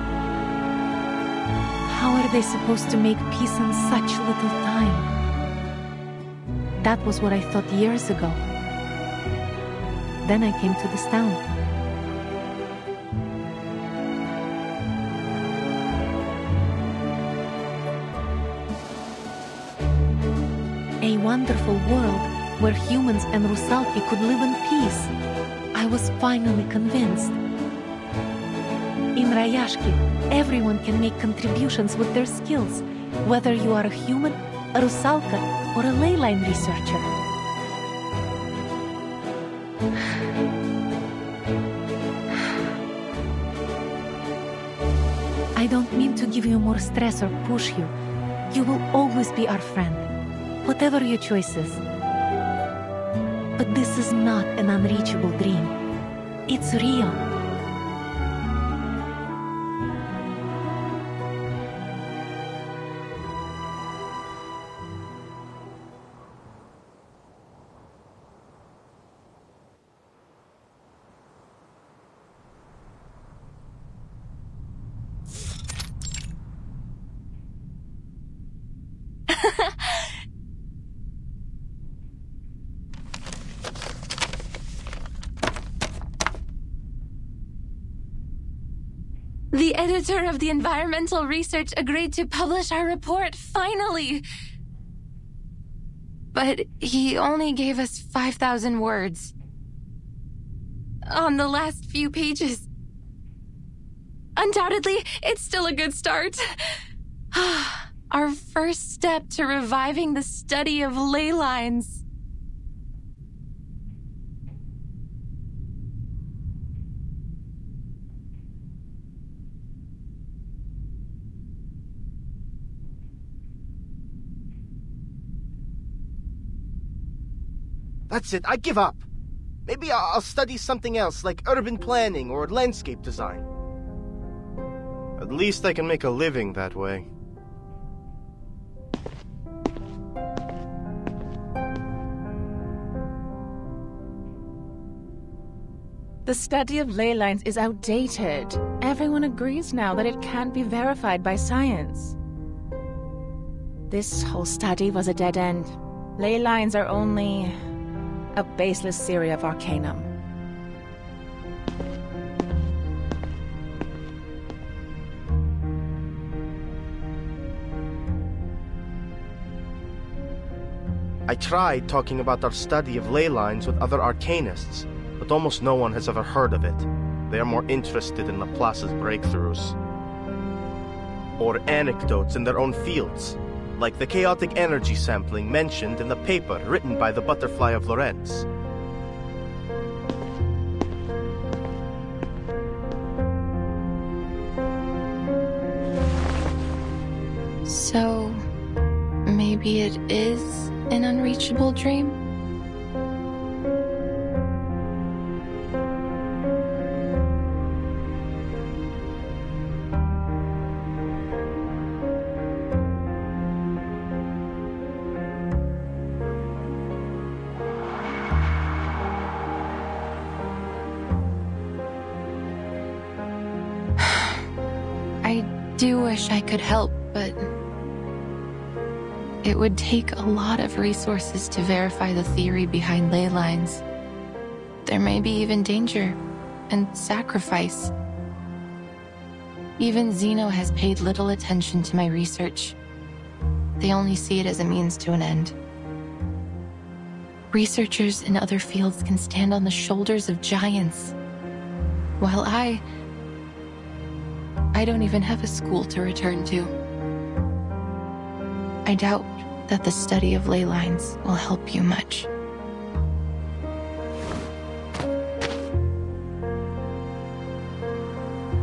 How are they supposed to make peace in such little time? That was what I thought years ago. Then I came to this town. A wonderful world where humans and Rusalki could live in peace. I was finally convinced. In Rayashki, everyone can make contributions with their skills, whether you are a human, a Rusalka, or a ley line researcher. I don't mean to give you more stress or push you. You will always be our friend, whatever your choices. But this is not an unreachable dream. It's real. The editor of the environmental research agreed to publish our report, finally! But he only gave us 5,000 words. On the last few pages. Undoubtedly, it's still a good start. Our first step to reviving the study of ley lines. That's it, I give up. Maybe I'll study something else, like urban planning or landscape design. At least I can make a living that way. The study of ley lines is outdated. Everyone agrees now that it can't be verified by science. This whole study was a dead end. Ley lines are only a baseless theory of arcanum. I tried talking about our study of ley lines with other arcanists, but almost no one has ever heard of it. They are more interested in Laplace's breakthroughs. Or anecdotes in their own fields, like the chaotic energy sampling mentioned in the paper written by the Butterfly of Lorentz. So, maybe it is an unreachable dream? I do wish I could help, but it would take a lot of resources to verify the theory behind ley lines. There may be even danger and sacrifice. Even Zeno has paid little attention to my research. They only see it as a means to an end. Researchers in other fields can stand on the shoulders of giants, while I don't even have a school to return to. I doubt that the study of ley lines will help you much.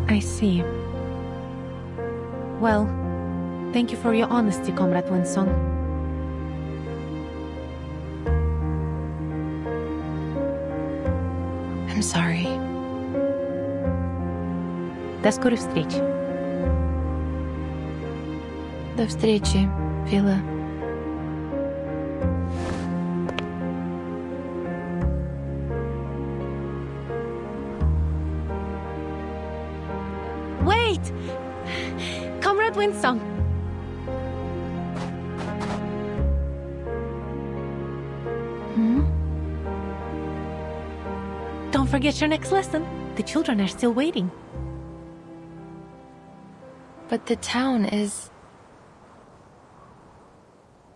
I see. Well, thank you for your honesty, Comrade Winsong. I'm sorry. До скорой встречи. До встречи, Vila. Wait! Comrade Winsong. Don't forget your next lesson. The children are still waiting. But the town is...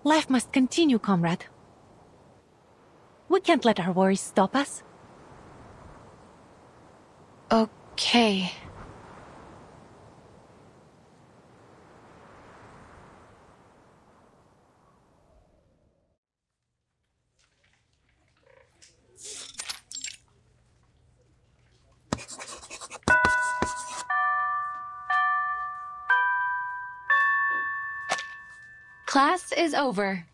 Life must continue, comrade. We can't let our worries stop us. Okay. Class is over.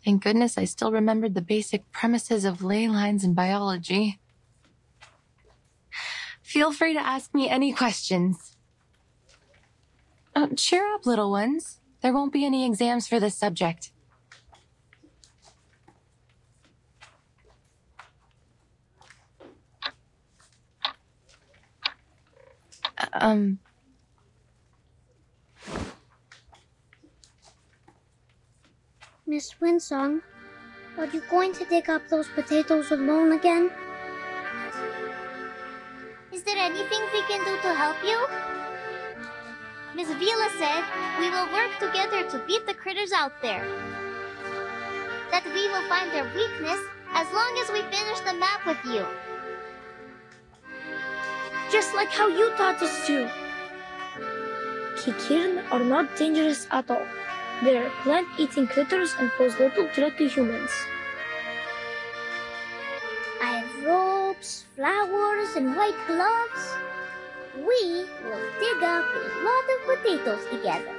Thank goodness I still remembered the basic premises of ley lines in biology. Feel free to ask me any questions. Oh, cheer up, little ones. There won't be any exams for this subject. Miss Winsong, are you going to dig up those potatoes alone again? Is there anything we can do to help you? Miss Vila said we will work together to beat the critters out there. That we will find their weakness as long as we finish the map with you. Just like how you taught us to. Kikirn are not dangerous at all. They are plant-eating critters and pose little threat to humans. I have ropes, flowers, and white gloves. We will dig up a lot of potatoes together.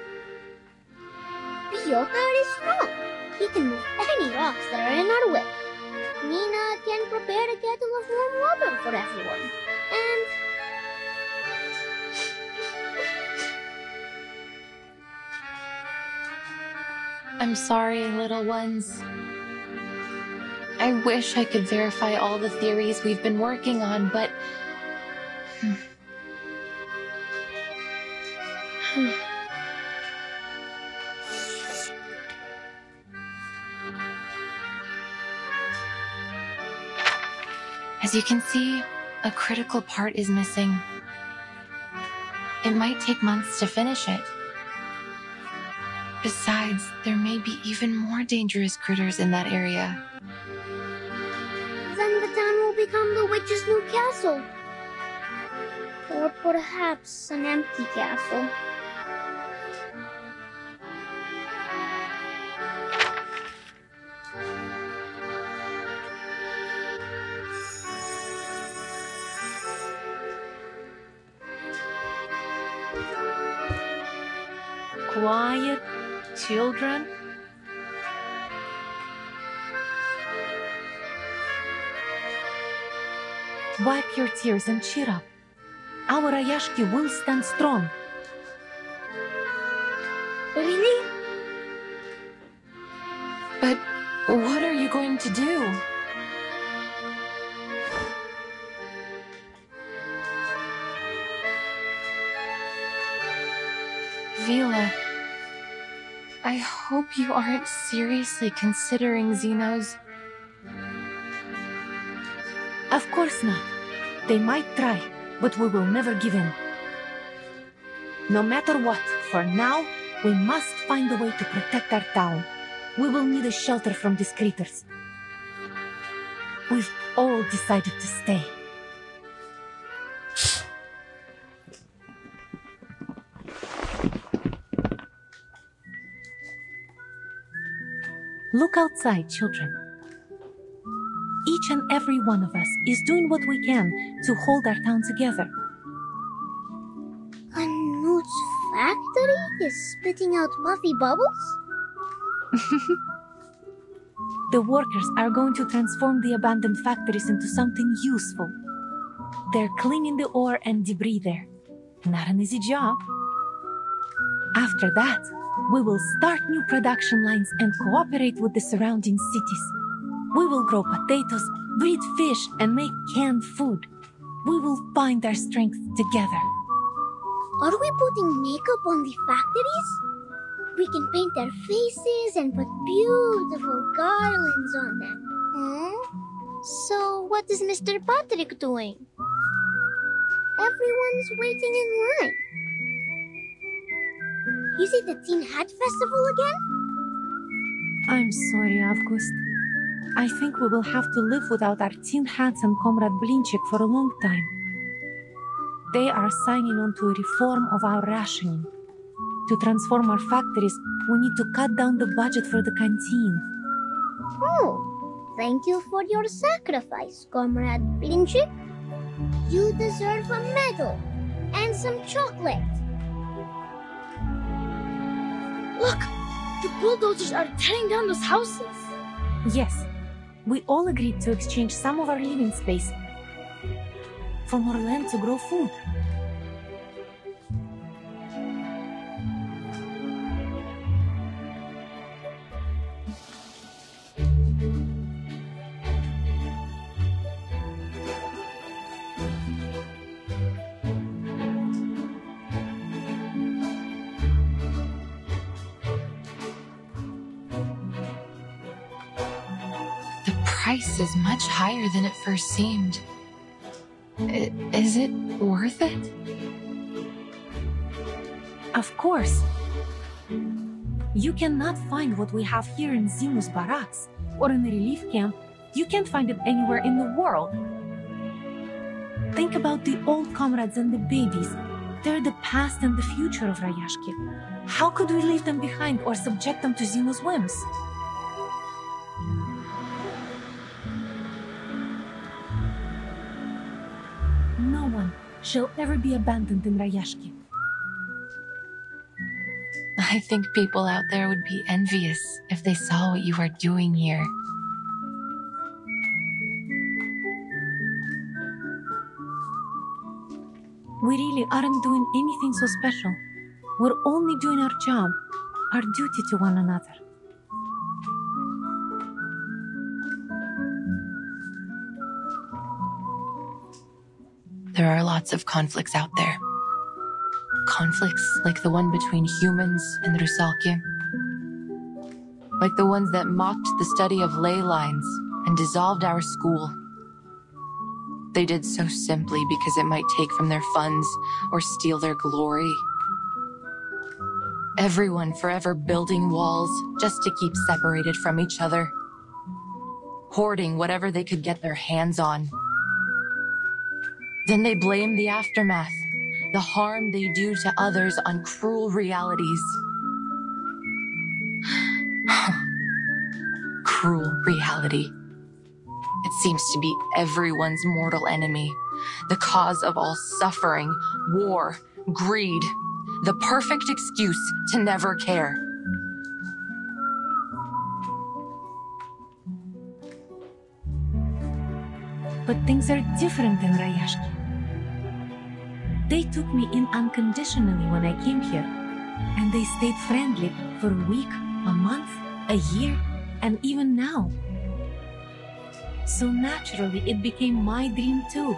Piotr is strong. He can move any rocks that are in our way. Nina can prepare a kettle of warm water for everyone. And I'm sorry, little ones. I wish I could verify all the theories we've been working on, but... As you can see, a critical part is missing. It might take months to finish it. Besides, there may be even more dangerous critters in that area. then the town will become the witch's new castle. Or perhaps an empty castle. Quiet, children. Wipe your tears and cheer up. Our Ayashki will stand strong. Really? But what are you going to do? Vila, I hope you aren't seriously considering Xenos. Of course not. They might try, but we will never give in. No matter what, for now, we must find a way to protect our town. We will need a shelter from these critters. We've all decided to stay. Look outside, children. Each and every one of us is doing what we can to hold our town together. A newt's factory is spitting out puffy bubbles? The workers are going to transform the abandoned factories into something useful. They're cleaning the ore and debris there. Not an easy job. After that, we will start new production lines and cooperate with the surrounding cities. We will grow potatoes, breed fish, and make canned food. We will find our strength together. Are we putting makeup on the factories? We can paint their faces and put beautiful garlands on them. So what is Mr. Patrick doing? Everyone's waiting in line. Is it the Teen Hat Festival again? I'm sorry, August. I think we will have to live without our tin hats and Comrade Blinchik for a long time. They are signing on to a reform of our rationing. To transform our factories, we need to cut down the budget for the canteen. Oh, thank you for your sacrifice, Comrade Blinchik. You deserve a medal and some chocolate. Look! The bulldozers are tearing down those houses. Yes, we all agreed to exchange some of our living space for more land to grow food. Price is much higher than it first seemed. Is it worth it? Of course. You cannot find what we have here in Zeno's barracks or in the relief camp. You can't find it anywhere in the world. Think about the old comrades and the babies. They're the past and the future of Rayashki. How could we leave them behind or subject them to Zeno's whims? No one shall ever be abandoned in Rayashki. I think people out there would be envious if they saw what you are doing here. We really aren't doing anything so special. We're only doing our job, our duty to one another. There are lots of conflicts out there. Conflicts like the one between humans and Rusalki. Like the ones that mocked the study of ley lines and dissolved our school. They did so simply because it might take from their funds or steal their glory. Everyone forever building walls just to keep separated from each other. Hoarding whatever they could get their hands on. Then they blame the aftermath, the harm they do to others on cruel realities. Cruel reality. It seems to be everyone's mortal enemy, the cause of all suffering, war, greed, the perfect excuse to never care. But things are different in Rayashki. They took me in unconditionally when I came here, and they stayed friendly for a week, a month, a year, and even now. So naturally, it became my dream too.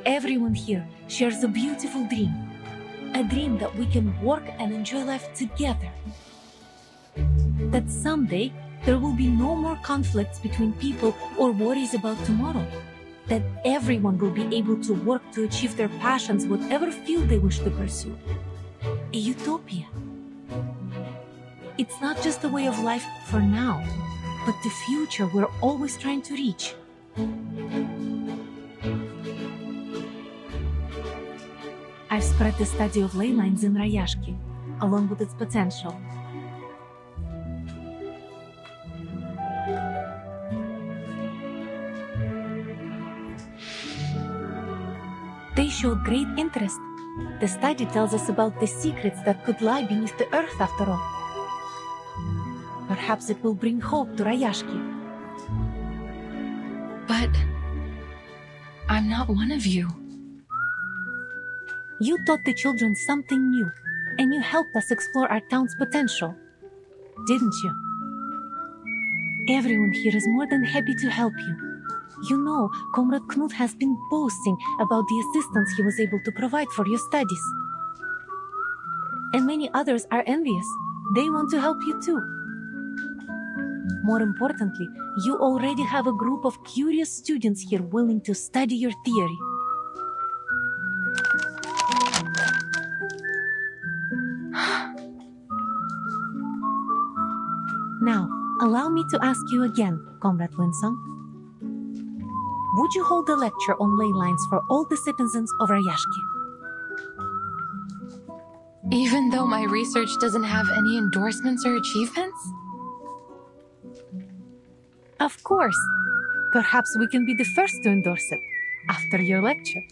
Everyone here shares a beautiful dream. A dream that we can work and enjoy life together. That someday, there will be no more conflicts between people or worries about tomorrow. That everyone will be able to work to achieve their passions, whatever field they wish to pursue. A utopia. It's not just a way of life for now, but the future we're always trying to reach. I've spread the study of ley lines in Rayashki, along with its potential. They showed great interest. The study tells us about the secrets that could lie beneath the earth after all. Perhaps it will bring hope to Rayashki. But I'm not one of you. You taught the children something new, and you helped us explore our town's potential, didn't you? Everyone here is more than happy to help you. You know, Comrade Knut has been boasting about the assistance he was able to provide for your studies. And many others are envious. They want to help you too. More importantly, you already have a group of curious students here willing to study your theory. Now, allow me to ask you again, Comrade Winsong. Would you hold a lecture on ley lines for all the citizens of Rayashki? Even though my research doesn't have any endorsements or achievements? Of course. Perhaps we can be the first to endorse it after your lecture.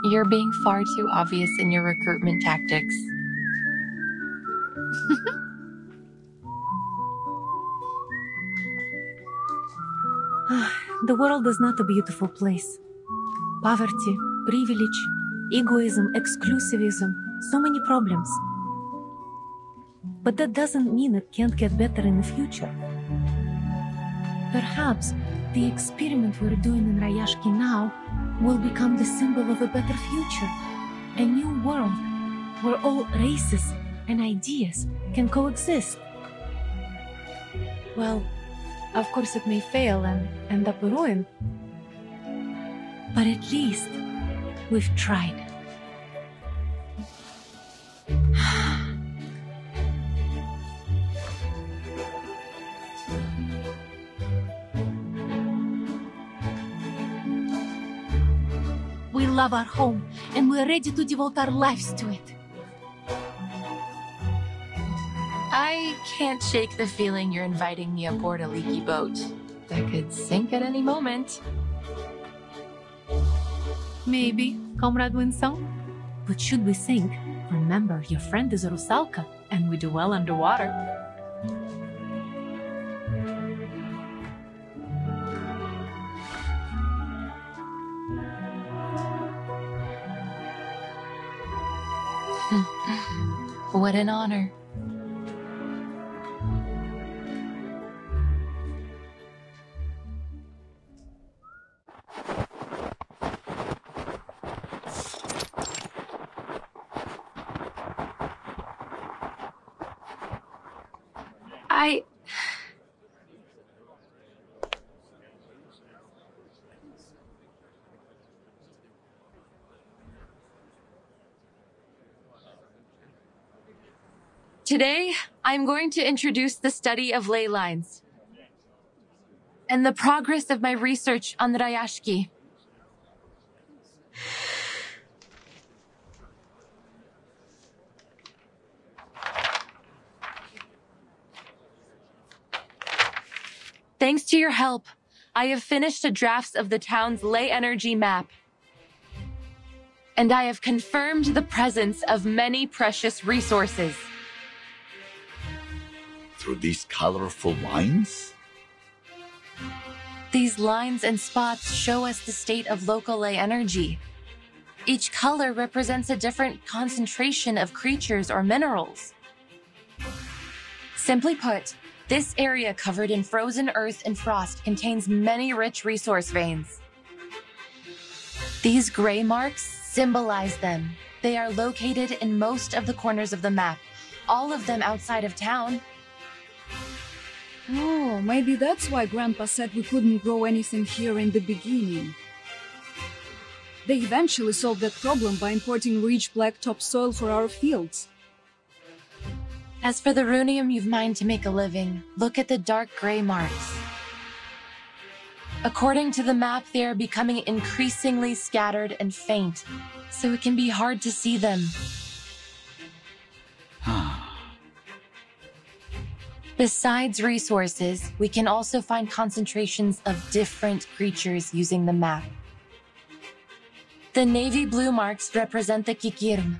You're being far too obvious in your recruitment tactics. the world is not a beautiful place. Poverty, privilege, egoism, exclusivism, so many problems. But that doesn't mean it can't get better in the future. Perhaps the experiment we're doing in Rayashki now will become the symbol of a better future. A new world where all races and ideas can coexist. Well, of course it may fail and end up a ruin. But at least we've tried. We love our home, and we're ready to devote our lives to it. I can't shake the feeling you're inviting me aboard a leaky boat that could sink at any moment. Maybe, Comrade Winsong. But should we sink, remember your friend is a Rusalka, and we do well underwater. What an honor. Today, I'm going to introduce the study of ley lines and the progress of my research on the Rayashki. Thanks to your help, I have finished the drafts of the town's ley energy map. And I have confirmed the presence of many precious resources. Through these colorful lines? These lines and spots show us the state of local ley energy. Each color represents a different concentration of creatures or minerals. Simply put, this area covered in frozen earth and frost contains many rich resource veins. These gray marks symbolize them. They are located in most of the corners of the map, all of them outside of town. Oh, maybe that's why Grandpa said we couldn't grow anything here in the beginning. They eventually solved that problem by importing rich black topsoil for our fields. As for the runium you've mined to make a living, look at the dark gray marks. According to the map, they are becoming increasingly scattered and faint, so it can be hard to see them. Besides resources, we can also find concentrations of different creatures using the map. The navy blue marks represent the Kikirn,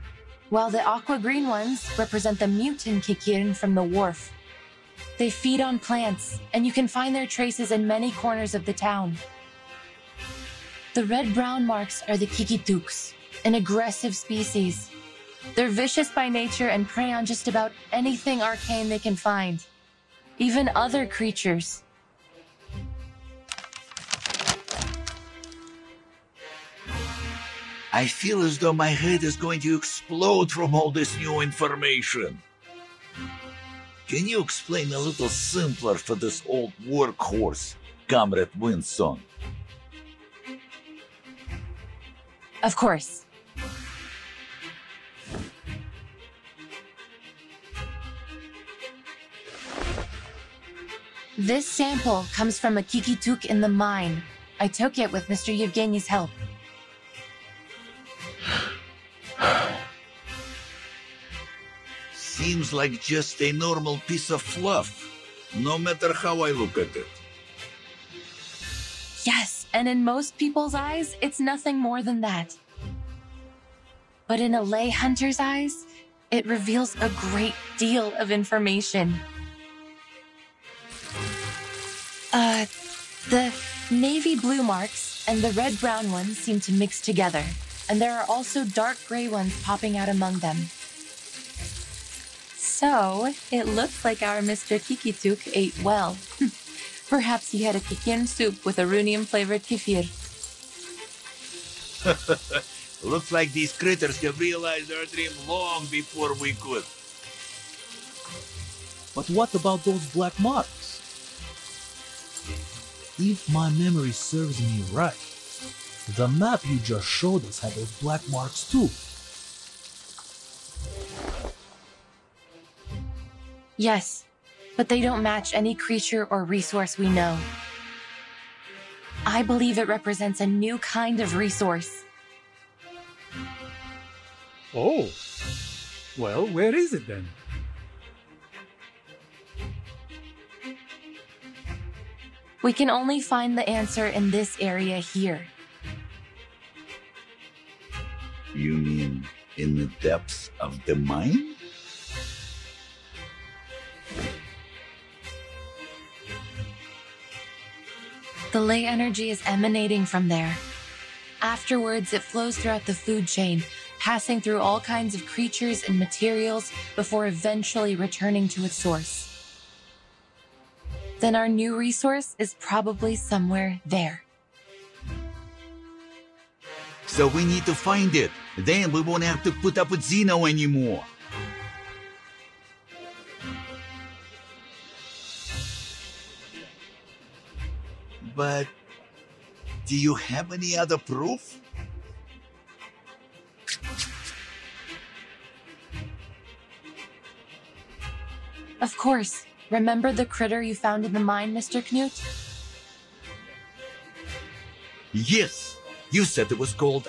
while the aqua green ones represent the mutant Kikirn from the wharf. They feed on plants, and you can find their traces in many corners of the town. The red-brown marks are the Kikituks, an aggressive species. They're vicious by nature and prey on just about anything arcane they can find. Even other creatures. I feel as though my head is going to explode from all this new information. Can you explain a little simpler for this old workhorse, Comrade Winsong? Of course. This sample comes from a Kikituk in the mine. I took it with Mr. Yevgeny's help. Seems like just a normal piece of fluff, no matter how I look at it. Yes, and in most people's eyes, it's nothing more than that. But in a lay hunter's eyes, it reveals a great deal of information. The navy blue marks and the red-brown ones seem to mix together, and there are also dark gray ones popping out among them. So, it looks like our Mr. Kikituk ate well. Perhaps he had a kikin soup with a runium-flavored kefir. Looks like these critters have realized our dream long before we could. But what about those black marks? If my memory serves me right, the map you just showed us had those black marks too. Yes, but they don't match any creature or resource we know. I believe it represents a new kind of resource. Oh, well, where is it then? We can only find the answer in this area here. You mean in the depths of the mine? The ley energy is emanating from there. Afterwards, it flows throughout the food chain, passing through all kinds of creatures and materials before eventually returning to its source. Then our new resource is probably somewhere there. So we need to find it. Then we won't have to put up with Zeno anymore. But do you have any other proof? Of course. Remember the critter you found in the mine, Mr. Knut? Yes. You said it was called,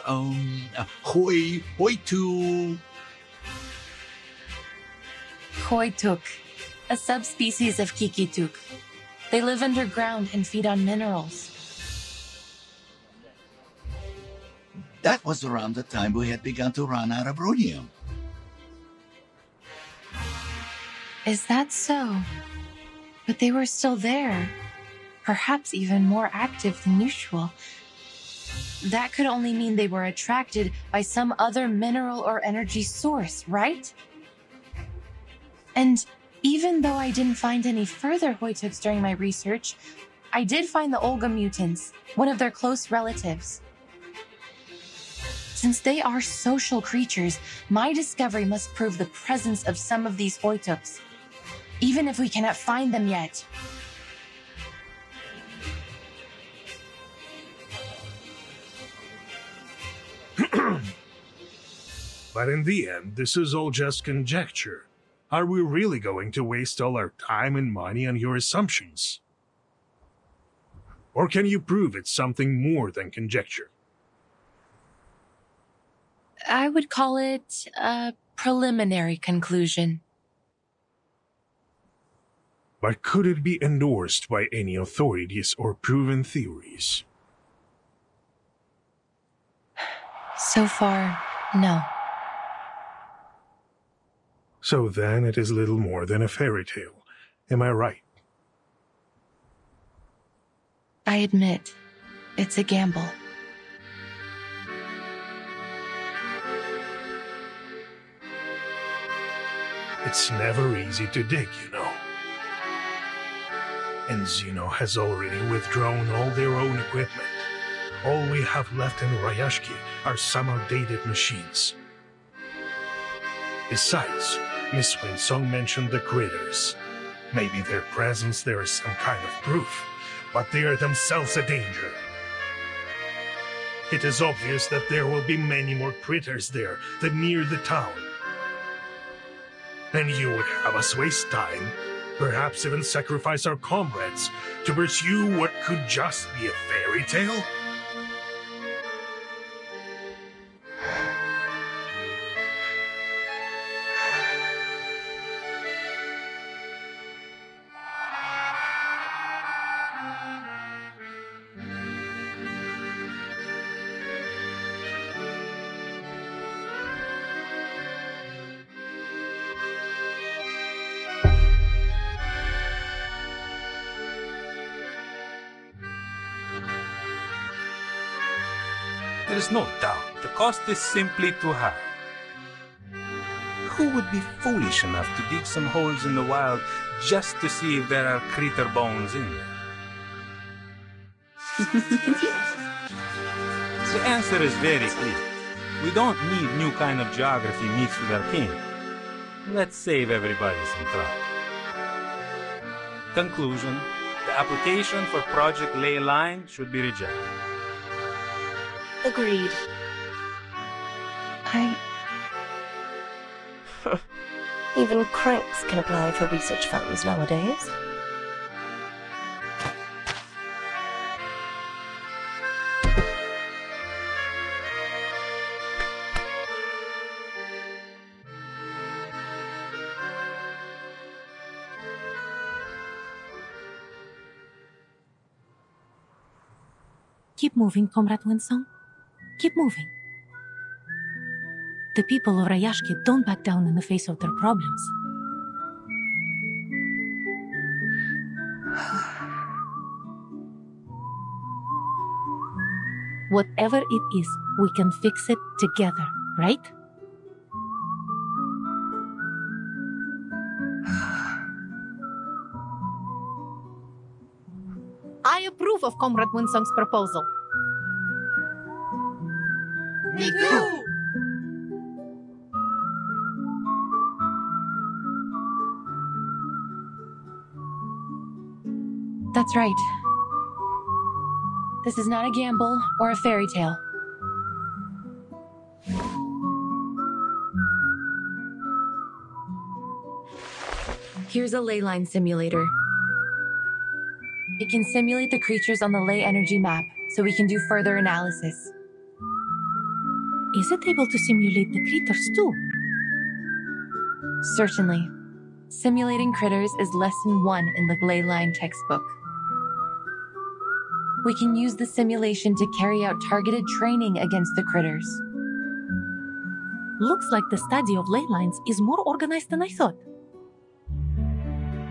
Hoituk. Hoituk, a subspecies of Kikituk. They live underground and feed on minerals. That was around the time we had begun to run out of runium. Is that so? But they were still there. Perhaps even more active than usual. That could only mean they were attracted by some other mineral or energy source, right? And even though I didn't find any further Hoituks during my research, I did find the Olga mutants, one of their close relatives. Since they are social creatures, my discovery must prove the presence of some of these Hoituks, even if we cannot find them yet. But in the end, this is all just conjecture. Are we really going to waste all our time and money on your assumptions? Or can you prove it's something more than conjecture? I would call it a preliminary conclusion. But could it be endorsed by any authorities or proven theories? So far, no. So then it is little more than a fairy tale. Am I right? I admit, it's a gamble. It's never easy to dig, you know. And Zeno has already withdrawn all their own equipment. All we have left in Ryashki are some outdated machines. Besides, Miss Winsong mentioned the critters. Maybe their presence there is some kind of proof, but they are themselves a danger. It is obvious that there will be many more critters there than near the town. And you would have us waste time, perhaps even sacrifice our comrades, to pursue what could just be a fairy tale? There's no doubt the cost is simply too high. Who would be foolish enough to dig some holes in the wild just to see if there are critter bones in there? The answer is very clear. We don't need new kind of geography mixed with arcane. Let's save everybody some trouble. Conclusion. The application for Project Ley Line should be rejected. Agreed. Even cranks can apply for research funds nowadays. Keep moving, Comrade Winsong. Keep moving. The people of Rayashki don't back down in the face of their problems. Whatever it is, we can fix it together, right? I approve of Comrade Winsong's proposal. Me too! That's right. This is not a gamble or a fairy tale. Here's a ley line simulator. It can simulate the creatures on the ley energy map, so we can do further analysis. Is it able to simulate the critters too? Certainly. Simulating critters is lesson 1 in the ley line textbook. We can use the simulation to carry out targeted training against the critters. Looks like the study of ley lines is more organized than I thought.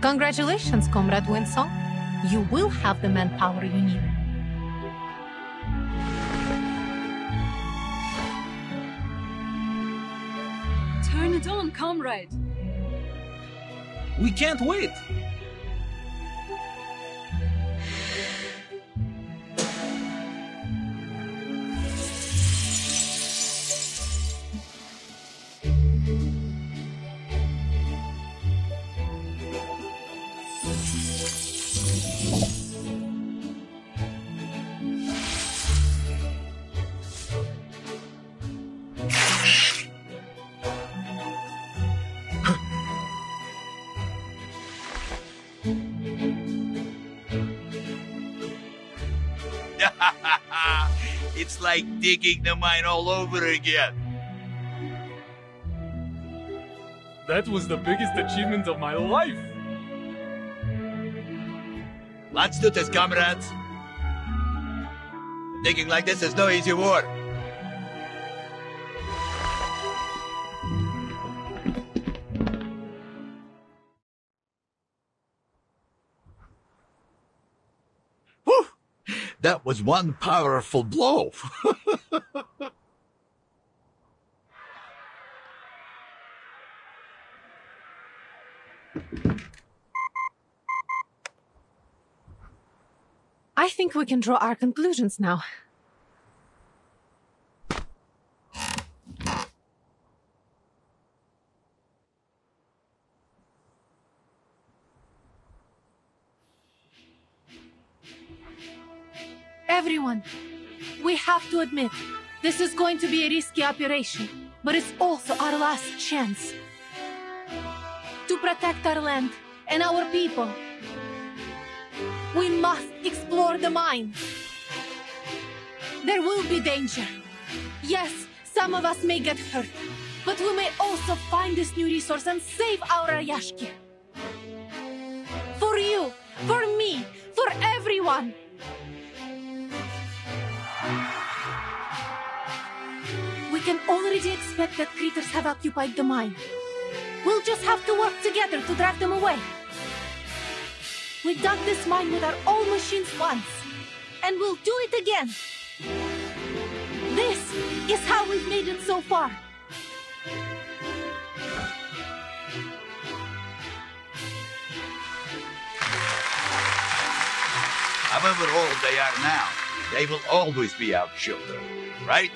Congratulations, Comrade Winsong. You will have the manpower you need. Turn it on, comrade. We can't wait! It's like digging the mine all over again. That was the biggest achievement of my life! Let's do this, comrades. Digging like this is no easy work. Whew! That was one powerful blow. I think we can draw our conclusions now. Everyone, we have to admit, this is going to be a risky operation, but it's also our last chance to protect our land and our people. We must explore the mine. There will be danger. Yes, some of us may get hurt, but we may also find this new resource and save our Rayashki. For you, for me, for everyone. We can already expect that critters have occupied the mine. We'll just have to work together to drive them away. We dug this mine with our own machines once, and we'll do it again. This it so far. However old they are now, they will always be our children, right?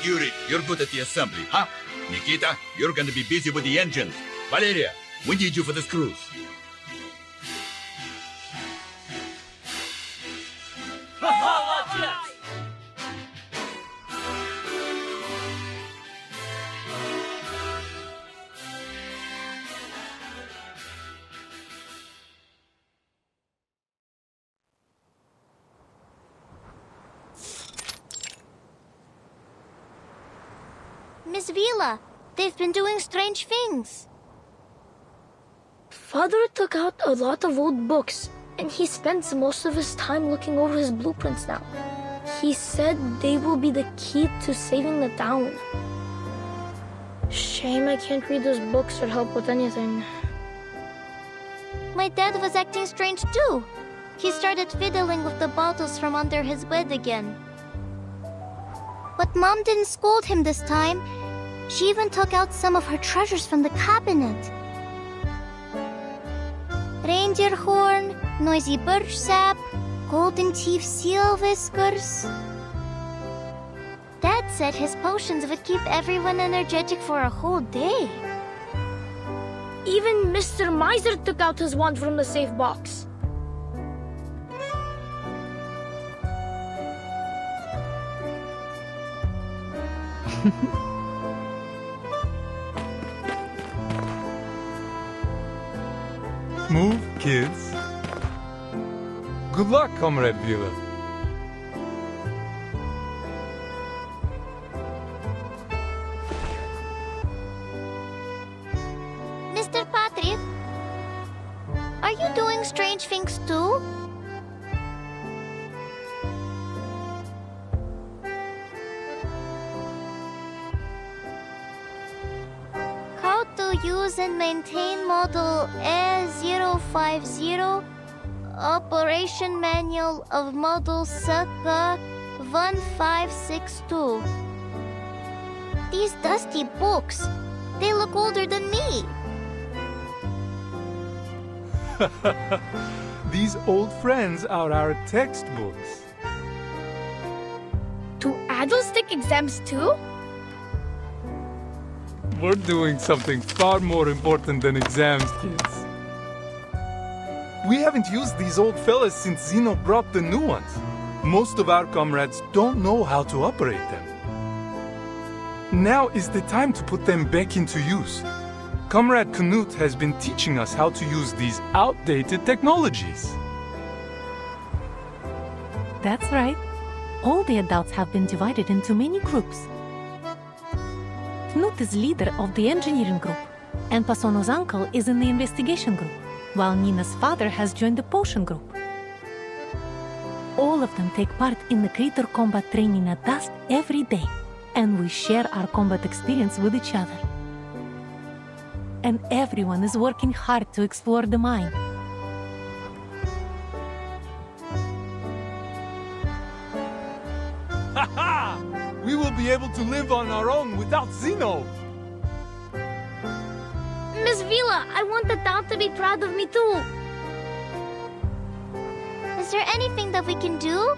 Yuri, you're good at the assembly, huh? Nikita, you're gonna be busy with the engines. Valeria, we need you for this cruise. Miss Vila, they've been doing strange things. Father took out a lot of old books, and he spends most of his time looking over his blueprints now. He said they will be the key to saving the town. Shame I can't read those books or help with anything. My dad was acting strange too. He started fiddling with the bottles from under his bed again. But Mom didn't scold him this time. She even took out some of her treasures from the cabinet. Reindeer horn, noisy birch sap, golden teeth seal whiskers. Dad said his potions would keep everyone energetic for a whole day. Even Mr. Miser took out his wand from the safe box. Move, kids. Good luck, Comrade Vila. Mr. Patrick, are you doing strange things too? How to use and maintain model A050, Operation Manual of Model Sucker 1562. These dusty books, they look older than me. These old friends are our textbooks. Do adults take exams too? We're doing something far more important than exams, kids. We haven't used these old fellas since Zeno brought the new ones. Most of our comrades don't know how to operate them. Now is the time to put them back into use. Comrade Knut has been teaching us how to use these outdated technologies. That's right. All the adults have been divided into many groups. Knut is leader of the engineering group, and Pasono's uncle is in the investigation group, while Nina's father has joined the potion group. All of them take part in the creator combat training at dusk every day, and we share our combat experience with each other. And everyone is working hard to explore the mine. Ha-ha! We will be able to live on our own without Zeno! Miss Vila, I want the town to be proud of me too. Is there anything that we can do?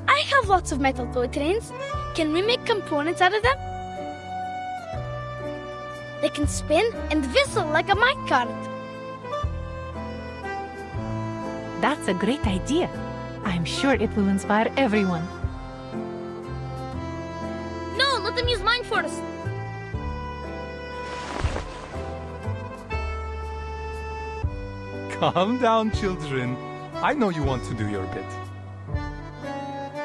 I have lots of metal toy trains. Can we make components out of them? They can spin and whistle like a minecart. That's a great idea. I'm sure it will inspire everyone. No, let them use mine first. Calm down, children. I know you want to do your bit.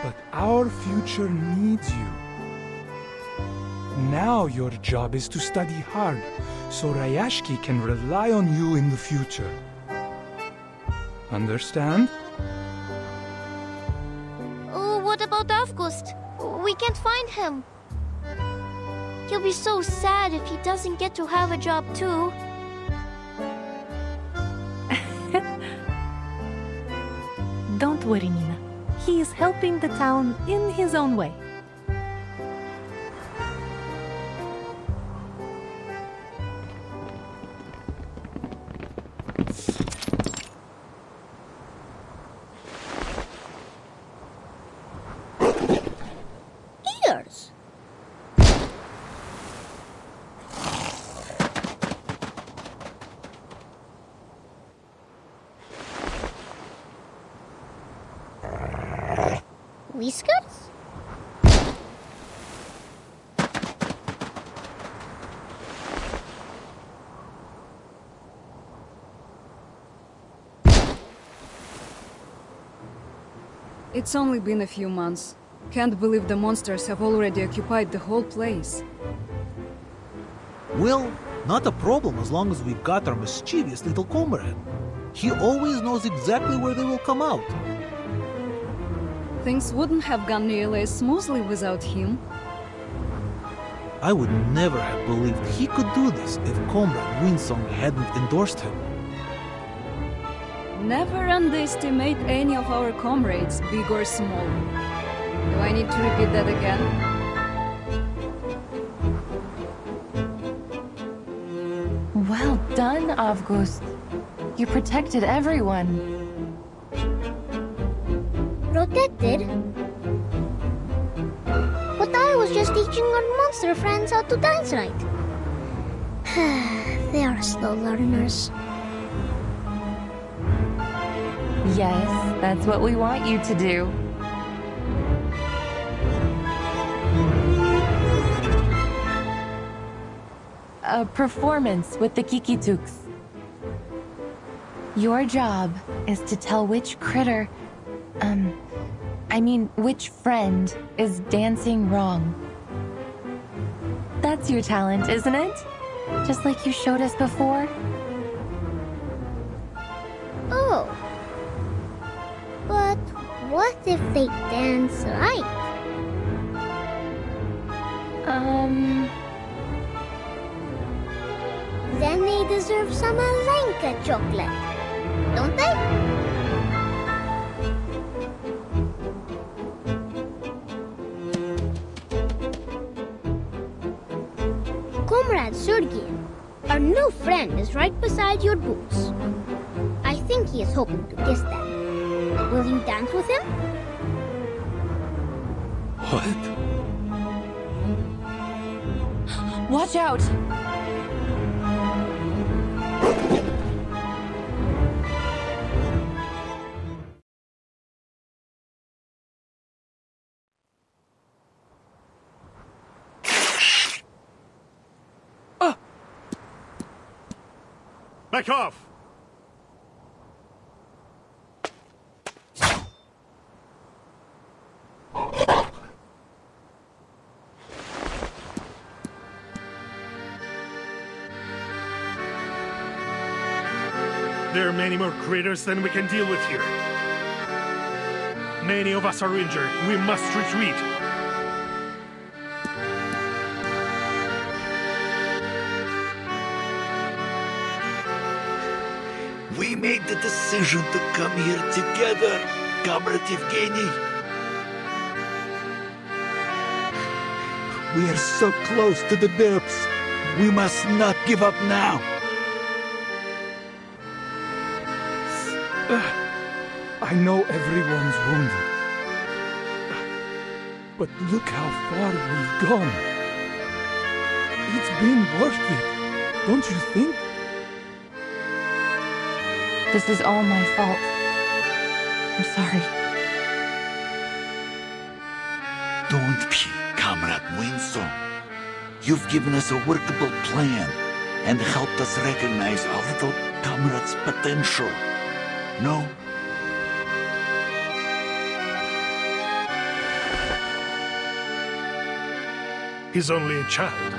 But our future needs you. Now your job is to study hard, so Rayashki can rely on you in the future. Understand? Oh, what about Avgust? We can't find him. He'll be so sad if he doesn't get to have a job too. Don't worry, Nina. He is helping the town in his own way. Ears. Whiskers? It's only been a few months. Can't believe the monsters have already occupied the whole place. Well, not a problem as long as we got our mischievous little comrade. He always knows exactly where they will come out. Things wouldn't have gone nearly as smoothly without him. I would never have believed he could do this if Comrade Winsong hadn't endorsed him. Never underestimate any of our comrades, big or small. Do I need to repeat that again? Well done, August. You protected everyone. Protected? But I was just teaching our monster friends how to dance right. They are slow learners. Yes, that's what we want you to do. A performance with the Kikituks. Your job is to tell which critter, which friend is dancing wrong. That's your talent, isn't it? Just like you showed us before? Oh. But what if they dance right? Then they deserve some Alenka chocolate, don't they? Comrade Sergei, our new friend is right beside your boots. I think he is hoping to kiss them. Will you dance with him? What? Watch out! Back off! There are many more critters than we can deal with here. Many of us are injured. We must retreat. We made the decision to come here together, Comrade Evgeny. We are so close to the depths. We must not give up now. I know everyone's wounded. But look how far we've gone. It's been worth it, don't you think? This is all my fault. I'm sorry. Don't be, Comrade Winsong. You've given us a workable plan and helped us recognize our little comrade's potential. No? He's only a child.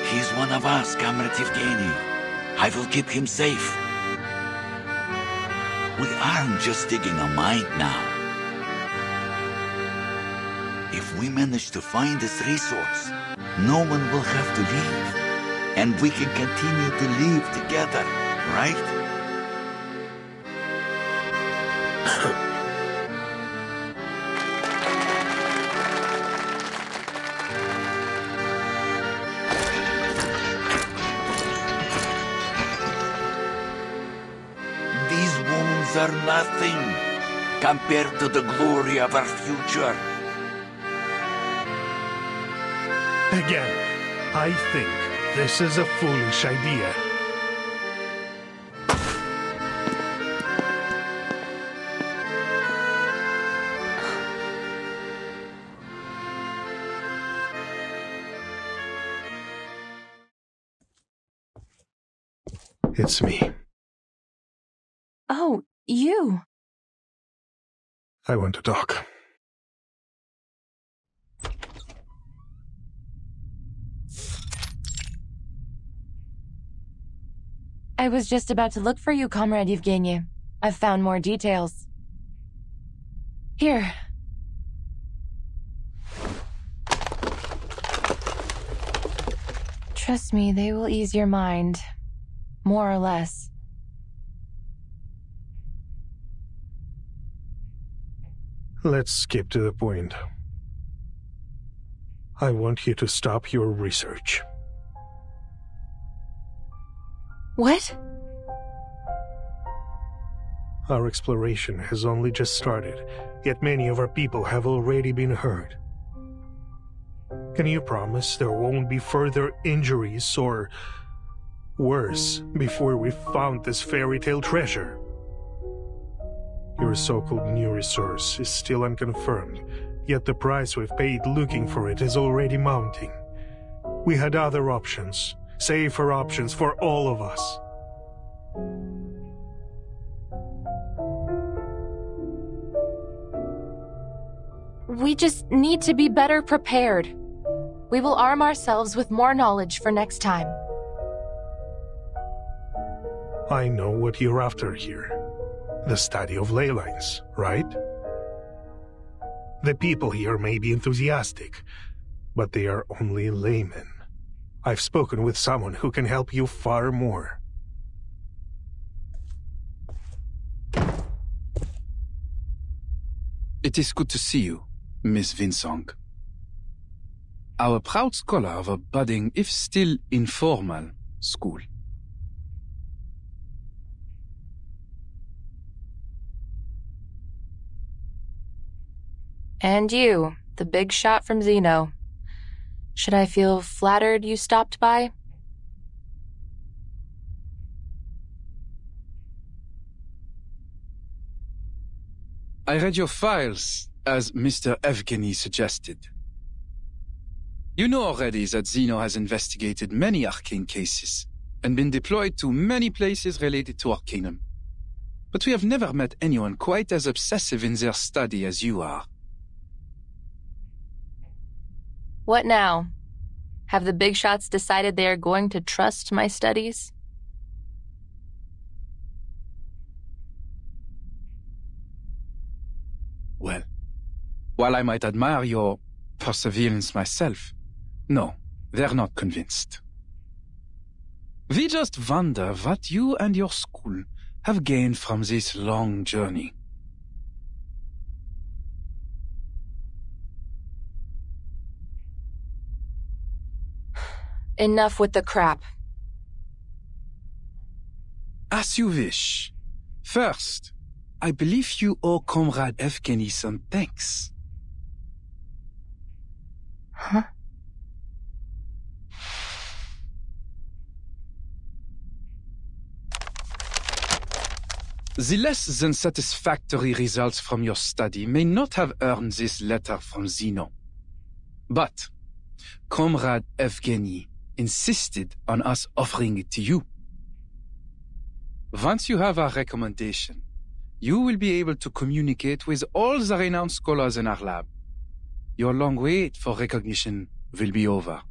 He's one of us, Comrade Evgeny. I will keep him safe. We aren't just digging a mine now. If we manage to find this resource, no one will have to leave. And we can continue to live together, right? These wounds are nothing compared to the glory of our future. Again, I think this is a foolish idea. It's me. Oh, you. I want to talk. I was just about to look for you, Comrade Yevgeny. I've found more details. Here. Trust me, they will ease your mind. More or less. Let's skip to the point. I want you to stop your research. What? Our exploration has only just started, yet many of our people have already been hurt. Can you promise there won't be further injuries or worse before we've found this fairy tale treasure? Your so-called new resource is still unconfirmed, yet the price we've paid looking for it is already mounting. We had other options, safer options for all of us. We just need to be better prepared. We will arm ourselves with more knowledge for next time. I know what you're after here. The study of ley lines, right? The people here may be enthusiastic, but they are only laymen. I've spoken with someone who can help you far more. It is good to see you, Miss Vinsong. Our proud scholar of a budding, if still informal, school. And you, the big shot from Xeno. Should I feel flattered you stopped by? I read your files, as Mr. Evgeny suggested. You know already that Xeno has investigated many arcane cases, and been deployed to many places related to Arcanum. But we have never met anyone quite as obsessive in their study as you are. What now? Have the big shots decided they are going to trust my studies? Well, while I might admire your perseverance myself, no, they're not convinced. We just wonder what you and your school have gained from this long journey. Enough with the crap. As you wish. First, I believe you owe Comrade Evgeny some thanks. Huh? The less than satisfactory results from your study may not have earned this letter from Xeno. But Comrade Evgeny insisted on us offering it to you. Once you have our recommendation, you will be able to communicate with all the renowned scholars in our lab. Your long wait for recognition will be over.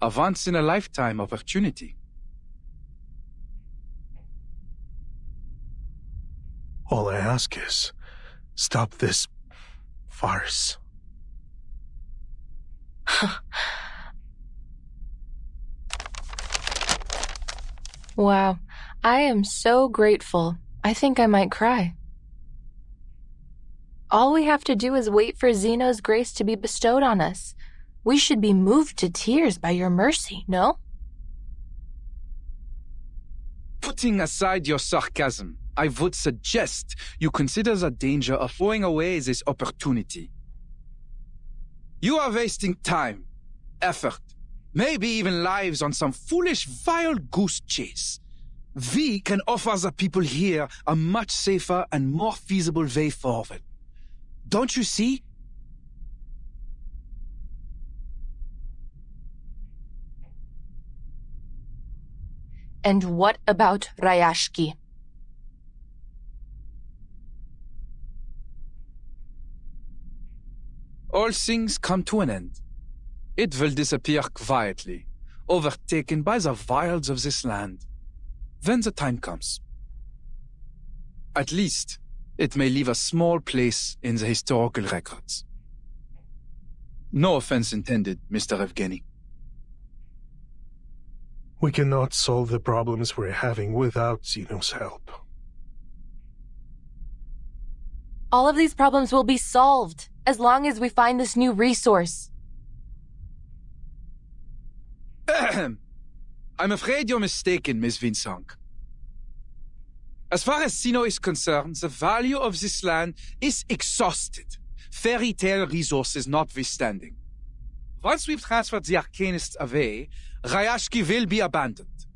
A once-in-a-lifetime opportunity. All I ask is, stop this farce. Wow, I am so grateful. I think I might cry. All we have to do is wait for Zeno's grace to be bestowed on us. We should be moved to tears by your mercy, no? Putting aside your sarcasm, I would suggest you consider the danger of throwing away this opportunity. You are wasting time, effort, maybe even lives on some foolish wild goose chase. We can offer the people here a much safer and more feasible way forward. Don't you see? And what about Rayashki? All things come to an end. It will disappear quietly, overtaken by the wilds of this land, when the time comes. At least, it may leave a small place in the historical records. No offense intended, Mr. Evgeny. We cannot solve the problems we're having without Zeno's help. All of these problems will be solved as long as we find this new resource. I'm afraid you're mistaken, Miss Vinsong. As far as Zeno is concerned, the value of this land is exhausted, fairy tale resources notwithstanding. Once we've transferred the Arcanists away, Rayashki will be abandoned.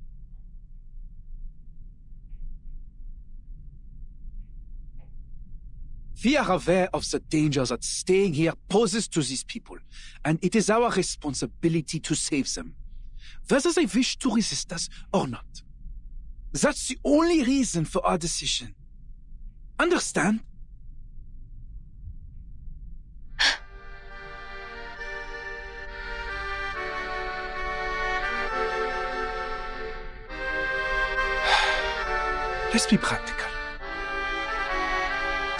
We are aware of the danger that staying here poses to these people, and it is our responsibility to save them, whether they wish to resist us or not. That's the only reason for our decision. Understand? Let's be practical.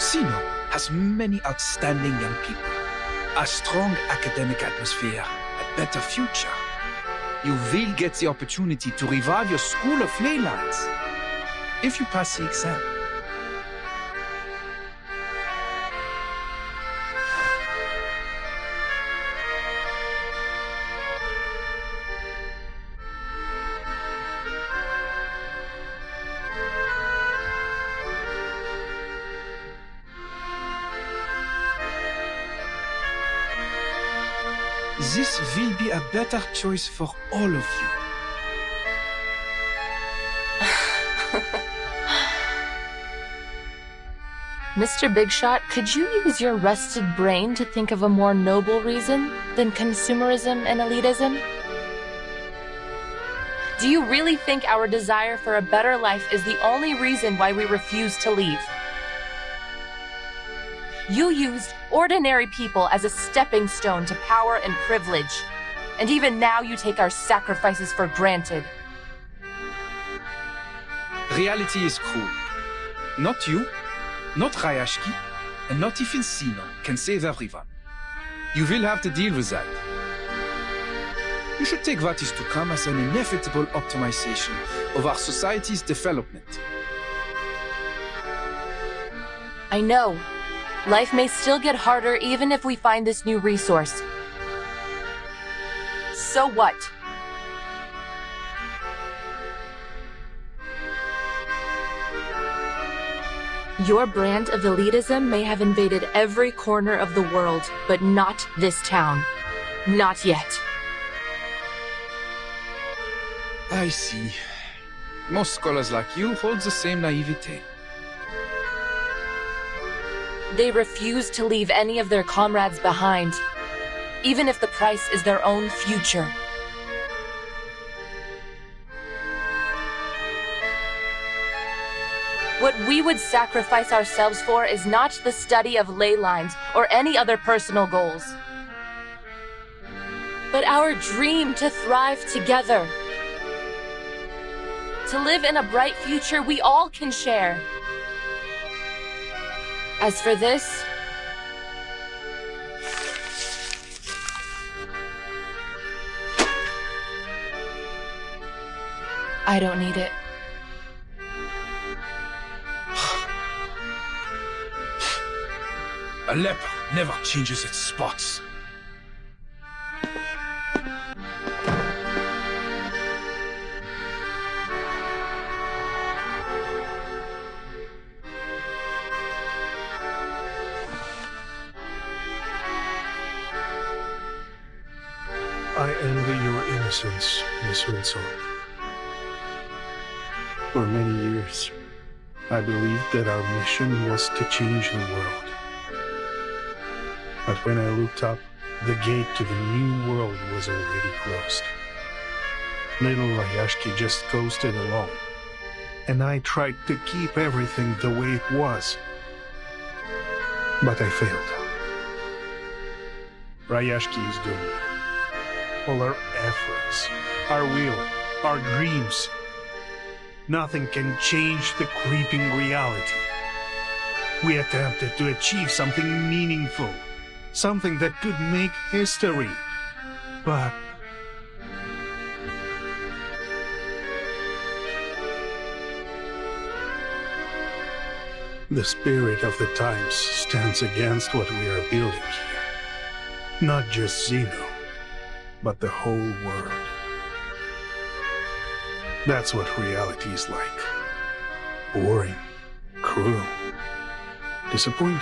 Zeno has many outstanding young people, a strong academic atmosphere, a better future. You will get the opportunity to revive your school of ley lines if you pass the exam. This will be a better choice for all of you. Mr. Bigshot, could you use your rusted brain to think of a more noble reason than consumerism and elitism? Do you really think our desire for a better life is the only reason why we refuse to leave? You used ordinary people as a stepping stone to power and privilege. And even now you take our sacrifices for granted. Reality is cruel. Not you, not Rayashki, and not even Zeno can save everyone. You will have to deal with that. You should take what is to come as an inevitable optimization of our society's development. I know. Life may still get harder even if we find this new resource. So what? Your brand of elitism may have invaded every corner of the world, but not this town. Not yet. I see. Most scholars like you hold the same naivete. They refuse to leave any of their comrades behind, even if the price is their own future. What we would sacrifice ourselves for is not the study of ley lines or any other personal goals, but our dream to thrive together, to live in a bright future we all can share. As for this, I don't need it. A leper never changes its spots. I envy your innocence, Miss Winslow. For many years, I believed that our mission was to change the world. But when I looked up, the gate to the new world was already closed. Little Rayashki just coasted along, and I tried to keep everything the way it was. But I failed. Rayashki is doomed. All our efforts, our will, our dreams, nothing can change the creeping reality. We attempted to achieve something meaningful, something that could make history, but the spirit of the times stands against what we are building here. Not just Zeno, but the whole world. That's what reality is like. Boring, cruel, disappointing.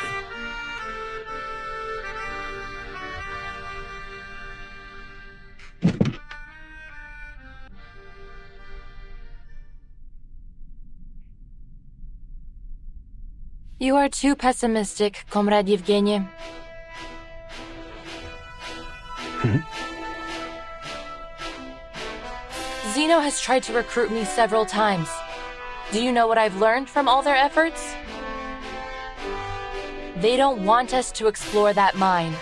You are too pessimistic, Comrade Yevgeny. Zeno has tried to recruit me several times. Do you know what I've learned from all their efforts? They don't want us to explore that mine.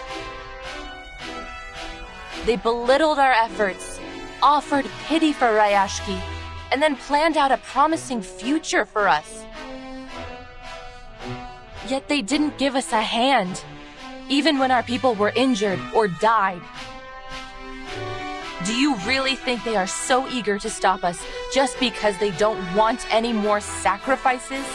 They belittled our efforts, offered pity for Rayashki, and then planned out a promising future for us. Yet they didn't give us a hand, even when our people were injured or died. Do you really think they are so eager to stop us just because they don't want any more sacrifices?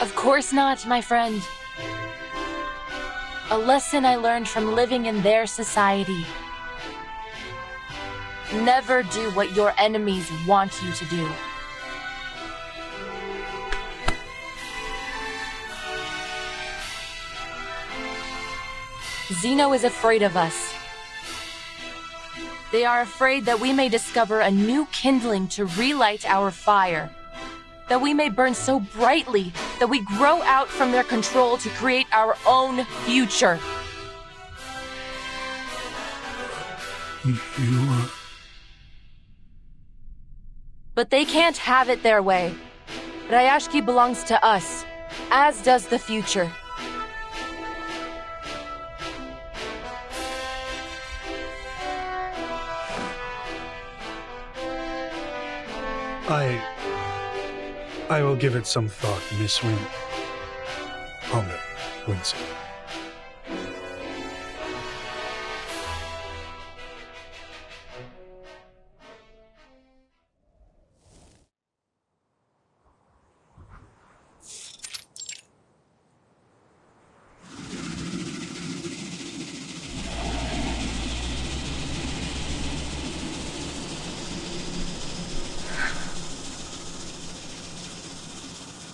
Of course not, my friend. A lesson I learned from living in their society. Never do what your enemies want you to do. Zeno is afraid of us. They are afraid that we may discover a new kindling to relight our fire. That we may burn so brightly that we grow out from their control to create our own future. But they can't have it their way. Rayashki belongs to us, as does the future. I will give it some thought, Miss Comrade Winslow.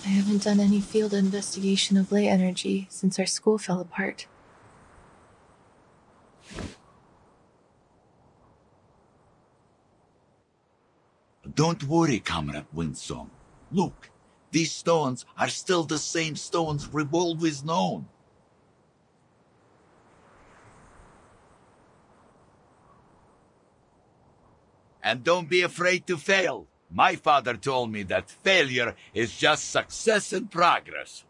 I haven't done any field investigation of ley energy since our school fell apart. Don't worry, Comrade Winsong. Look, these stones are still the same stones we've always known. And don't be afraid to fail. My father told me that failure is just success in progress.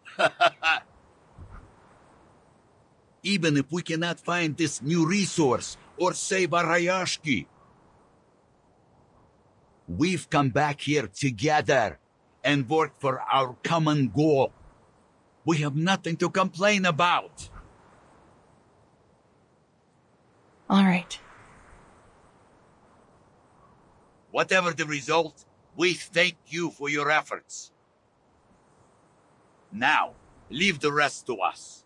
Even if we cannot find this new resource or save Rayashki, we've come back here together and worked for our common goal. We have nothing to complain about. All right. Whatever the result, we thank you for your efforts. Now, leave the rest to us.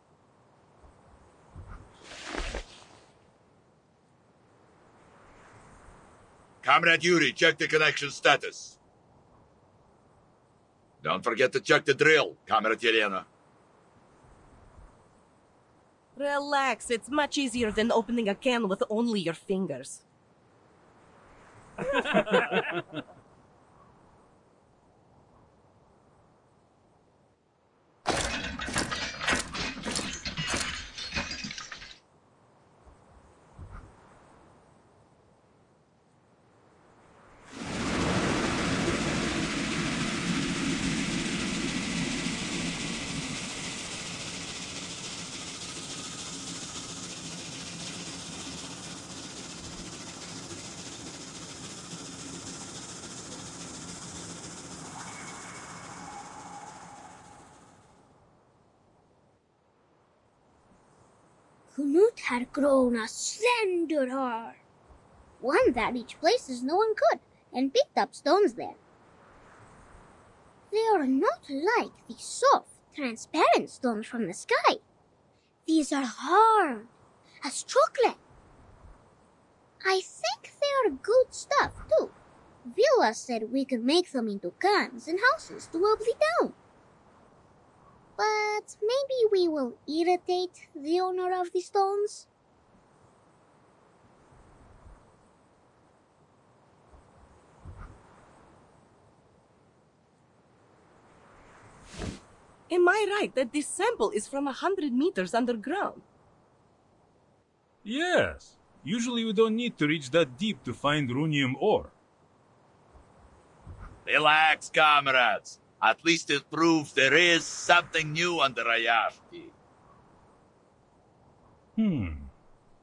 Comrade Yuri, check the connection status. Don't forget to check the drill, Comrade Yelena. Relax, it's much easier than opening a can with only your fingers. Knut had grown a slender heart, one that reached places no one could, and picked up stones there. They are not like the soft, transparent stones from the sky. These are hard as chocolate. I think they are good stuff, too. Villa said we could make them into cans and houses to help the town. But maybe we will irritate the owner of the stones? Am I right that this sample is from 100 meters underground? Yes. Usually we don't need to reach that deep to find runium ore. Relax, comrades. At least it proves there is something new under Ayashki.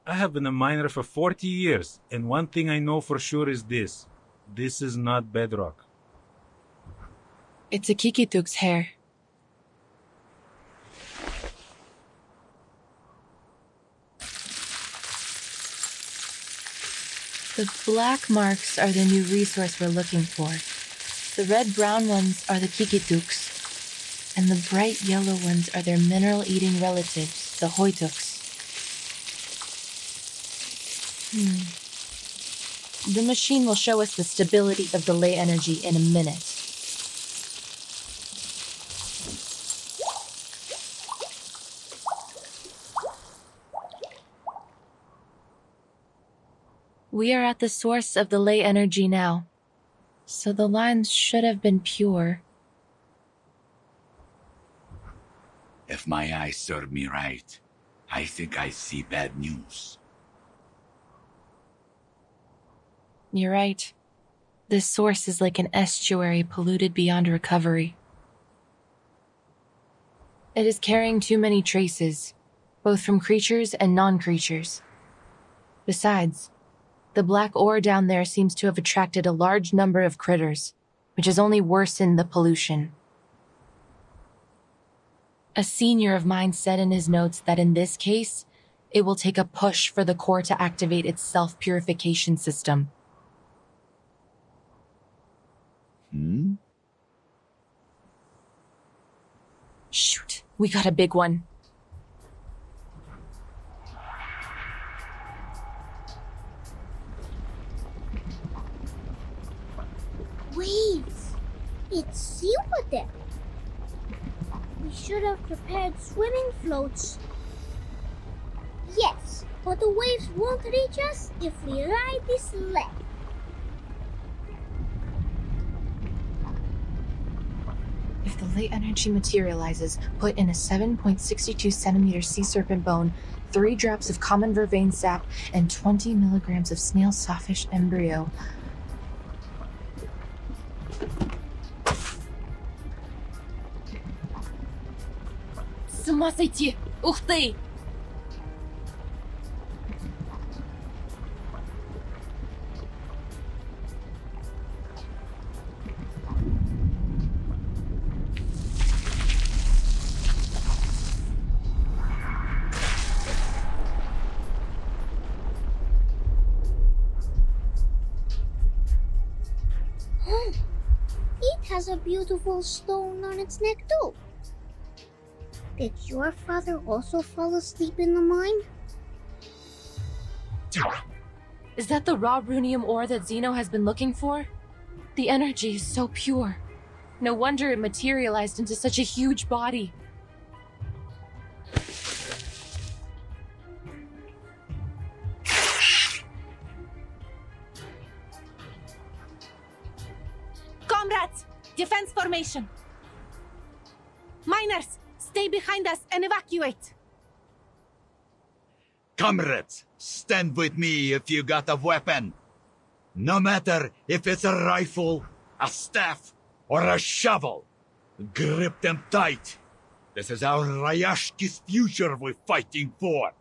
I have been a miner for 40 years, and one thing I know for sure is this. This is not bedrock. It's a Kikituk's hair. The black marks are the new resource we're looking for. The red-brown ones are the Kikituks, and the bright yellow ones are their mineral-eating relatives, the Hoituks. The machine will show us the stability of the ley energy in a minute. We are at the source of the ley energy now. So the lines should have been pure. If my eyes serve me right, I think I see bad news. You're right. This source is like an estuary polluted beyond recovery. It is carrying too many traces, both from creatures and non-creatures. Besides, the black ore down there seems to have attracted a large number of critters, which has only worsened the pollution. A senior of mine said in his notes that in this case, it will take a push for the core to activate its self-purification system. Shoot, we got a big one. Wait, it's seawater. We should have prepared swimming floats. Yes, but the waves won't reach us if we ride this sled. If the ley energy materializes, put in a 7.62 centimeter sea serpent bone, 3 drops of common vervain sap, and 20 milligrams of snail sawfish embryo. С ума сойти! Ух ты! Oh, it has a beautiful stone on its neck too. Did your father also fall asleep in the mine? Is that the raw runium ore that Zeno has been looking for? The energy is so pure. No wonder it materialized into such a huge body. Comrades, defense formation. Miners, stay behind us and evacuate. Comrades, stand with me if you got a weapon. No matter if it's a rifle, a staff, or a shovel. Grip them tight. This is our Ryashki's future we're fighting for.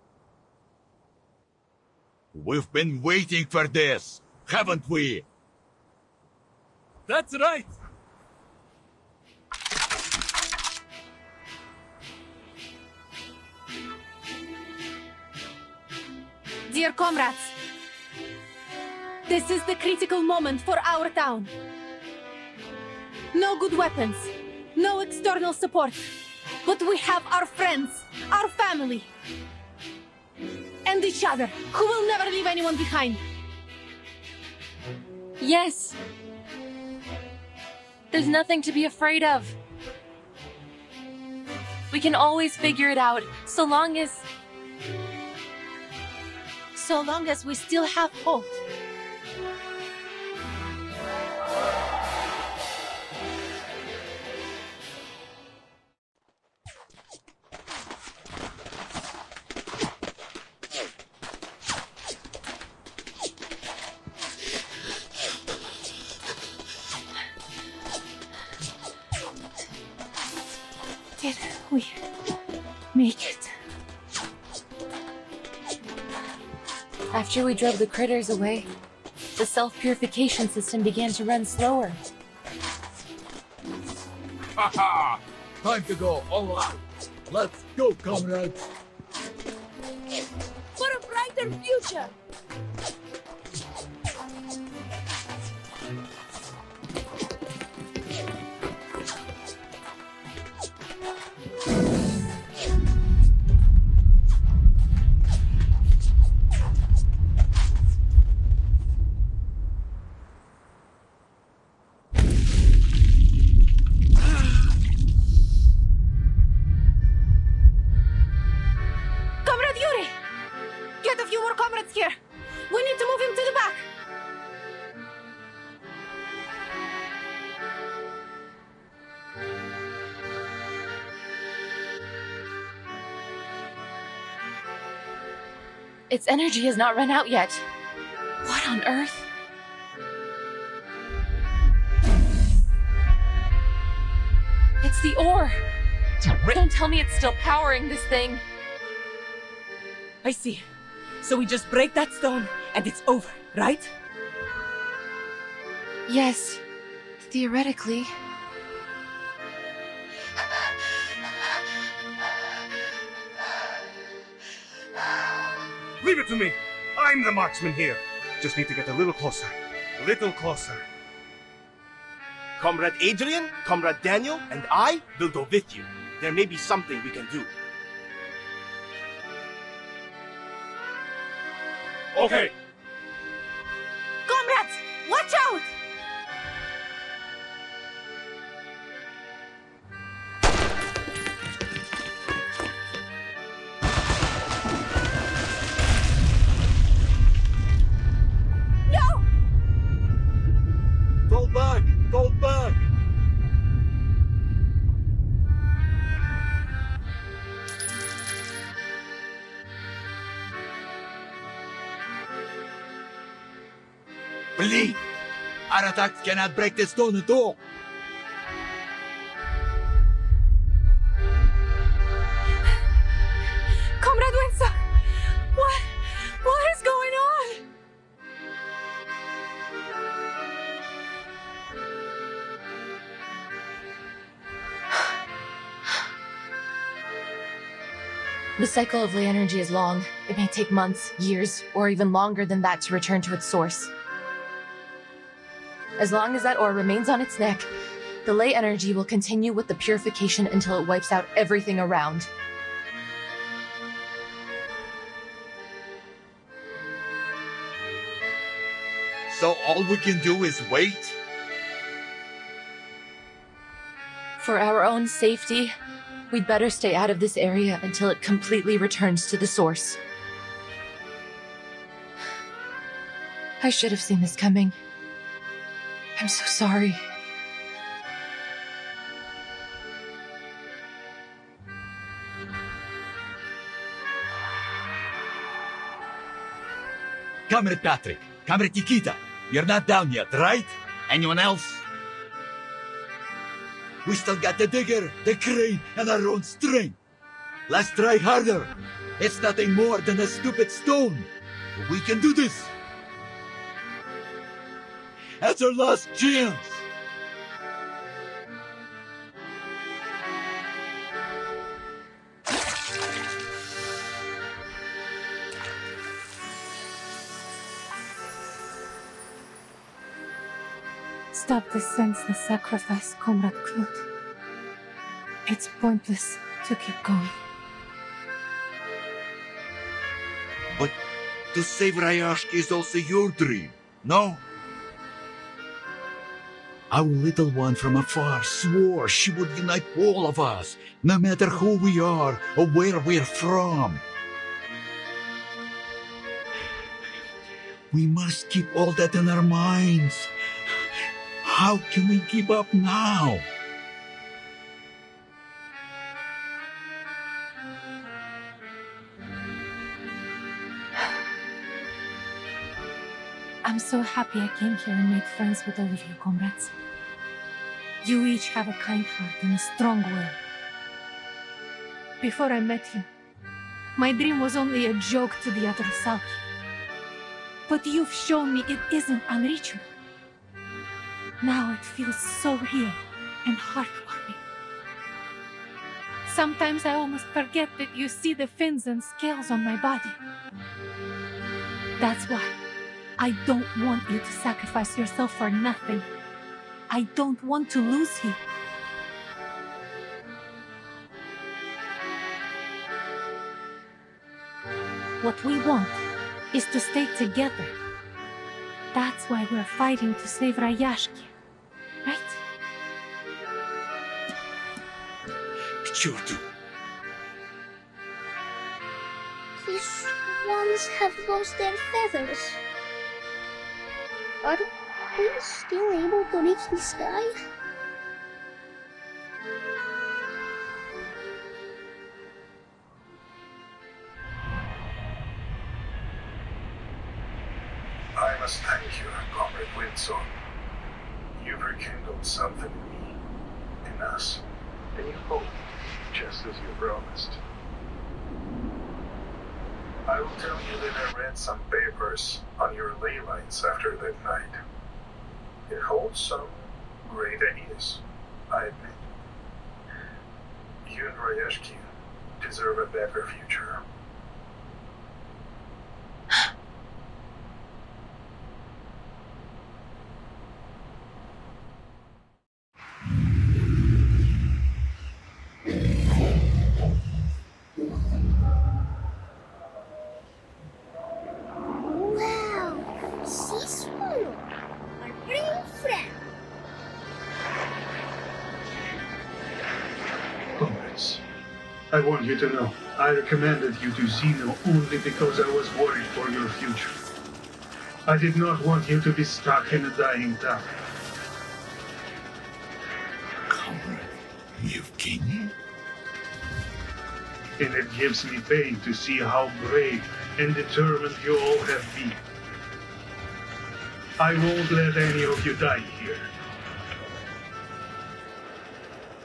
We've been waiting for this, haven't we? That's right. Dear comrades, this is the critical moment for our town. No good weapons, no external support, but we have our friends, our family, and each other, who will never leave anyone behind. Yes. There's nothing to be afraid of. We can always figure it out, so long as we still have hope. Did we make it? After we drove the critters away, the self-purification system began to run slower. Haha! Time to go all out. Let's go, comrades. For a brighter future! Here! We need to move him to the back! Its energy has not run out yet. What on earth? It's the ore! Don't tell me it's still powering this thing. I see. So we just break that stone, and it's over, right? Yes, theoretically. Leave it to me! I'm the marksman here. Just need to get a little closer. A little closer. Comrade Adrian, Comrade Daniel, and I will go with you. There may be something we can do. Okay. Comrades, watch out! No! Fall back! Fall back! Please! Our attacks cannot break the stone at all! Comrade Winsor! What is going on? The cycle of Ley energy is long. It may take months, years, or even longer than that to return to its source. As long as that ore remains on its neck, the ley energy will continue with the purification until it wipes out everything around. So all we can do is wait? For our own safety, we'd better stay out of this area until it completely returns to the source. I should have seen this coming. I'm so sorry. Comrade Patrick, Comrade Nikita, you're not down yet, right? Anyone else? We still got the digger, the crane, and our own string. Let's try harder. It's nothing more than a stupid stone. We can do this. That's our last chance. Stop this senseless sacrifice, Comrade Knut. It's pointless to keep going. But to save Rayashki is also your dream, no? Our little one from afar swore she would unite all of us, no matter who we are or where we're from. We must keep all that in our minds. How can we give up now? I'm so happy I came here and made friends with all of you, comrades. You each have a kind heart and a strong will. Before I met you, my dream was only a joke to the Adrasaki. But you've shown me it isn't unreachable. Now it feels so real and heartwarming. Sometimes I almost forget that you see the fins and scales on my body. That's why I don't want you to sacrifice yourself for nothing. I don't want to lose you. What we want is to stay together. That's why we're fighting to save Rayashki, right? Sure do. These swans have lost their feathers. Are we still able to reach the sky? I must thank you, Comrade Windsor. You've rekindled something in me, in us, and you hope, just as you promised. I will tell you that I read some papers on your ley lines after that night. It holds some great ideas, I admit. You and Rayashki deserve a better future. I want you to know, I recommended you to Zeno only because I was worried for your future. I did not want you to be stuck in a dying town. Comrade Yevgeny? And it gives me pain to see how brave and determined you all have been. I won't let any of you die here.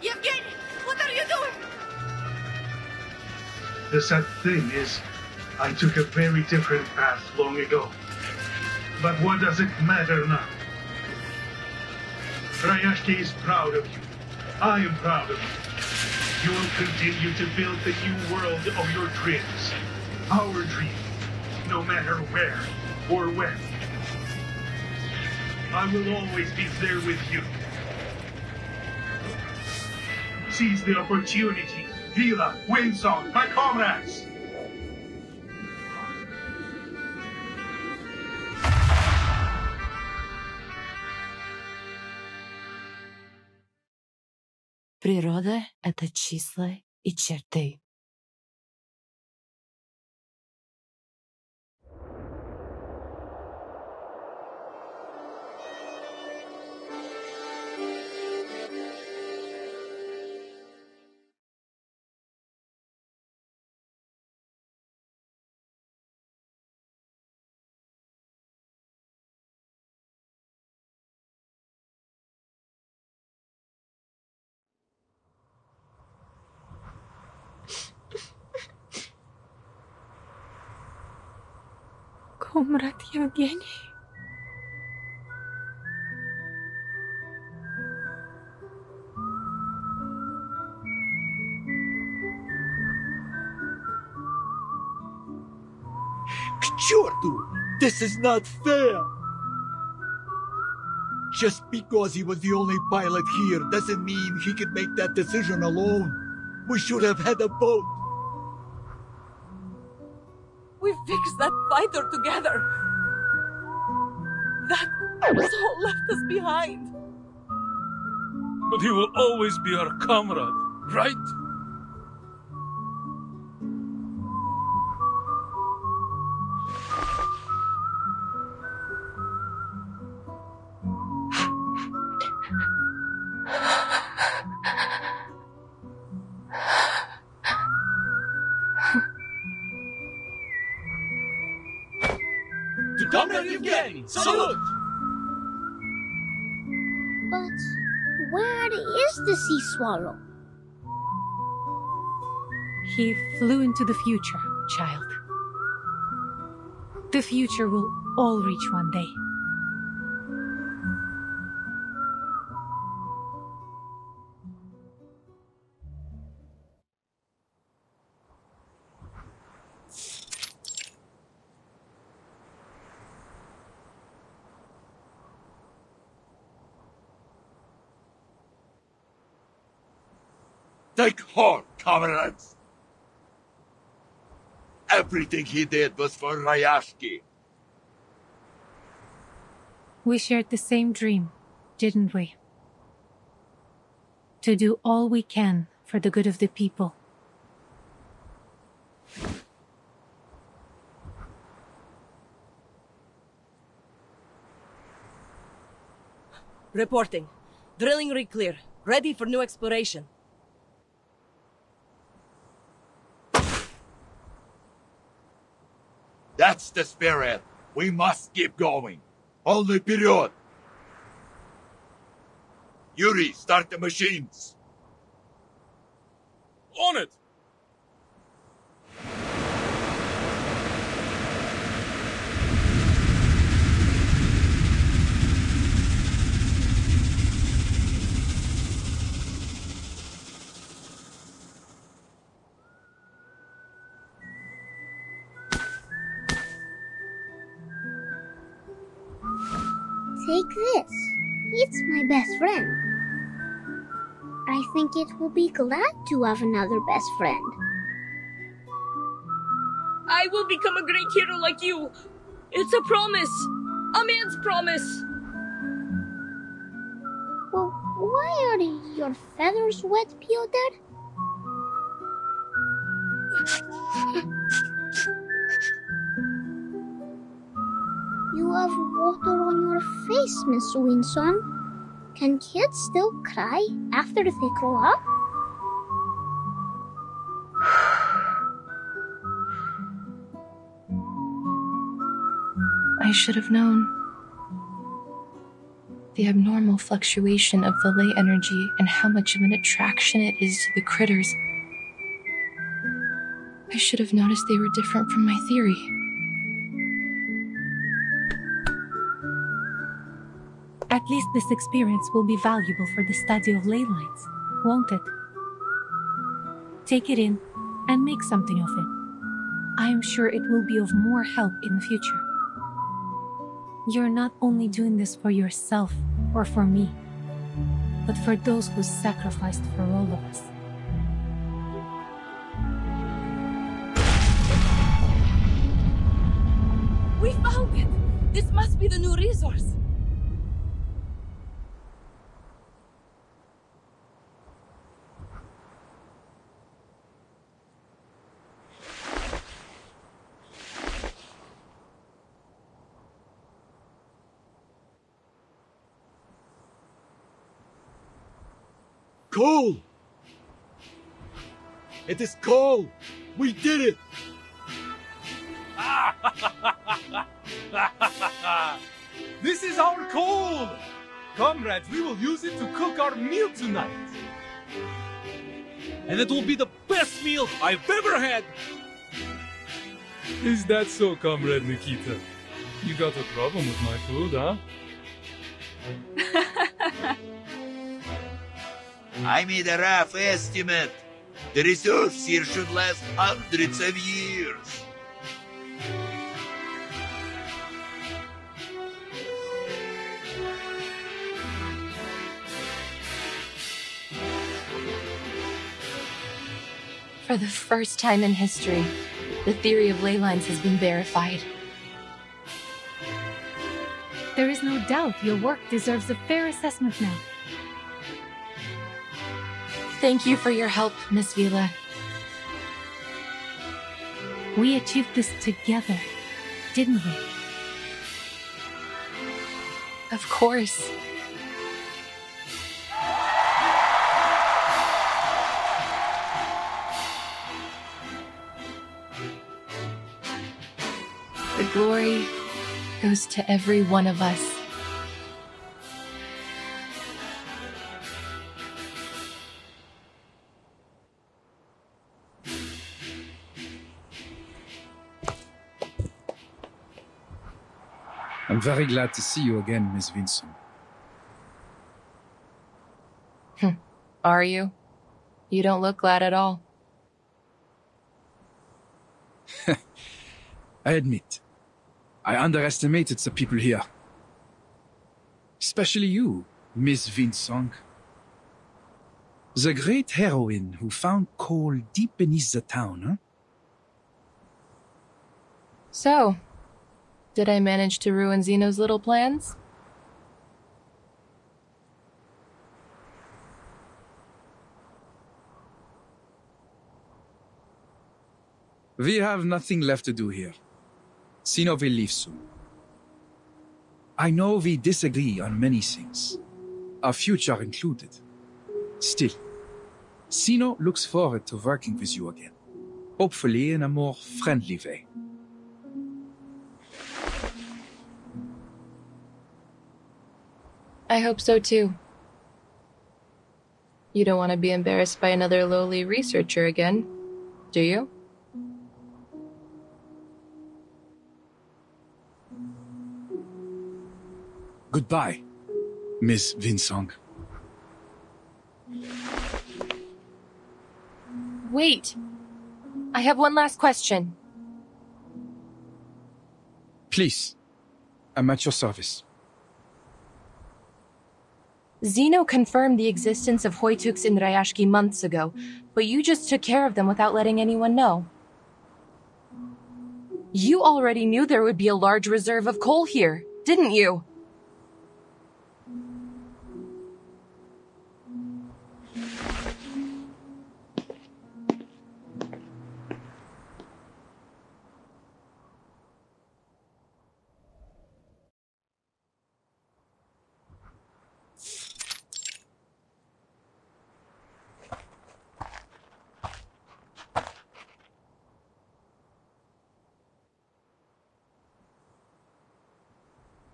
Yevgeny, what are you doing? The sad thing is, I took a very different path long ago. But what does it matter now? Rayashki is proud of you. I am proud of you. You will continue to build the new world of your dreams. Our dream, no matter where or when. I will always be there with you. Seize the opportunity. Vila, Windsong, my comrades! Природа — это числа и черты. Comrade Евгений. К черту! This is not fair! Just because he was the only pilot here doesn't mean he could make that decision alone. We should have had a boat. We fixed that fighter together. That soul left us behind. But he will always be our comrade, right? To Comrade Evgeny, salute! But where is the sea swallow? He flew into the future, child. The future will all reach one day. Take heart, comrades! Everything he did was for Ryashki. We shared the same dream, didn't we? To do all we can for the good of the people. Reporting. Drilling rig clear. Ready for new exploration. That's the spirit. We must keep going. Only period. Yuri, start the machines. On it! Take this. It's my best friend. I think it will be glad to have another best friend. I will become a great hero like you. It's a promise. A man's promise. Well, why are your feathers wet, Piotr? You have water on your face, Miss Windsong. Can kids still cry after they grow up? I should have known. The abnormal fluctuation of the ley energy and how much of an attraction it is to the critters. I should have noticed they were different from my theory. At least this experience will be valuable for the study of ley lines, won't it? Take it in and make something of it. I am sure it will be of more help in the future. You're not only doing this for yourself or for me, but for those who sacrificed for all of us. We found it! This must be the new resource! Coal! It is coal! We did it! This is our coal! Comrades, we will use it to cook our meal tonight! And it will be the best meal I've ever had! Is that so, Comrade Nikita? You got a problem with my food, huh? I made a rough estimate. The reserves here should last hundreds of years. For the first time in history, the theory of ley lines has been verified. There is no doubt your work deserves a fair assessment now. Thank you for your help, Miss Vila. We achieved this together, didn't we? Of course. The glory goes to every one of us. I'm very glad to see you again, Miss Vincent. Are you? You don't look glad at all. I admit, I underestimated the people here. Especially you, Miss Vincent. The great heroine who found coal deep beneath the town, huh? So, did I manage to ruin Zeno's little plans? We have nothing left to do here. Zeno will leave soon. I know we disagree on many things, our future included. Still, Zeno looks forward to working with you again, hopefully in a more friendly way. I hope so too. You don't want to be embarrassed by another lowly researcher again, do you? Goodbye, Miss Vincent. Wait! I have one last question. Please, I'm at your service. Zeno confirmed the existence of Hoytuks in Rayashki months ago, but you just took care of them without letting anyone know. You already knew there would be a large reserve of coal here, didn't you?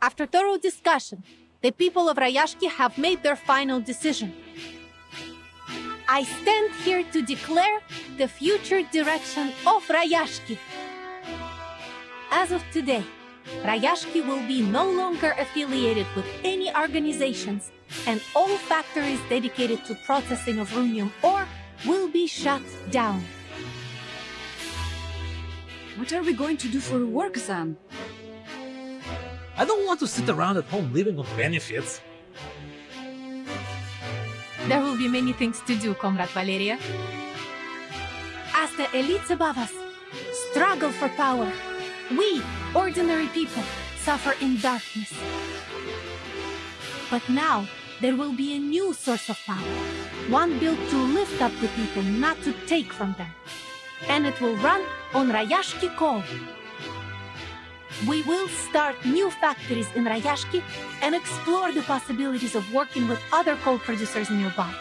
After thorough discussion, the people of Rayashki have made their final decision. I stand here to declare the future direction of Rayashki. As of today, Rayashki will be no longer affiliated with any organizations, and all factories dedicated to processing of runium ore will be shut down. What are we going to do for work, then? I don't want to sit around at home living on benefits. There will be many things to do, Comrade Valeria. As the elites above us struggle for power, we, ordinary people, suffer in darkness. But now, there will be a new source of power, one built to lift up the people, not to take from them. And it will run on Rayashki coal. We will start new factories in Rayashki and explore the possibilities of working with other coal producers nearby.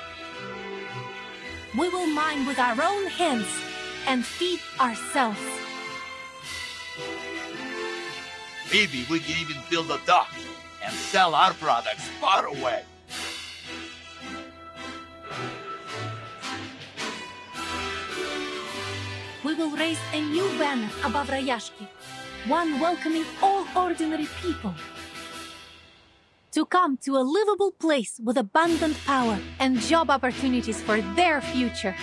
We will mine with our own hands and feed ourselves. Maybe we can even build a dock and sell our products far away. We will raise a new banner above Rayashki, one welcoming all ordinary people to come to a livable place with abundant power and job opportunities for their future.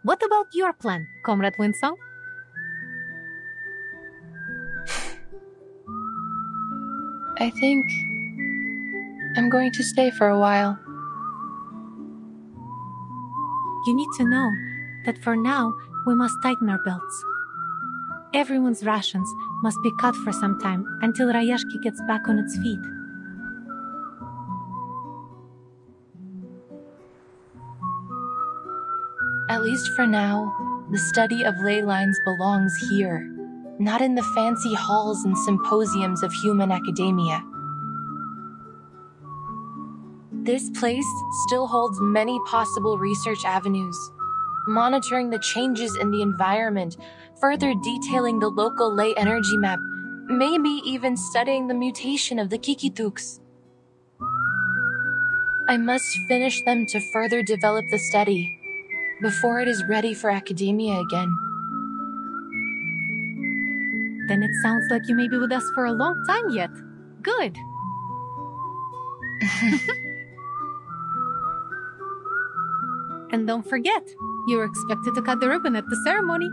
What about your plan, Comrade Winsong? I think I'm going to stay for a while. You need to know that for now, we must tighten our belts. Everyone's rations must be cut for some time until Rayashki gets back on its feet. At least for now, the study of ley lines belongs here, not in the fancy halls and symposiums of human academia. This place still holds many possible research avenues, monitoring the changes in the environment, further detailing the local ley energy map, maybe even studying the mutation of the Kikituks. I must finish them to further develop the study before it is ready for academia again. Then it sounds like you may be with us for a long time yet. Good. And don't forget, you're expected to cut the ribbon at the ceremony.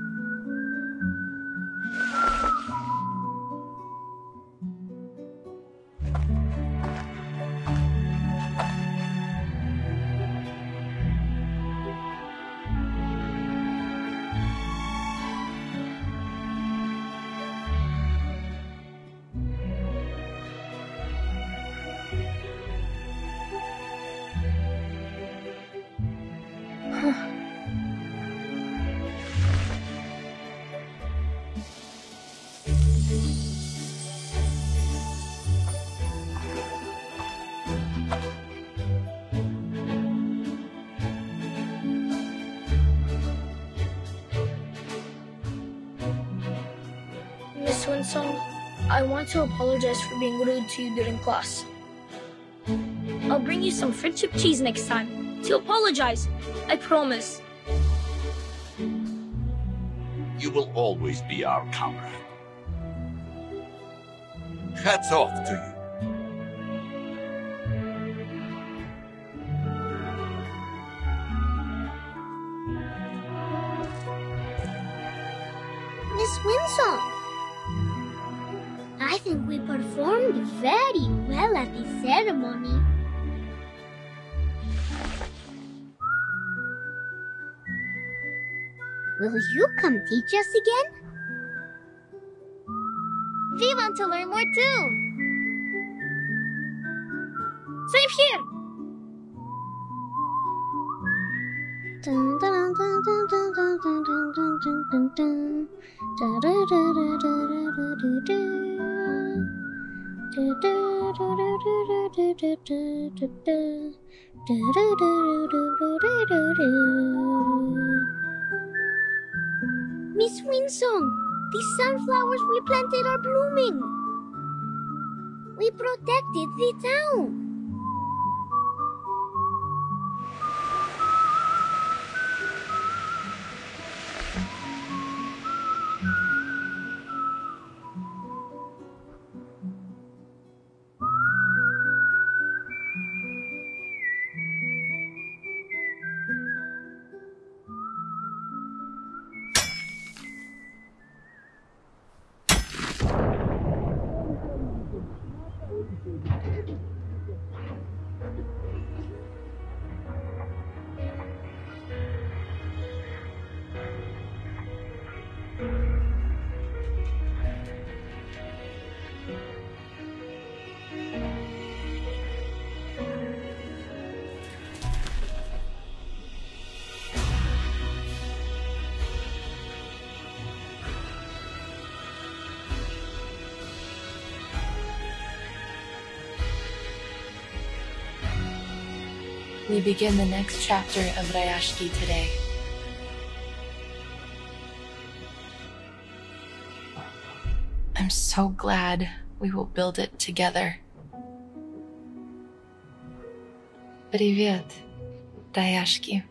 Miss Winsong, I want to apologize for being rude to you during class. I'll bring you some friendship cheese next time to apologize. I promise. You will always be our comrade. Hats off to you. Miss Winsong, I think we performed very well at the ceremony. Will you come teach us again? We want to learn more too. Same here. Miss Winsong, the sunflowers we planted are blooming. We protected the town. We begin the next chapter of Rayashki today. I'm so glad we will build it together. Привет, Rayashki.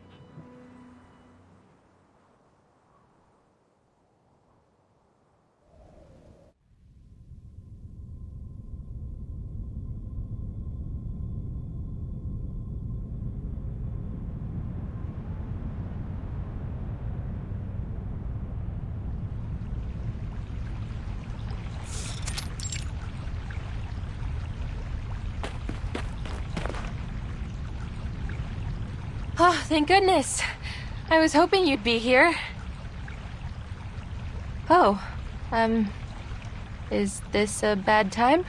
Oh, thank goodness. I was hoping you'd be here. Oh, is this a bad time?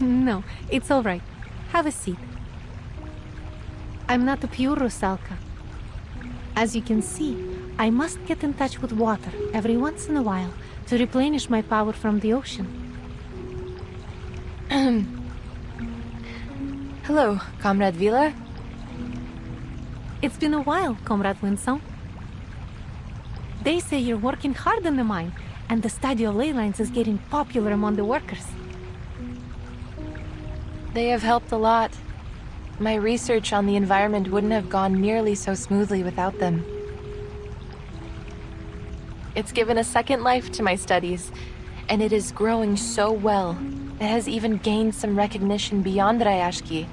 No, it's all right. Have a seat. I'm not a pure Rusalka. As you can see, I must get in touch with water every once in a while to replenish my power from the ocean. Hello, Comrade Vila. It's been a while, Comrade Winsong. They say you're working hard in the mine, and the study of ley lines is getting popular among the workers. They have helped a lot. My research on the environment wouldn't have gone nearly so smoothly without them. It's given a second life to my studies, and it is growing so well. It has even gained some recognition beyond Rayashki.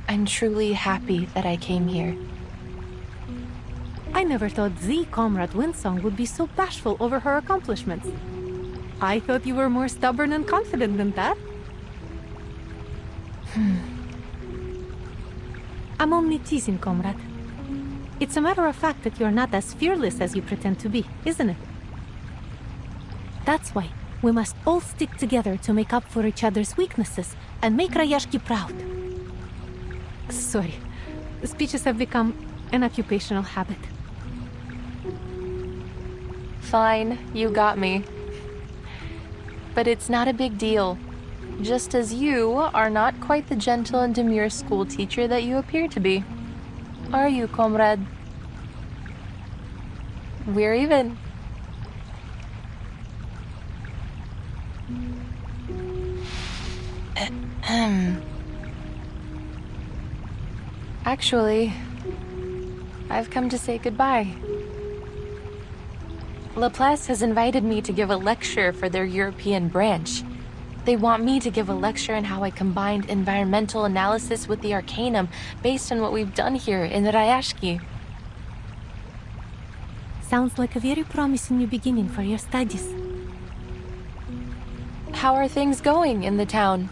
I'm truly happy that I came here. I never thought the Comrade Winsong would be so bashful over her accomplishments. I thought you were more stubborn and confident than that. I'm only teasing, Comrade. It's a matter of fact that you're not as fearless as you pretend to be, isn't it? That's why we must all stick together to make up for each other's weaknesses and make Rayashki proud. Sorry, speeches have become an occupational habit. Fine, you got me. But it's not a big deal. Just as you are not quite the gentle and demure school teacher that you appear to be. Are you, comrade? We're even. Actually, I've come to say goodbye. Laplace has invited me to give a lecture for their European branch. They want me to give a lecture on how I combined environmental analysis with the Arcanum based on what we've done here in Rayashki. Sounds like a very promising new beginning for your studies. How are things going in the town?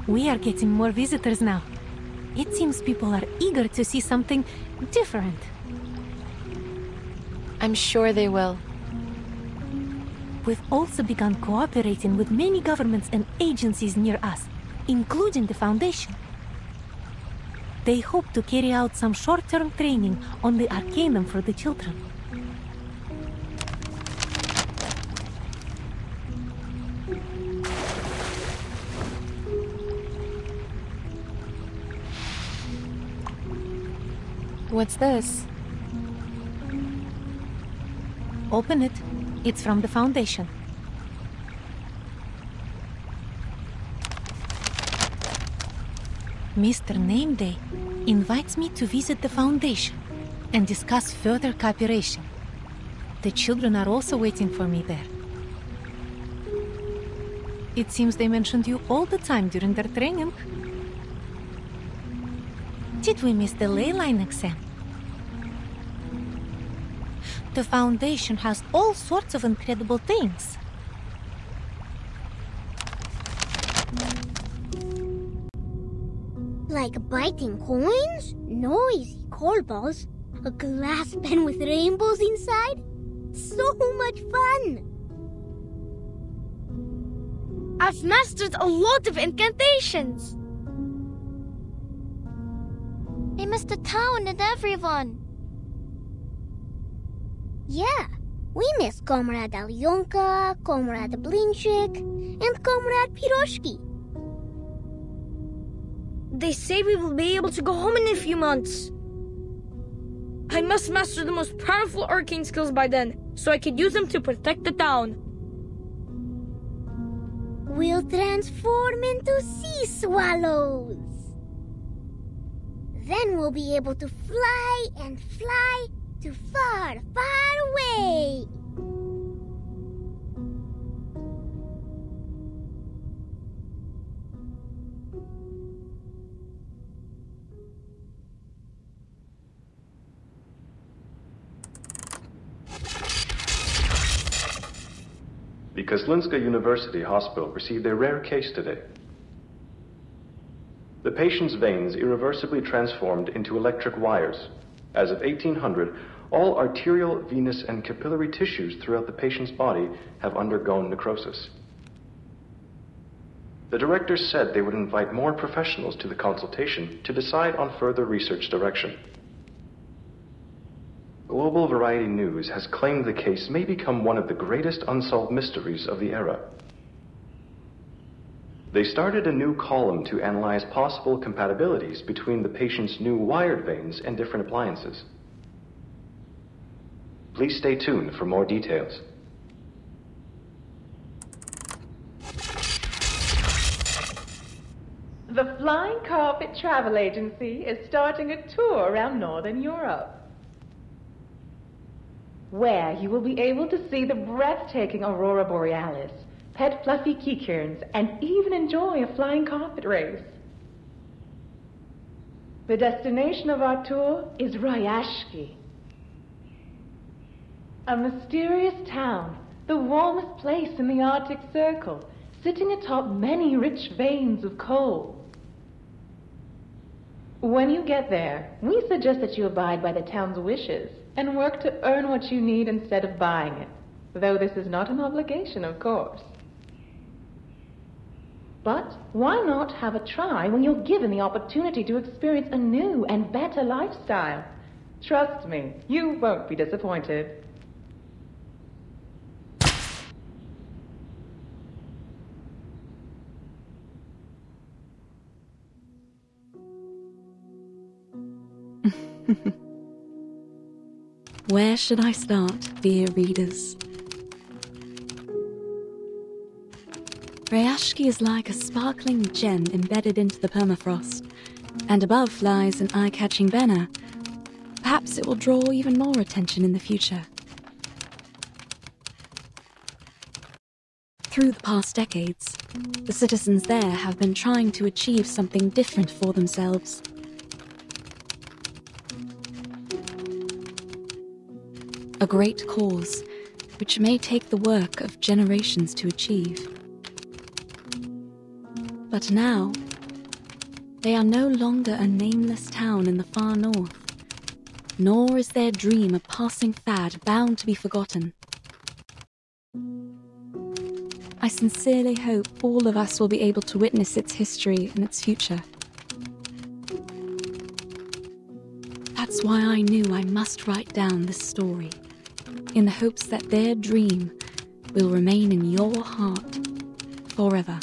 We are getting more visitors now. It seems people are eager to see something different. I'm sure they will. We've also begun cooperating with many governments and agencies near us, including the Foundation. They hope to carry out some short-term training on the Arcanum for the children. What's this? Open it. It's from the Foundation. Mr. Nameday invites me to visit the Foundation and discuss further cooperation. The children are also waiting for me there. It seems they mentioned you all the time during their training. Did we miss the ley line exam? The Foundation has all sorts of incredible things. Like biting coins, noisy coal balls, a glass pen with rainbows inside. So much fun! I've mastered a lot of incantations. They missed the town and everyone. Yeah, we miss Comrade Alyonka, Comrade Blinchik, and Comrade Piroshki. They say we will be able to go home in a few months. I must master the most powerful arcane skills by then, so I could use them to protect the town. We'll transform into sea swallows. Then we'll be able to fly and fly to far, far away. The Kozlinska University Hospital received a rare case today. The patient's veins irreversibly transformed into electric wires. As of 1800, all arterial, venous, and capillary tissues throughout the patient's body have undergone necrosis. The directors said they would invite more professionals to the consultation to decide on further research direction. Global Variety News has claimed the case may become one of the greatest unsolved mysteries of the era. They started a new column to analyze possible compatibilities between the patient's new wired veins and different appliances. Please stay tuned for more details. The Flying Carpet Travel Agency is starting a tour around Northern Europe, where you will be able to see the breathtaking Aurora Borealis, pet fluffy keycairns, and even enjoy a flying carpet race. The destination of our tour is Ryashki, a mysterious town, the warmest place in the Arctic Circle, sitting atop many rich veins of coal. When you get there, we suggest that you abide by the town's wishes and work to earn what you need instead of buying it, though this is not an obligation, of course. But why not have a try when you're given the opportunity to experience a new and better lifestyle? Trust me, you won't be disappointed. Where should I start, dear readers? Ryashki is like a sparkling gem embedded into the permafrost, and above flies an eye-catching banner. Perhaps it will draw even more attention in the future. Through the past decades, the citizens there have been trying to achieve something different for themselves. A great cause, which may take the work of generations to achieve. But now, they are no longer a nameless town in the far north, nor is their dream a passing fad bound to be forgotten. I sincerely hope all of us will be able to witness its history and its future. That's why I knew I must write down this story, in the hopes that their dream will remain in your heart forever.